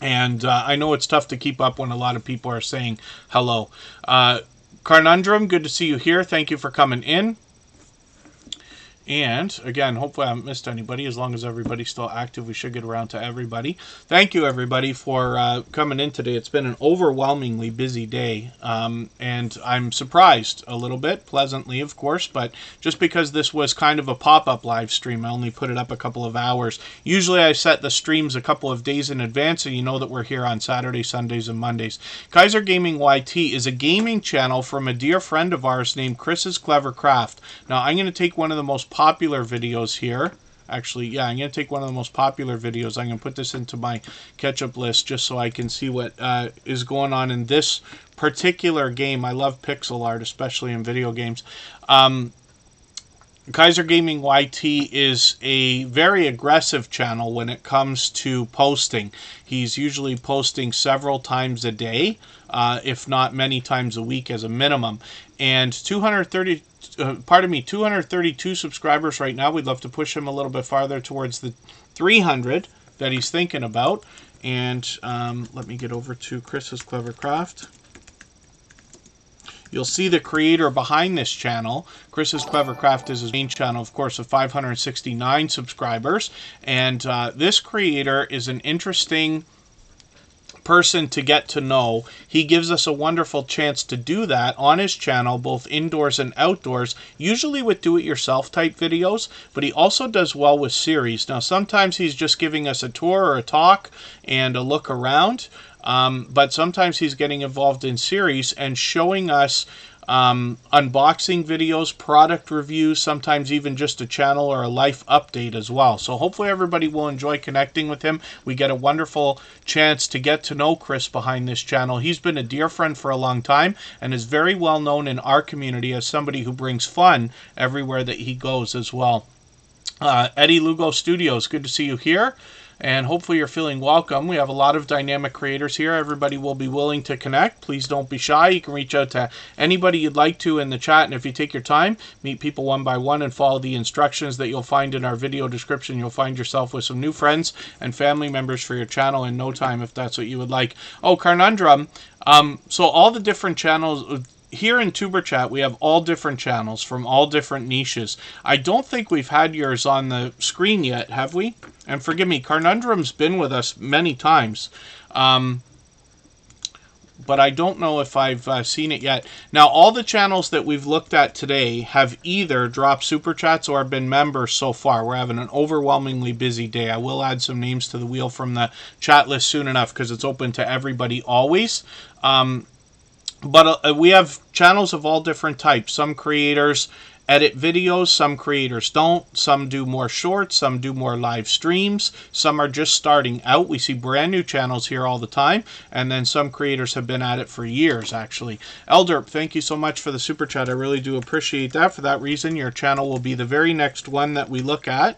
And I know it's tough to keep up when a lot of people are saying hello. Carnundrum, good to see you here. Thank you for coming in. And again, hopefully I haven't missed anybody. As long as everybody's still active, we should get around to everybody. Thank you, everybody, for coming in today. It's been an overwhelmingly busy day, and I'm surprised a little bit, pleasantly, of course, but just because this was kind of a pop-up live stream, I only put it up a couple of hours. Usually I set the streams a couple of days in advance, and you know that we're here on Saturdays, Sundays, and Mondays. Kaiser Gaming YT is a gaming channel from a dear friend of ours named Chris's Clever Craft. Now, I'm going to take one of the most popular videos here. Actually, yeah, I'm going to take one of the most popular videos. I'm going to put this into my catch-up list just so I can see what is going on in this particular game. I love pixel art, especially in video games. Kaiser Gaming YT is a very aggressive channel when it comes to posting. He's usually posting several times a day, if not many times a week as a minimum. And 232 subscribers right now. We'd love to push him a little bit farther towards the 300 that he's thinking about. And let me get over to Chris's Clever Craft. You'll see the creator behind this channel. Chris's Clever Craft is his main channel, of course, of 569 subscribers. And this creator is an interesting person to get to know. He gives us a wonderful chance to do that on his channel, both indoors and outdoors, usually with do-it-yourself type videos, but he also does well with series. Now, sometimes he's just giving us a tour or a talk and a look around, but sometimes he's getting involved in series and showing us unboxing videos, product reviews, sometimes even just a channel or a life update as well. So hopefully everybody will enjoy connecting with him. We get a wonderful chance to get to know Chris behind this channel. He's been a dear friend for a long time and is very well known in our community as somebody who brings fun everywhere that he goes as well. Eddie Lugo Studios, good to see you here. And hopefully you're feeling welcome. We have a lot of dynamic creators here. Everybody will be willing to connect. Please don't be shy. You can reach out to anybody you'd like to in the chat. And if you take your time, meet people one by one and follow the instructions that you'll find in our video description, you'll find yourself with some new friends and family members for your channel in no time if that's what you would like. Oh, Carnundrum. So all the different channels... Here in Tuber Chat, we have all different channels from all different niches. I don't think we've had yours on the screen yet, have we? And forgive me, Carnundrum's been with us many times. But I don't know if I've seen it yet. Now, all the channels that we've looked at today have either dropped Super Chats or been members so far. We're having an overwhelmingly busy day. I will add some names to the wheel from the chat list soon enough because it's open to everybody always. But we have channels of all different types. Some creators edit videos, some creators don't. Some do more shorts, some do more live streams. Some are just starting out. We see brand new channels here all the time. And then some creators have been at it for years, actually. Elderp, thank you so much for the super chat. I really do appreciate that. For that reason, your channel will be the very next one that we look at.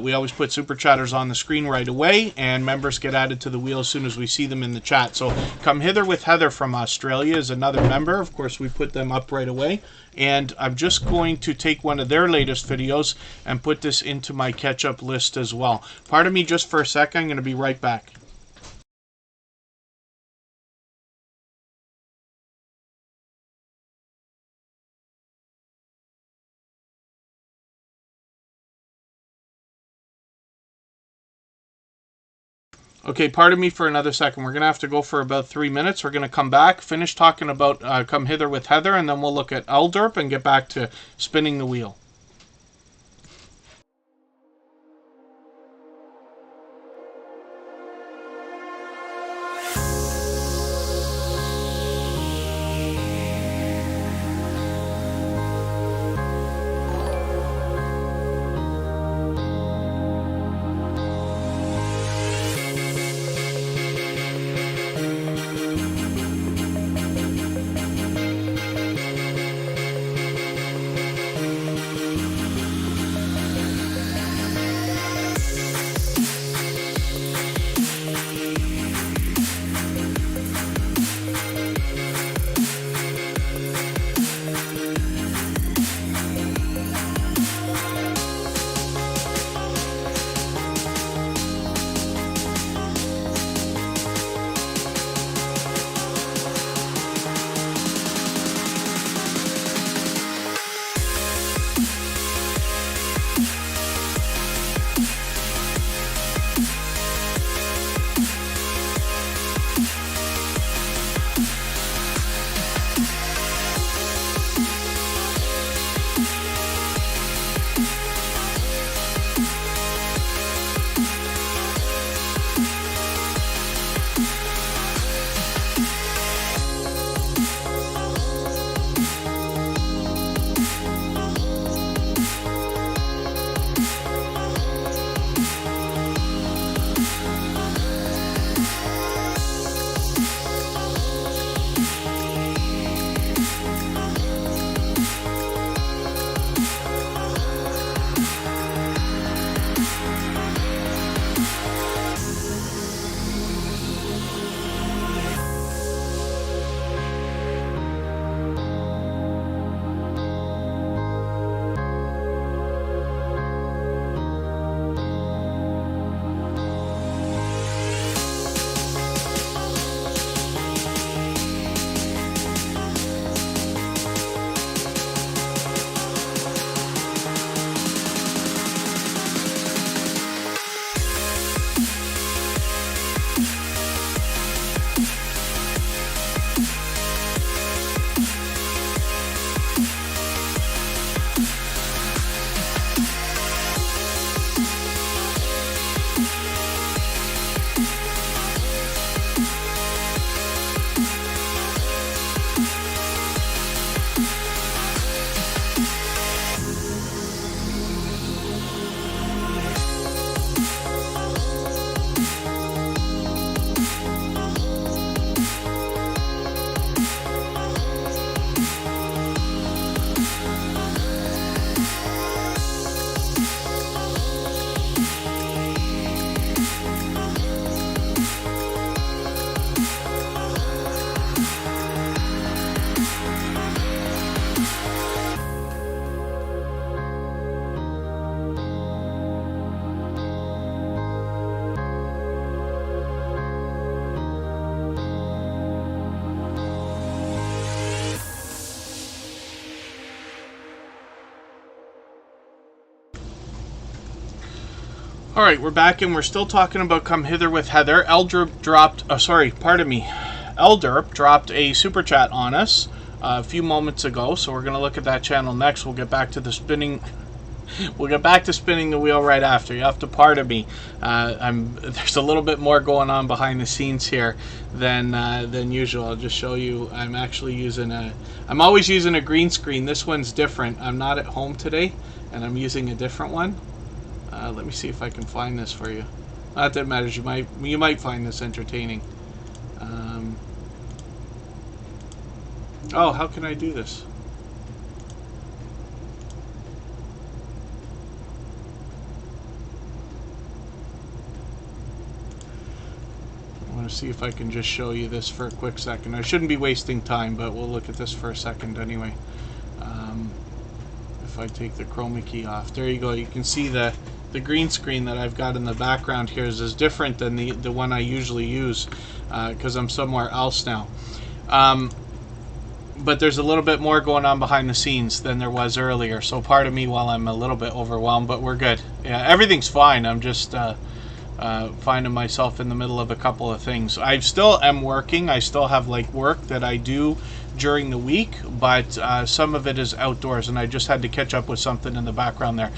We always put Super Chatters on the screen right away, and members get added to the wheel as soon as we see them in the chat. So Come Hither with Heather from Australia is another member. Of course, we put them up right away. And I'm just going to take one of their latest videos and put this into my catch-up list as well. Pardon me just for a second. I'm going to be right back. Okay, pardon me for another second. We're going to have to go for about 3 minutes. We're going to come back, finish talking about Come Hither with Heather, and then we'll look at Elderp and get back to spinning the wheel. All right, we're back and we're still talking about Come Hither with Heather. Elderp dropped, Elderp dropped a super chat on us a few moments ago, so we're going to look at that channel next. We'll get back to the spinning. We'll get back to spinning the wheel right after. You have to pardon me. There's a little bit more going on behind the scenes here than usual. I'll just show you. I'm always using a green screen. This one's different. I'm not at home today, and I'm using a different one. Let me see if I can find this for you. Not that it matters. You might find this entertaining. Oh, how can I do this? I want to see if I can just show you this for a quick second. I shouldn't be wasting time, but we'll look at this for a second anyway. If I take the chroma key off, there you go. You can see the green screen that I've got in the background here is different than the one I usually use because I'm somewhere else now. But there's a little bit more going on behind the scenes than there was earlier. So pardon me while I'm a little bit overwhelmed, but we're good. Yeah, everything's fine. I'm just finding myself in the middle of a couple of things. I still am working. I still have like work that I do during the week, but some of it is outdoors, and I just had to catch up with something in the background there.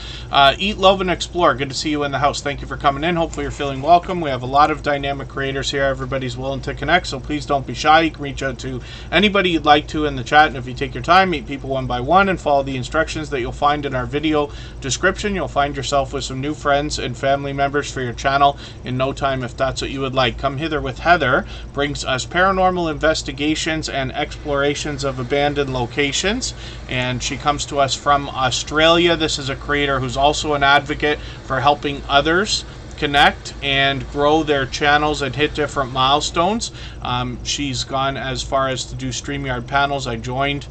Eat, Love, and Explore. Good to see you in the house. Thank you for coming in. Hopefully you're feeling welcome. We have a lot of dynamic creators here. Everybody's willing to connect, so please don't be shy. You can reach out to anybody you'd like to in the chat, and if you take your time, meet people one by one and follow the instructions that you'll find in our video description, you'll find yourself with some new friends and family members for your channel in no time if that's what you would like. Come Hither with Heather brings us paranormal investigations and explorations of abandoned locations, and she comes to us from Australia. This is a creator who's also an advocate for helping others connect and grow their channels and hit different milestones. She's gone as far as to do StreamYard panels. I joined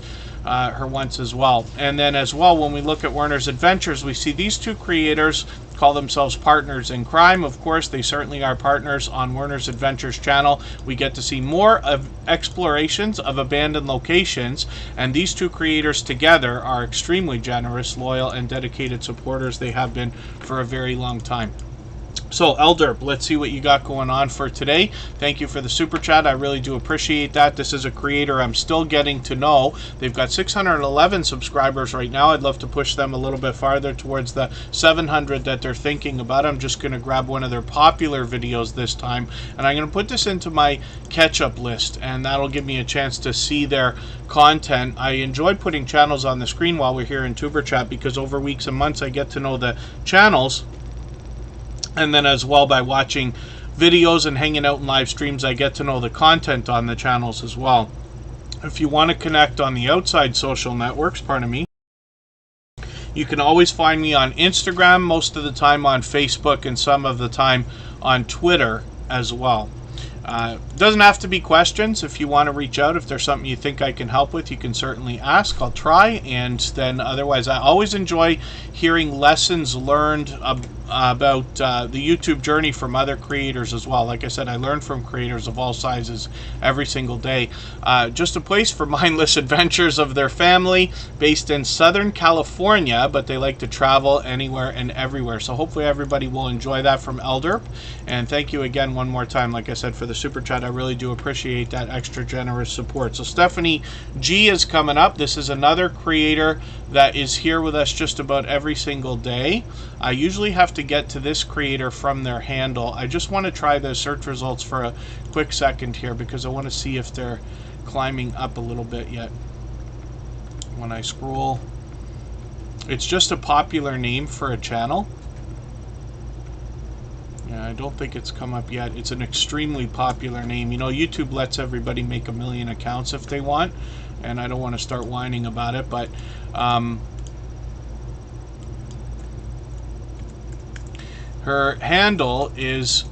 her once as well. And then as well, when we look at Werner's Adventures, we see these two creators call themselves partners in crime. Of course, they certainly are partners on Werner's Adventures channel. We get to see more of explorations of abandoned locations, and these two creators together are extremely generous, loyal, and dedicated supporters. They have been for a very long time. So, Elderp, let's see what you got going on for today. Thank you for the super chat. I really do appreciate that. This is a creator I'm still getting to know. They've got 611 subscribers right now. I'd love to push them a little bit farther towards the 700 that they're thinking about. I'm just going to grab one of their popular videos this time, and I'm going to put this into my catch-up list, and that'll give me a chance to see their content. I enjoy putting channels on the screen while we're here in Superchat because over weeks and months I get to know the channels. And then as well, by watching videos and hanging out in live streams, I get to know the content on the channels as well. If you want to connect on the outside social networks, pardon me, you can always find me on Instagram, most of the time on Facebook, and some of the time on Twitter as well. Doesn't have to be questions. If you want to reach out, if there's something you think I can help with, you can certainly ask. I'll try. And then otherwise, I always enjoy hearing lessons learned about the YouTube journey from other creators as well. Like I said, I learn from creators of all sizes every single day. Just a place for mindless adventures of their family based in Southern California, but they like to travel anywhere and everywhere. So hopefully everybody will enjoy that from Elderp. And thank you again one more time, like I said, for the super chat. I really do appreciate that extra generous support. So Stephanie G is coming up. This is another creator that is here with us just about every single day. I usually have to get to this creator from their handle. I just want to try the search results for a quick second here because I want to see if they're climbing up a little bit yet. When I scroll, it's just a popular name for a channel. Yeah, I don't think it's come up yet. It's an extremely popular name. You know, YouTube lets everybody make 1 million accounts if they want, and I don't want to start whining about it, but her handle is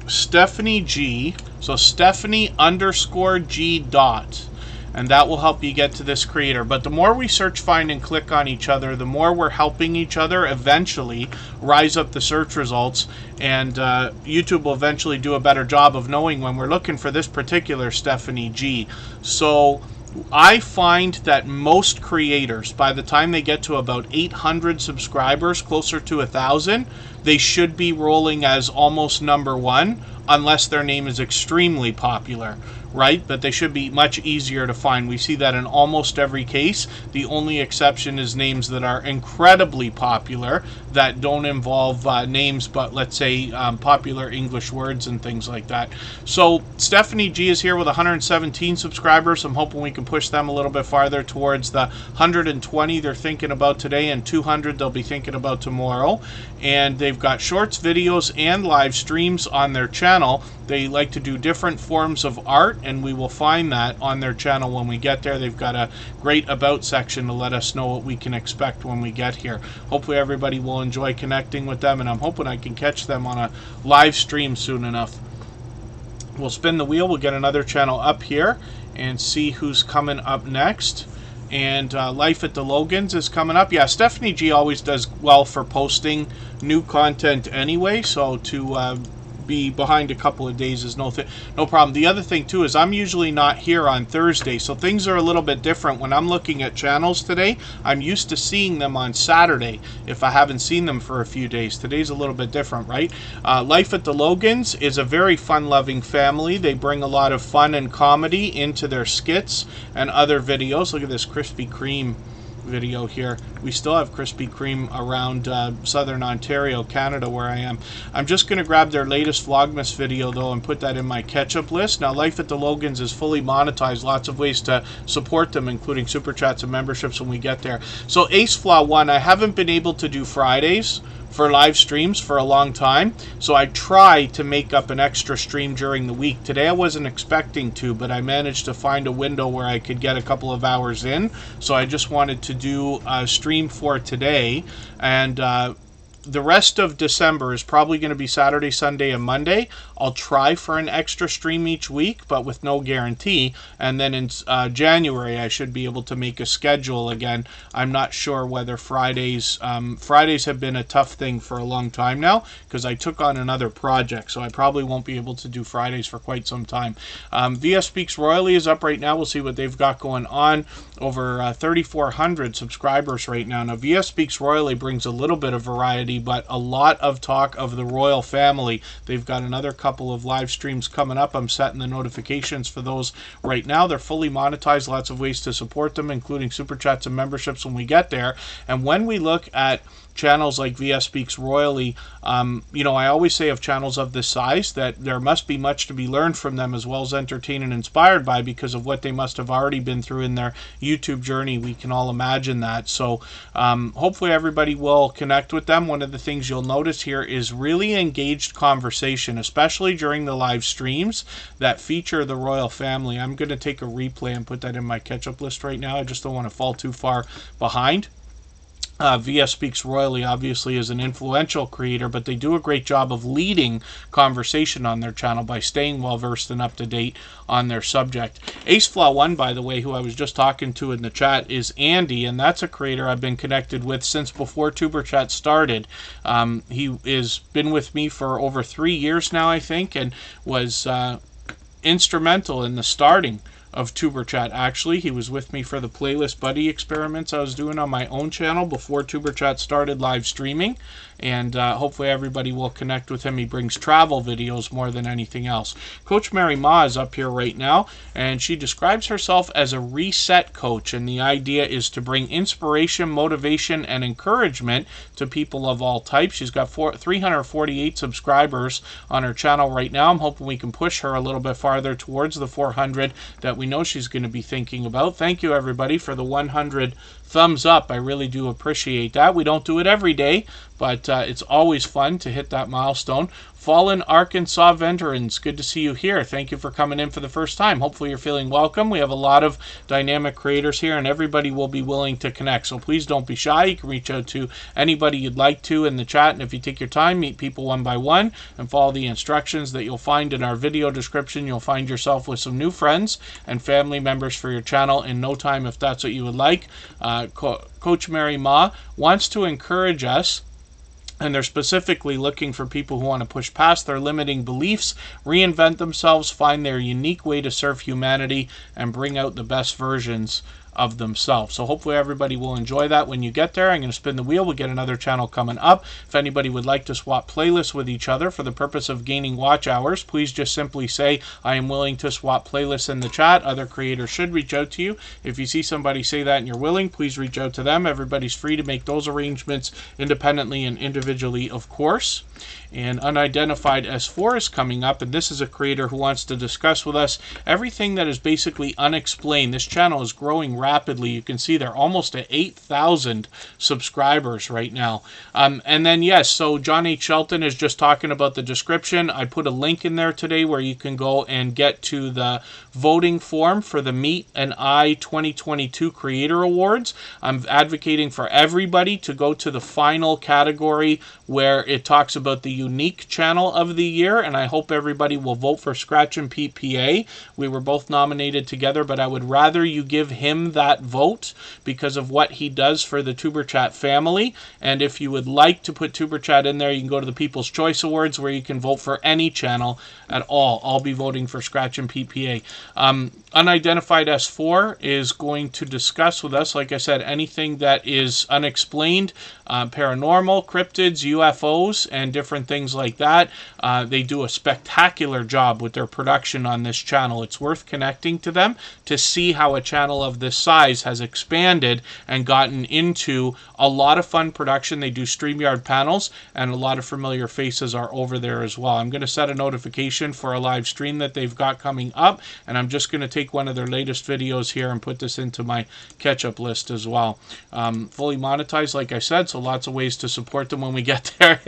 Stephanie G. So Stephanie _G dot. And that will help you get to this creator. But the more we search, find, and click on each other, the more we're helping each other eventually rise up the search results. And YouTube will eventually do a better job of knowing when we're looking for this particular Stephanie G. So I find that most creators, by the time they get to about 800 subscribers, closer to 1,000, they should be rolling as almost number one, unless their name is extremely popular, right? But they should be much easier to find. We see that in almost every case. The only exception is names that are incredibly popular, that don't involve names, but let's say popular English words and things like that. So Stephanie G is here with 117 subscribers. I'm hoping we can push them a little bit farther towards the 120 they're thinking about today, and 200 they'll be thinking about tomorrow. And they've got shorts, videos, and live streams on their channel. They like to do different forms of art, and we will find that on their channel when we get there. They've got a great about section to let us know what we can expect when we get here. Hopefully everybody will enjoy connecting with them, and I'm hoping I can catch them on a live stream soon enough. We'll spin the wheel. We'll get another channel up here and see who's coming up next. And Life at the Logans is coming up. Yeah, Stephanie G always does well for posting new content anyway, so to be behind a couple of days is no problem. The other thing too is I'm usually not here on Thursday, so things are a little bit different when I'm looking at channels today. I'm used to seeing them on Saturday if I haven't seen them for a few days. Today's a little bit different, right? Life at the Logans is a very fun-loving family. They bring a lot of fun and comedy into their skits and other videos. Look at this Krispy Kreme video here. We still have Krispy Kreme around southern Ontario, Canada, where I am. I'm just going to grab their latest Vlogmas video though and put that in my catch-up list. Now, Life at the Logans is fully monetized. Lots of ways to support them, including super chats and memberships when we get there. So Ace Flaw 1, I haven't been able to do Fridays for live streams for a long time, so I try to make up an extra stream during the week. Today I wasn't expecting to, but I managed to find a window where I could get a couple of hours in, so I just wanted to do a stream for today. And the rest of December is probably going to be Saturday, Sunday, and Monday. I'll try for an extra stream each week, but with no guarantee. And then in January, I should be able to make a schedule again. I'm not sure whether Fridays have been a tough thing for a long time now, because I took on another project, so I probably won't be able to do Fridays for quite some time. VS Speaks Royally is up right now. We'll see what they've got going on. Over 3,400 subscribers right now. Now, VS Speaks Royally brings a little bit of variety, but a lot of talk of the royal family. They've got another couple of live streams coming up. I'm setting the notifications for those right now. They're fully monetized. Lots of ways to support them, including super chats and memberships when we get there. And when we look at channels like VS Speaks Royally, you know, I always say of channels of this size that there must be much to be learned from them, as well as entertained and inspired by, because of what they must have already been through in their YouTube journey. We can all imagine that. So hopefully everybody will connect with them. One of the things you'll notice here is really engaged conversation, especially during the live streams that feature the royal family. I'm going to take a replay and put that in my catch-up list right now. I just don't want to fall too far behind. VS Speaks Royally obviously is an influential creator, but they do a great job of leading conversation on their channel by staying well versed and up to date on their subject. Ace Flaw 1, by the way, who I was just talking to in the chat, is Andy, and that's a creator I've been connected with since before Superchat started. He has been with me for over 3 years now, I think, and was instrumental in the starting of TuberChat. Actually, he was with me for the playlist buddy experiments I was doing on my own channel before TuberChat started live streaming, and hopefully everybody will connect with him. He brings travel videos more than anything else. Coach Mary Ma is up here right now, and she describes herself as a reset coach, and the idea is to bring inspiration, motivation, and encouragement to people of all types. She's got 348 subscribers on her channel right now. I'm hoping we can push her a little bit farther towards the 400 that we know she's going to be thinking about. Thank you, everybody, for the 100 thumbs up. I really do appreciate that. We don't do it every day, but it's always fun to hit that milestone. Fallen Arkansas veterans, good to see you here. Thank you for coming in for the first time. Hopefully you're feeling welcome. We have a lot of dynamic creators here, and everybody will be willing to connect. So please don't be shy. You can reach out to anybody you'd like to in the chat, and if you take your time, meet people one by one and follow the instructions that you'll find in our video description. You'll find yourself with some new friends and family members for your channel in no time, if that's what you would like. Coach Mary Ma wants to encourage us, and they're specifically looking for people who want to push past their limiting beliefs, reinvent themselves, find their unique way to serve humanity, and bring out the best versions of themselves. So hopefully everybody will enjoy that when you get there. I'm going to spin the wheel. We'll get another channel coming up. If anybody would like to swap playlists with each other for the purpose of gaining watch hours, please just simply say, I am willing to swap playlists in the chat. Other creators should reach out to you. If you see somebody say that and you're willing, please reach out to them. Everybody's free to make those arrangements independently and individually, of course. And Unidentified S4 is coming up, and this is a creator who wants to discuss with us everything that is basically unexplained. This channel is growing rapidly. You can see they're almost at 8,000 subscribers right now. And then, yes, so John H. Shelton is just talking about the description. I put a link in there today where you can go and get to the voting form for the Meet and I 2022 Creator Awards. I'm advocating for everybody to go to the final category where it talks about the unique channel of the year, and I hope everybody will vote for Scratch and PPA. We were both nominated together, but I would rather you give him that vote because of what he does for the Superchat family. And if you would like to put Superchat in there, you can go to the People's Choice Awards where you can vote for any channel at all. I'll be voting for Scratch and PPA. Unidentified S4 is going to discuss with us, like I said, anything that is unexplained, paranormal, cryptids, UFOs, and different things like that. They do a spectacular job with their production on this channel. It's worth connecting to them to see how a channel of this size has expanded and gotten into a lot of fun production. They do StreamYard panels, and a lot of familiar faces are over there as well. I'm going to set a notification for a live stream that they've got coming up, and I'm just going to take one of their latest videos here and put this into my catch-up list as well. Fully monetized, like I said, so lots of ways to support them when we get there.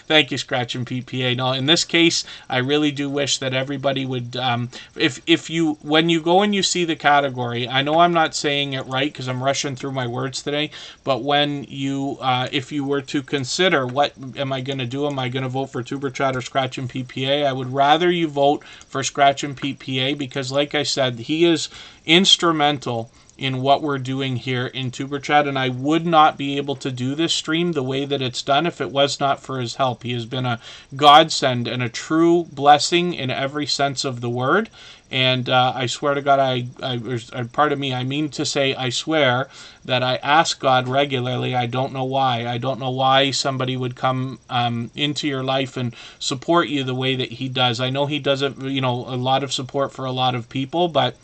Thank you, Scratch and PPA. No, in this case, I really do wish that everybody would, when you go and you see the category, I know I'm not saying it right because I'm rushing through my words today, but when you, if you were to consider what am I going to do, am I going to vote for Superchat or Scratch and PPA, I would rather you vote for Scratch and PPA because, like I said, he is instrumental in what we're doing here in Superchat, and I would not be able to do this stream the way that it's done if it was not for his help. He has been a godsend and a true blessing in every sense of the word. And I swear to God, pardon me, I mean to say I swear that I ask God regularly. I don't know why. I don't know why somebody would come into your life and support you the way that he does. I know he does it, a lot of support for a lot of people, but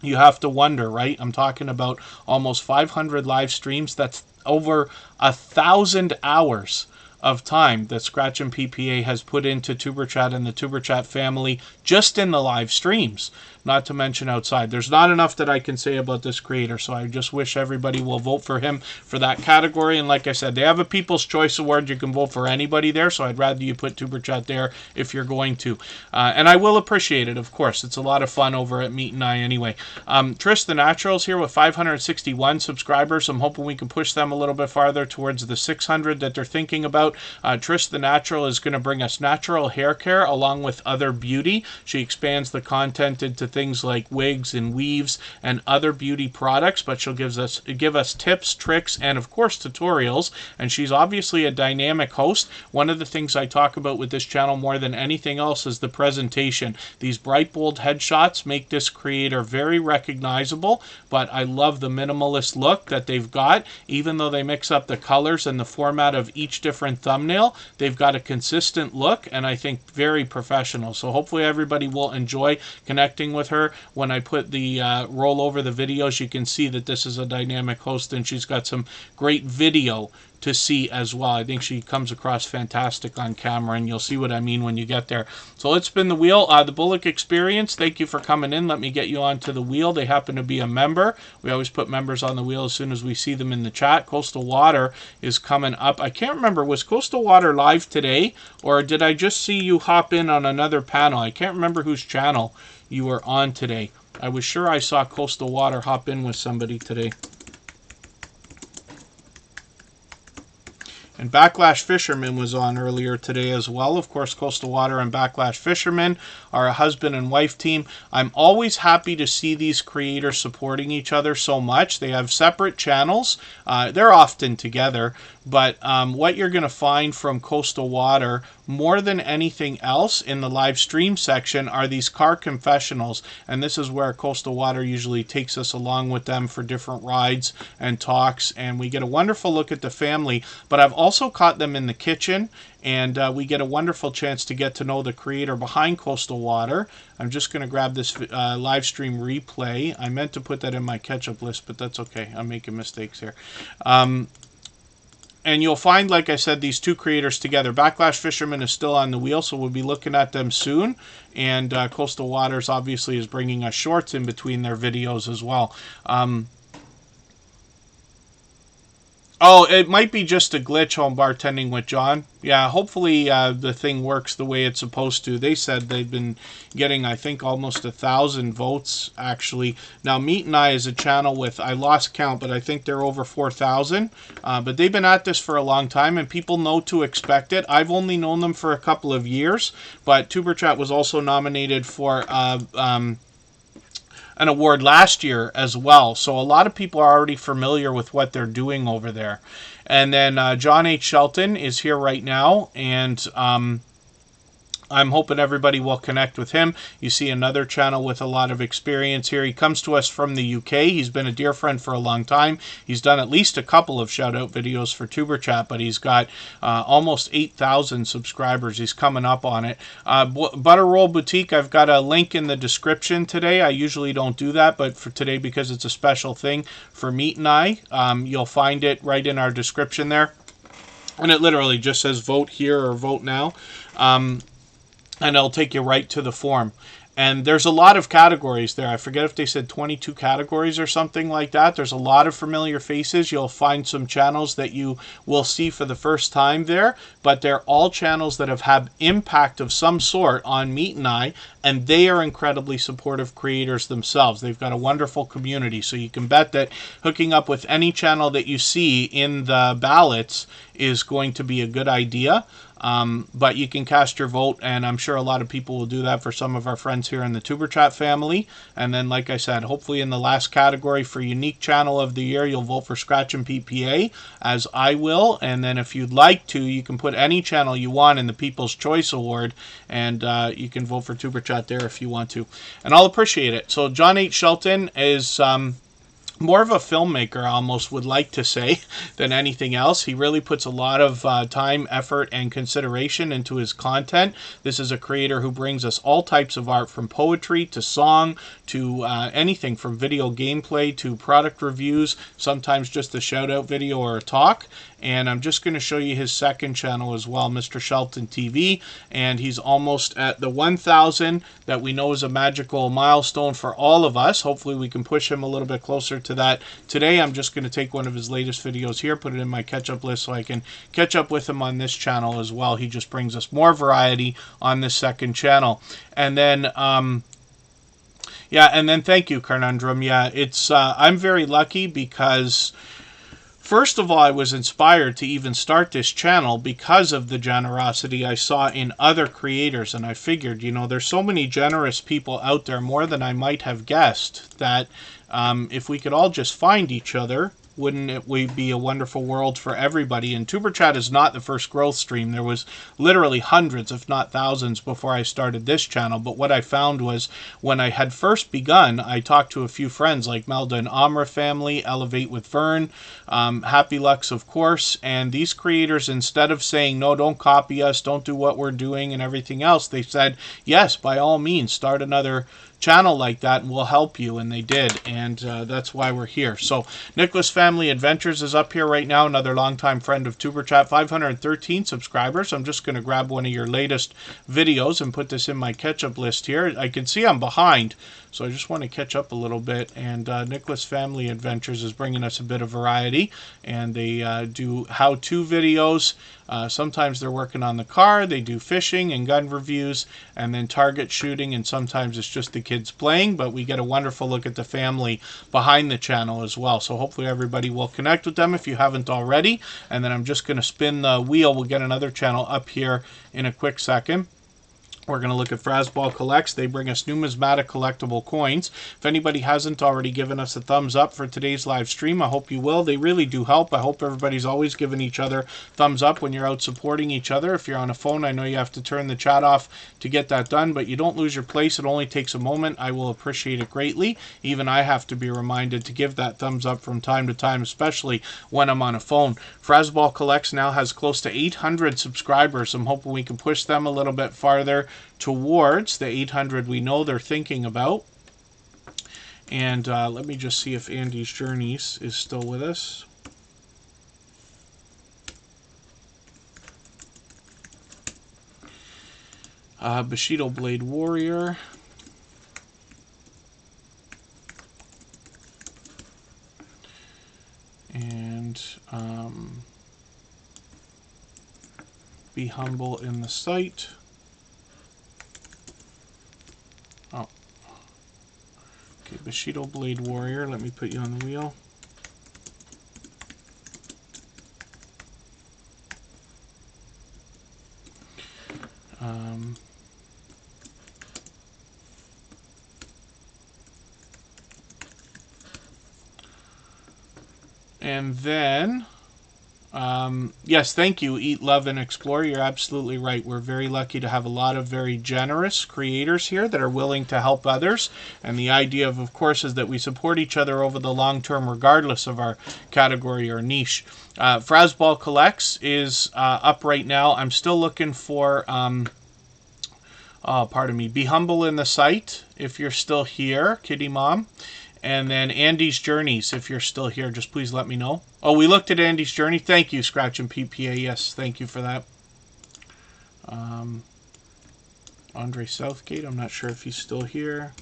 you have to wonder, right? I'm talking about almost 500 live streams. That's over 1,000 hours of time that Scratch and PPA has put into Superchat and the Superchat family just in the live streams, not to mention outside. There's not enough that I can say about this creator, so I just wish everybody will vote for him for that category. And like I said, they have a People's Choice Award. You can vote for anybody there, so I'd rather you put Superchat there if you're going to. And I will appreciate it, of course. It's a lot of fun over at Meet and I anyway. Trish the Natural's here with 561 subscribers. I'm hoping we can push them a little bit farther towards the 600 that they're thinking about. Trish the Natural is going to bring us natural hair care along with other beauty. She expands the content into things like wigs and weaves and other beauty products, but she'll give us tips, tricks, and of course tutorials. And she's obviously a dynamic host. One of the things I talk about with this channel more than anything else is the presentation. These bright, bold headshots make this creator very recognizable, but I love the minimalist look that they've got. Even though they mix up the colors and the format of each different thumbnail, they've got a consistent look, and I think very professional. So hopefully everybody will enjoy connecting with her. When I put the roll over the videos, you can see that this is a dynamic host, and she's got some great video to see as well. I think she comes across fantastic on camera, and you'll see what I mean when you get there. So let's spin the wheel. The Bullock Experience, thank you for coming in. Let me get you onto the wheel. They happen to be a member. We always put members on the wheel as soon as we see them in the chat. Coastal Water is coming up. I can't remember, was Coastal Water live today, or did I just see you hop in on another panel? I can't remember whose channel you were on today. I was sure I saw Coastal Water hop in with somebody today. And Backlash Fisherman was on earlier today as well. Of course, Coastal Water and Backlash Fisherman are a husband and wife team. I'm always happy to see these creators supporting each other so much. They have separate channels. They're often together. But what you're going to find from Coastal Water more than anything else in the live stream section are these car confessionals, and this is where Coastal Water usually takes us along with them for different rides and talks, and we get a wonderful look at the family. But I've also caught them in the kitchen, and we get a wonderful chance to get to know the creator behind Coastal Water. I'm just going to grab this live stream replay. I meant to put that in my catch-up list, but that's okay. I'm making mistakes here. And you'll find, like I said, these two creators together. Backlash Fisherman is still on the wheel, so we'll be looking at them soon. And Coastal Waters obviously is bringing us shorts in between their videos as well. Oh, it might be just a glitch, Home Bartending with John. Yeah, hopefully the thing works the way it's supposed to. They said they've been getting, I think, almost 1,000 votes, actually. Now, Meat and I is a channel with, I lost count, but I think they're over 4,000. But they've been at this for a long time, and people know to expect it. I've only known them for a couple of years, but TuberChat was also nominated for an award last year as well. So a lot of people are already familiar with what they're doing over there. And then John H. Shelton is here right now, and I'm hoping everybody will connect with him. You see another channel with a lot of experience here. He comes to us from the UK. He's been a dear friend for a long time. He's done at least a couple of shout-out videos for TuberChat, but he's got almost 8,000 subscribers. He's coming up on it. Butter Roll Boutique, I've got a link in the description today. I usually don't do that, but for today, because it's a special thing for Meat and I, you'll find it right in our description there. And it literally just says vote here or vote now. And it'll take you right to the form. And there's a lot of categories there. I forget if they said 22 categories or something like that. There's a lot of familiar faces. You'll find some channels that you will see for the first time there, but they're all channels that have had impact of some sort on Meat and I, and they are incredibly supportive creators themselves. They've got a wonderful community, so you can bet that hooking up with any channel that you see in the ballots is going to be a good idea. But you can cast your vote, and I'm sure a lot of people will do that for some of our friends here in the TuberChat family. And then, like I said, hopefully in the last category for Unique Channel of the Year, you'll vote for Scratch and PPA, as I will. And then if you'd like to, you can put any channel you want in the People's Choice Award, and you can vote for TuberChat there if you want to. And I'll appreciate it. So John H. Shelton is more of a filmmaker, I almost would like to say, than anything else. He really puts a lot of time, effort, and consideration into his content. This is a creator who brings us all types of art, from poetry to song to anything from video gameplay to product reviews, sometimes just a shout-out video or a talk. And I'm just going to show you his second channel as well, Mr. Shelton TV. And he's almost at the 1,000 that we know is a magical milestone for all of us. Hopefully we can push him a little bit closer to that. Today I'm just going to take one of his latest videos here, put it in my catch-up list so I can catch up with him on this channel as well. He just brings us more variety on this second channel. And then yeah, and then thank you, Carnundrum. Yeah, it's I'm very lucky because, first of all, I was inspired to even start this channel because of the generosity I saw in other creators. And I figured, you know, there's so many generous people out there, more than I might have guessed, that if we could all just find each other, wouldn't it be a wonderful world for everybody? And TuberChat is not the first growth stream. There was literally hundreds, if not thousands, before I started this channel. But what I found was, when I had first begun, I talked to a few friends like Melda and Amra family, Elevate with Vern, Happy Lux, of course. And these creators, instead of saying, no, don't copy us, don't do what we're doing and everything else, they said, yes, by all means, start another channel like that and we'll help you. And they did, and that's why we're here. So Nicholas Family Adventures is up here right now, another longtime friend of TuberChat, 513 subscribers. I'm just going to grab one of your latest videos and put this in my catch-up list here. I can see I'm behind, so I just want to catch up a little bit. And Nicholas Family Adventures is bringing us a bit of variety, and they do how-to videos. Sometimes they're working on the car, they do fishing and gun reviews, and then target shooting, and sometimes it's just the kids playing, but we get a wonderful look at the family behind the channel as well. So hopefully everybody will connect with them if you haven't already. And then I'm just going to spin the wheel. We'll get another channel up here in a quick second. We're going to look at Frasball Collects. They bring us numismatic collectible coins. If anybody hasn't already given us a thumbs up for today's live stream, I hope you will. They really do help. I hope everybody's always giving each other thumbs up when you're out supporting each other. If you're on a phone, I know you have to turn the chat off to get that done, but you don't lose your place. It only takes a moment. I will appreciate it greatly. Even I have to be reminded to give that thumbs up from time to time, especially when I'm on a phone. Frasball Collects now has close to 800 subscribers. I'm hoping we can push them a little bit farther towards the 800 we know they're thinking about. And let me just see if Andy's Journeys is still with us. Bushido Blade Warrior. And Be Humble in the Sight. Oh. Okay, Bushido Blade Warrior. Let me put you on the wheel. And then, yes, thank you, Eat, Love, and Explore. You're absolutely right. We're very lucky to have a lot of very generous creators here that are willing to help others. And the idea, of course, is that we support each other over the long term, regardless of our category or niche. Frasball Collects is up right now. I'm still looking for, pardon me, Be Humble in the Sight, if you're still here, Kitty Mom. And then Andy's Journeys, if you're still here, just please let me know. Oh, we looked at Andy's Journey. Thank you, Scratch and PPA. Yes, thank you for that. Andre Southgate, I'm not sure if he's still here.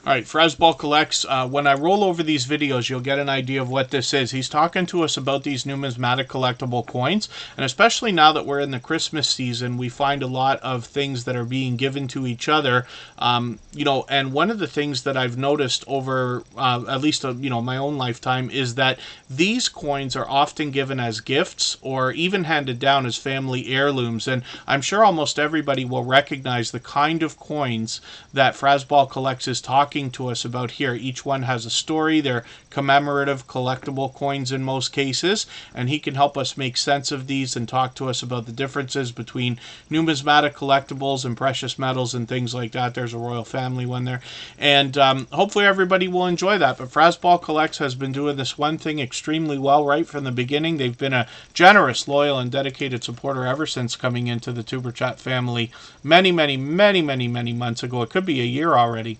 All right, Frasball Collects. When I roll over these videos, you'll get an idea of what this is. He's talking to us about these numismatic collectible coins, and especially now that we're in the Christmas season, we find a lot of things that are being given to each other. You know, and one of the things that I've noticed over at least you know, my own lifetime is that these coins are often given as gifts or even handed down as family heirlooms. And I'm sure almost everybody will recognize the kind of coins that Frasball Collects is talking to us about here. Each one has a story. They're commemorative, collectible coins in most cases, and he can help us make sense of these and talk to us about the differences between numismatic collectibles and precious metals and things like that. There's a royal family one there, and hopefully everybody will enjoy that. But Frasball Collects has been doing this one thing extremely well right from the beginning. They've been a generous, loyal, and dedicated supporter ever since coming into the Superchat family many months ago. It could be a year already.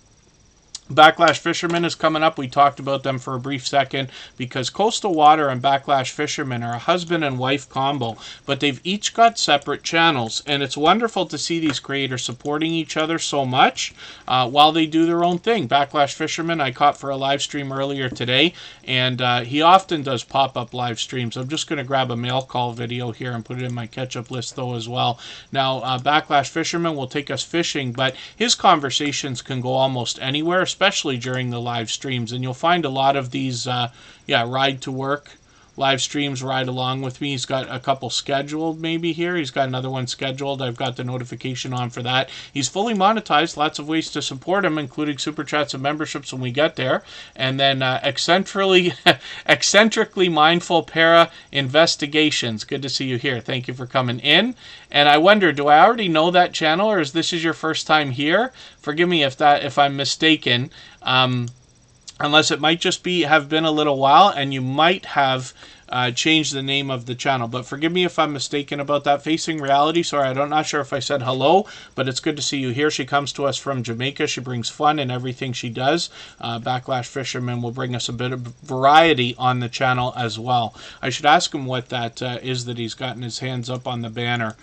Backlash Fishermen is coming up. We talked about them for a brief second because Coastal Water and Backlash Fishermen are a husband and wife combo, but they've each got separate channels, and it's wonderful to see these creators supporting each other so much while they do their own thing. Backlash Fisherman I caught for a live stream earlier today, and he often does pop-up live streams. I'm just going to grab a mail call video here and put it in my catch-up list though as well. Now, Backlash Fisherman will take us fishing, but his conversations can go almost anywhere, especially during the live streams. And you'll find a lot of these, ride to work live streams, ride along with me. He's got a couple scheduled maybe here. He's got another one scheduled. I've got the notification on for that. He's fully monetized. Lots of ways to support him, including super chats and memberships when we get there. And then eccentrically mindful para investigations. Good to see you here. Thank you for coming in. And I wonder, do I already know that channel, or is this your first time here? Forgive me if I'm mistaken. Unless it might just have been a little while, and you might have changed the name of the channel. But forgive me if I'm mistaken about that. Facing Reality, sorry, I'm not sure if I said hello, but it's good to see you here. She comes to us from Jamaica. She brings fun in everything she does. Backlash Fisherman will bring us a bit of variety on the channel as well. I should ask him what that is that he's gotten his hands up on the banner.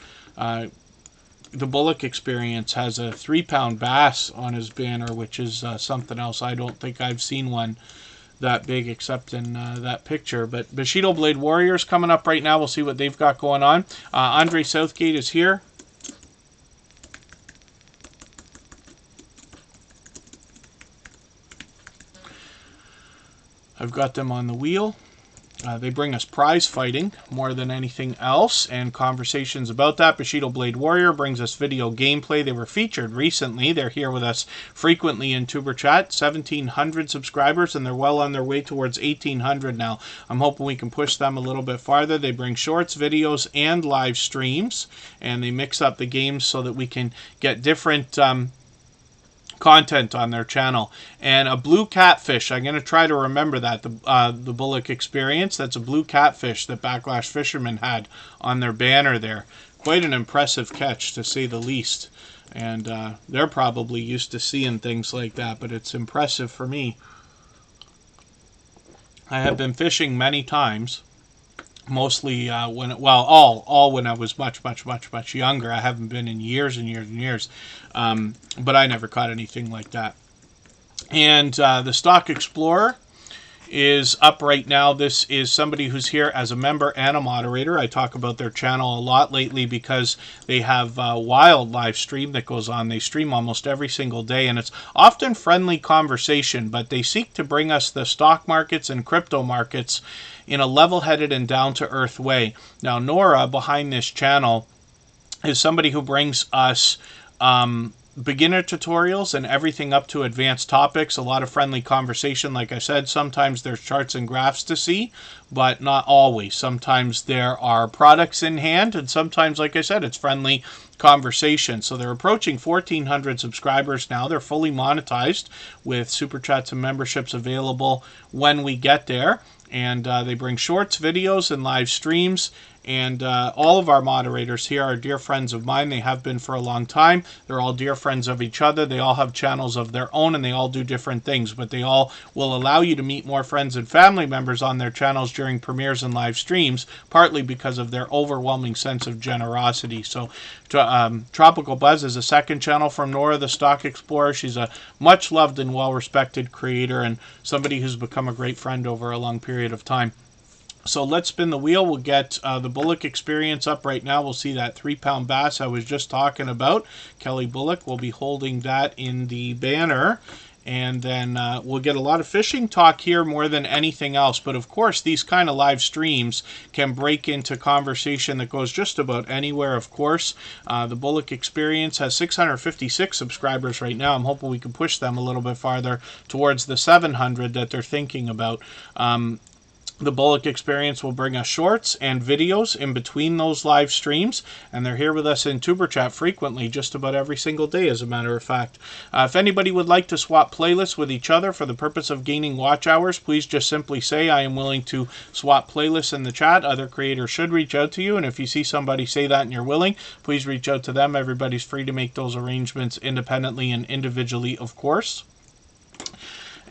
The Bullock Experience has a 3-pound bass on his banner, which is something else. I don't think I've seen one that big except in that picture. But Bushido Blade Warriors coming up right now. We'll see what they've got going on. Andre Southgate is here. I've got them on the wheel. They bring us prize fighting more than anything else and conversations about that. Bushido Blade Warrior brings us video gameplay. They were featured recently. They're here with us frequently in Tuber Chat. 1,700 subscribers, and they're well on their way towards 1,800 now. I'm hoping we can push them a little bit farther. They bring shorts, videos, and live streams, and they mix up the games so that we can get different content on their channel. And a blue catfish, I'm going to try to remember that, the Bullock Experience. That's a blue catfish that Backlash Fishermen had on their banner there. Quite an impressive catch, to say the least. And they're probably used to seeing things like that, but it's impressive for me. I have been fishing many times. Mostly when I was much younger. I haven't been in years and years and years, but I never caught anything like that. And the Stock Explorer is up right now. This is somebody who's here as a member and a moderator. I talk about their channel a lot lately because they have a wild live stream that goes on. They stream almost every single day, and it's often friendly conversation, but they seek to bring us the stock markets and crypto markets in a level-headed and down-to-earth way. Now, Nora, behind this channel, is somebody who brings us beginner tutorials and everything up to advanced topics. A lot of friendly conversation. Like I said, sometimes there's charts and graphs to see, but not always. Sometimes there are products in hand, and sometimes, like I said, it's friendly conversation. So they're approaching 1,400 subscribers now. They're fully monetized with super chats and memberships available when we get there. And they bring shorts, videos, and live streams. And all of our moderators here are dear friends of mine. They have been for a long time. They're all dear friends of each other. They all have channels of their own, and they all do different things. But they all will allow you to meet more friends and family members on their channels during premieres and live streams, partly because of their overwhelming sense of generosity. So Tropical Buzz is a second channel from Nora, the Stock Explorer. She's a much-loved and well-respected creator and somebody who's become a great friend over a long period of time. So let's spin the wheel. We'll get the Bullock Experience up right now. We'll see that 3-pound bass I was just talking about. Kelly Bullock will be holding that in the banner. And then we'll get a lot of fishing talk here more than anything else. But of course, these kind of live streams can break into conversation that goes just about anywhere, of course. The Bullock Experience has 656 subscribers right now. I'm hoping we can push them a little bit farther towards the 700 that they're thinking about. The Bullock Experience will bring us shorts and videos in between those live streams, and they're here with us in Tuber Chat frequently, just about every single day, as a matter of fact. If anybody would like to swap playlists with each other for the purpose of gaining watch hours, please just simply say, I am willing to swap playlists in the chat. Other creators should reach out to you, and if you see somebody say that and you're willing, please reach out to them. Everybody's free to make those arrangements independently and individually, of course.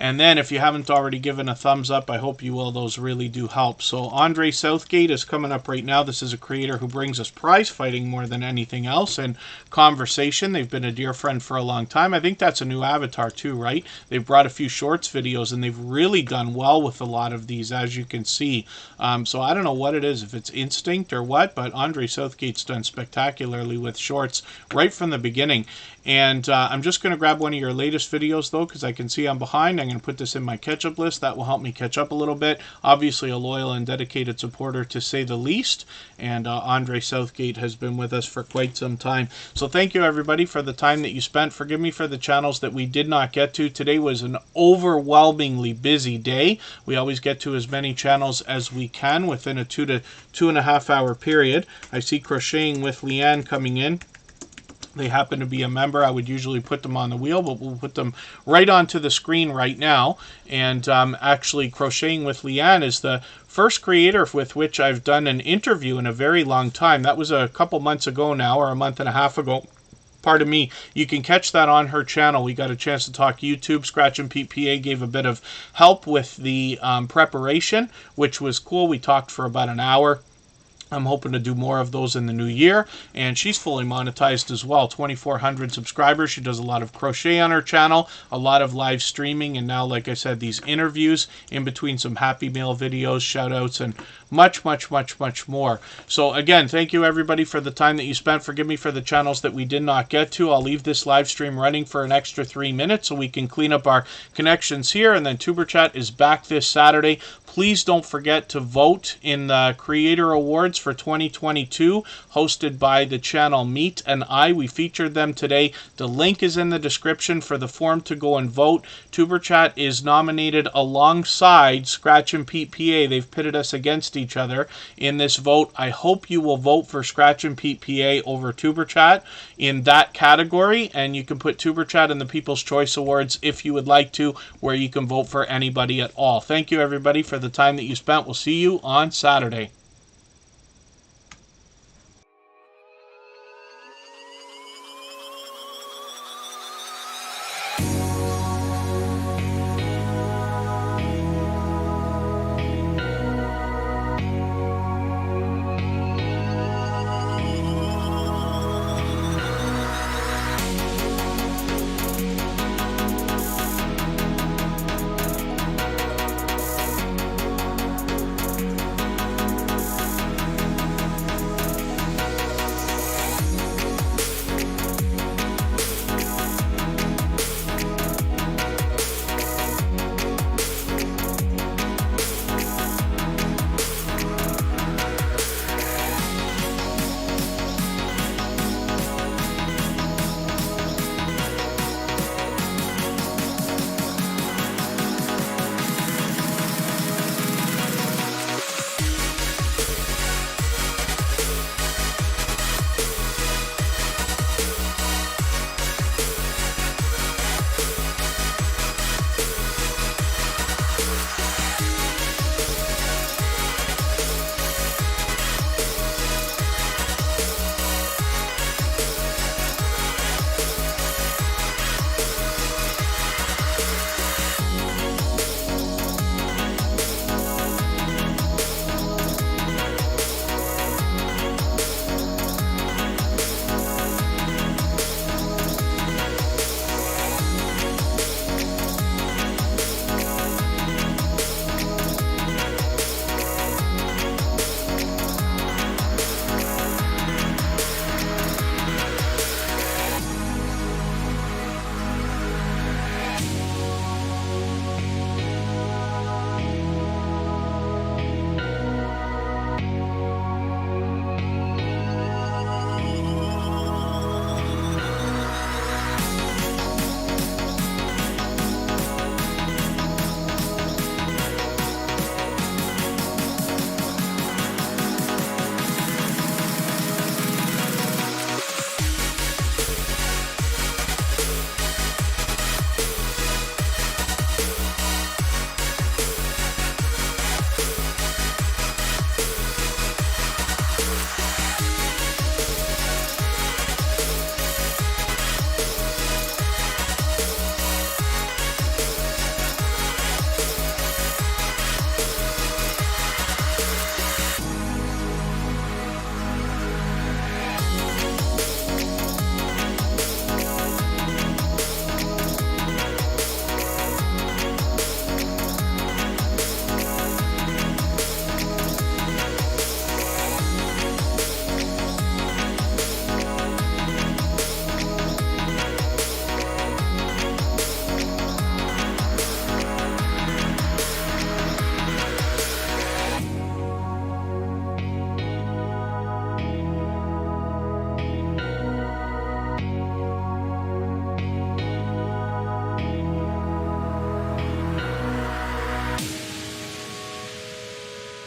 And then, if you haven't already given a thumbs up, I hope you will. Those really do help. So, Andre Southgate is coming up right now. This is a creator who brings us prize fighting more than anything else, and conversation. They've been a dear friend for a long time. I think that's a new avatar too, right? They've brought a few shorts videos, and they've really done well with a lot of these, as you can see. So, I don't know what it is, if it's instinct or what, but Andre Southgate's done spectacularly with shorts right from the beginning. And I'm just going to grab one of your latest videos, though, because I can see I'm behind. I'm going to put this in my catch-up list. That will help me catch up a little bit. Obviously, a loyal and dedicated supporter, to say the least. And Andre Southgate has been with us for quite some time. So thank you, everybody, for the time that you spent. Forgive me for the channels that we did not get to. Today was an overwhelmingly busy day. We always get to as many channels as we can within a 2 to 2.5 hour period. I see Crocheting with Leanne coming in. They happen to be a member. I would usually put them on the wheel, but we'll put them right onto the screen right now. And actually, Crocheting with Leanne is the first creator with which I've done an interview in a very long time. That was a couple months ago now, or a month and a half ago. Pardon me. You can catch that on her channel. We got a chance to talk YouTube. Scratch and Pete PA gave a bit of help with the preparation, which was cool. We talked for about an hour. I'm hoping to do more of those in the new year. And she's fully monetized as well. 2,400 subscribers. She does a lot of crochet on her channel, a lot of live streaming, and now, like I said, these interviews in between some Happy Mail videos, shout outs, and much, much, much, much more. So again, thank you everybody for the time that you spent. Forgive me for the channels that we did not get to. I'll leave this live stream running for an extra 3 minutes so we can clean up our connections here. And then Superchat is back this Saturday. Please don't forget to vote in the Creator Awards for 2022, hosted by the channel Meet and I. We featured them today. The link is in the description for the form to go and vote. Superchat is nominated alongside Scratch and Pete PA. They've pitted us against each other in this vote. I hope you will vote for Scratch and Pete PA over Superchat in that category, and you can put Superchat in the People's Choice Awards if you would like to, where you can vote for anybody at all. Thank you everybody for the time that you spent. We'll see you on Saturday.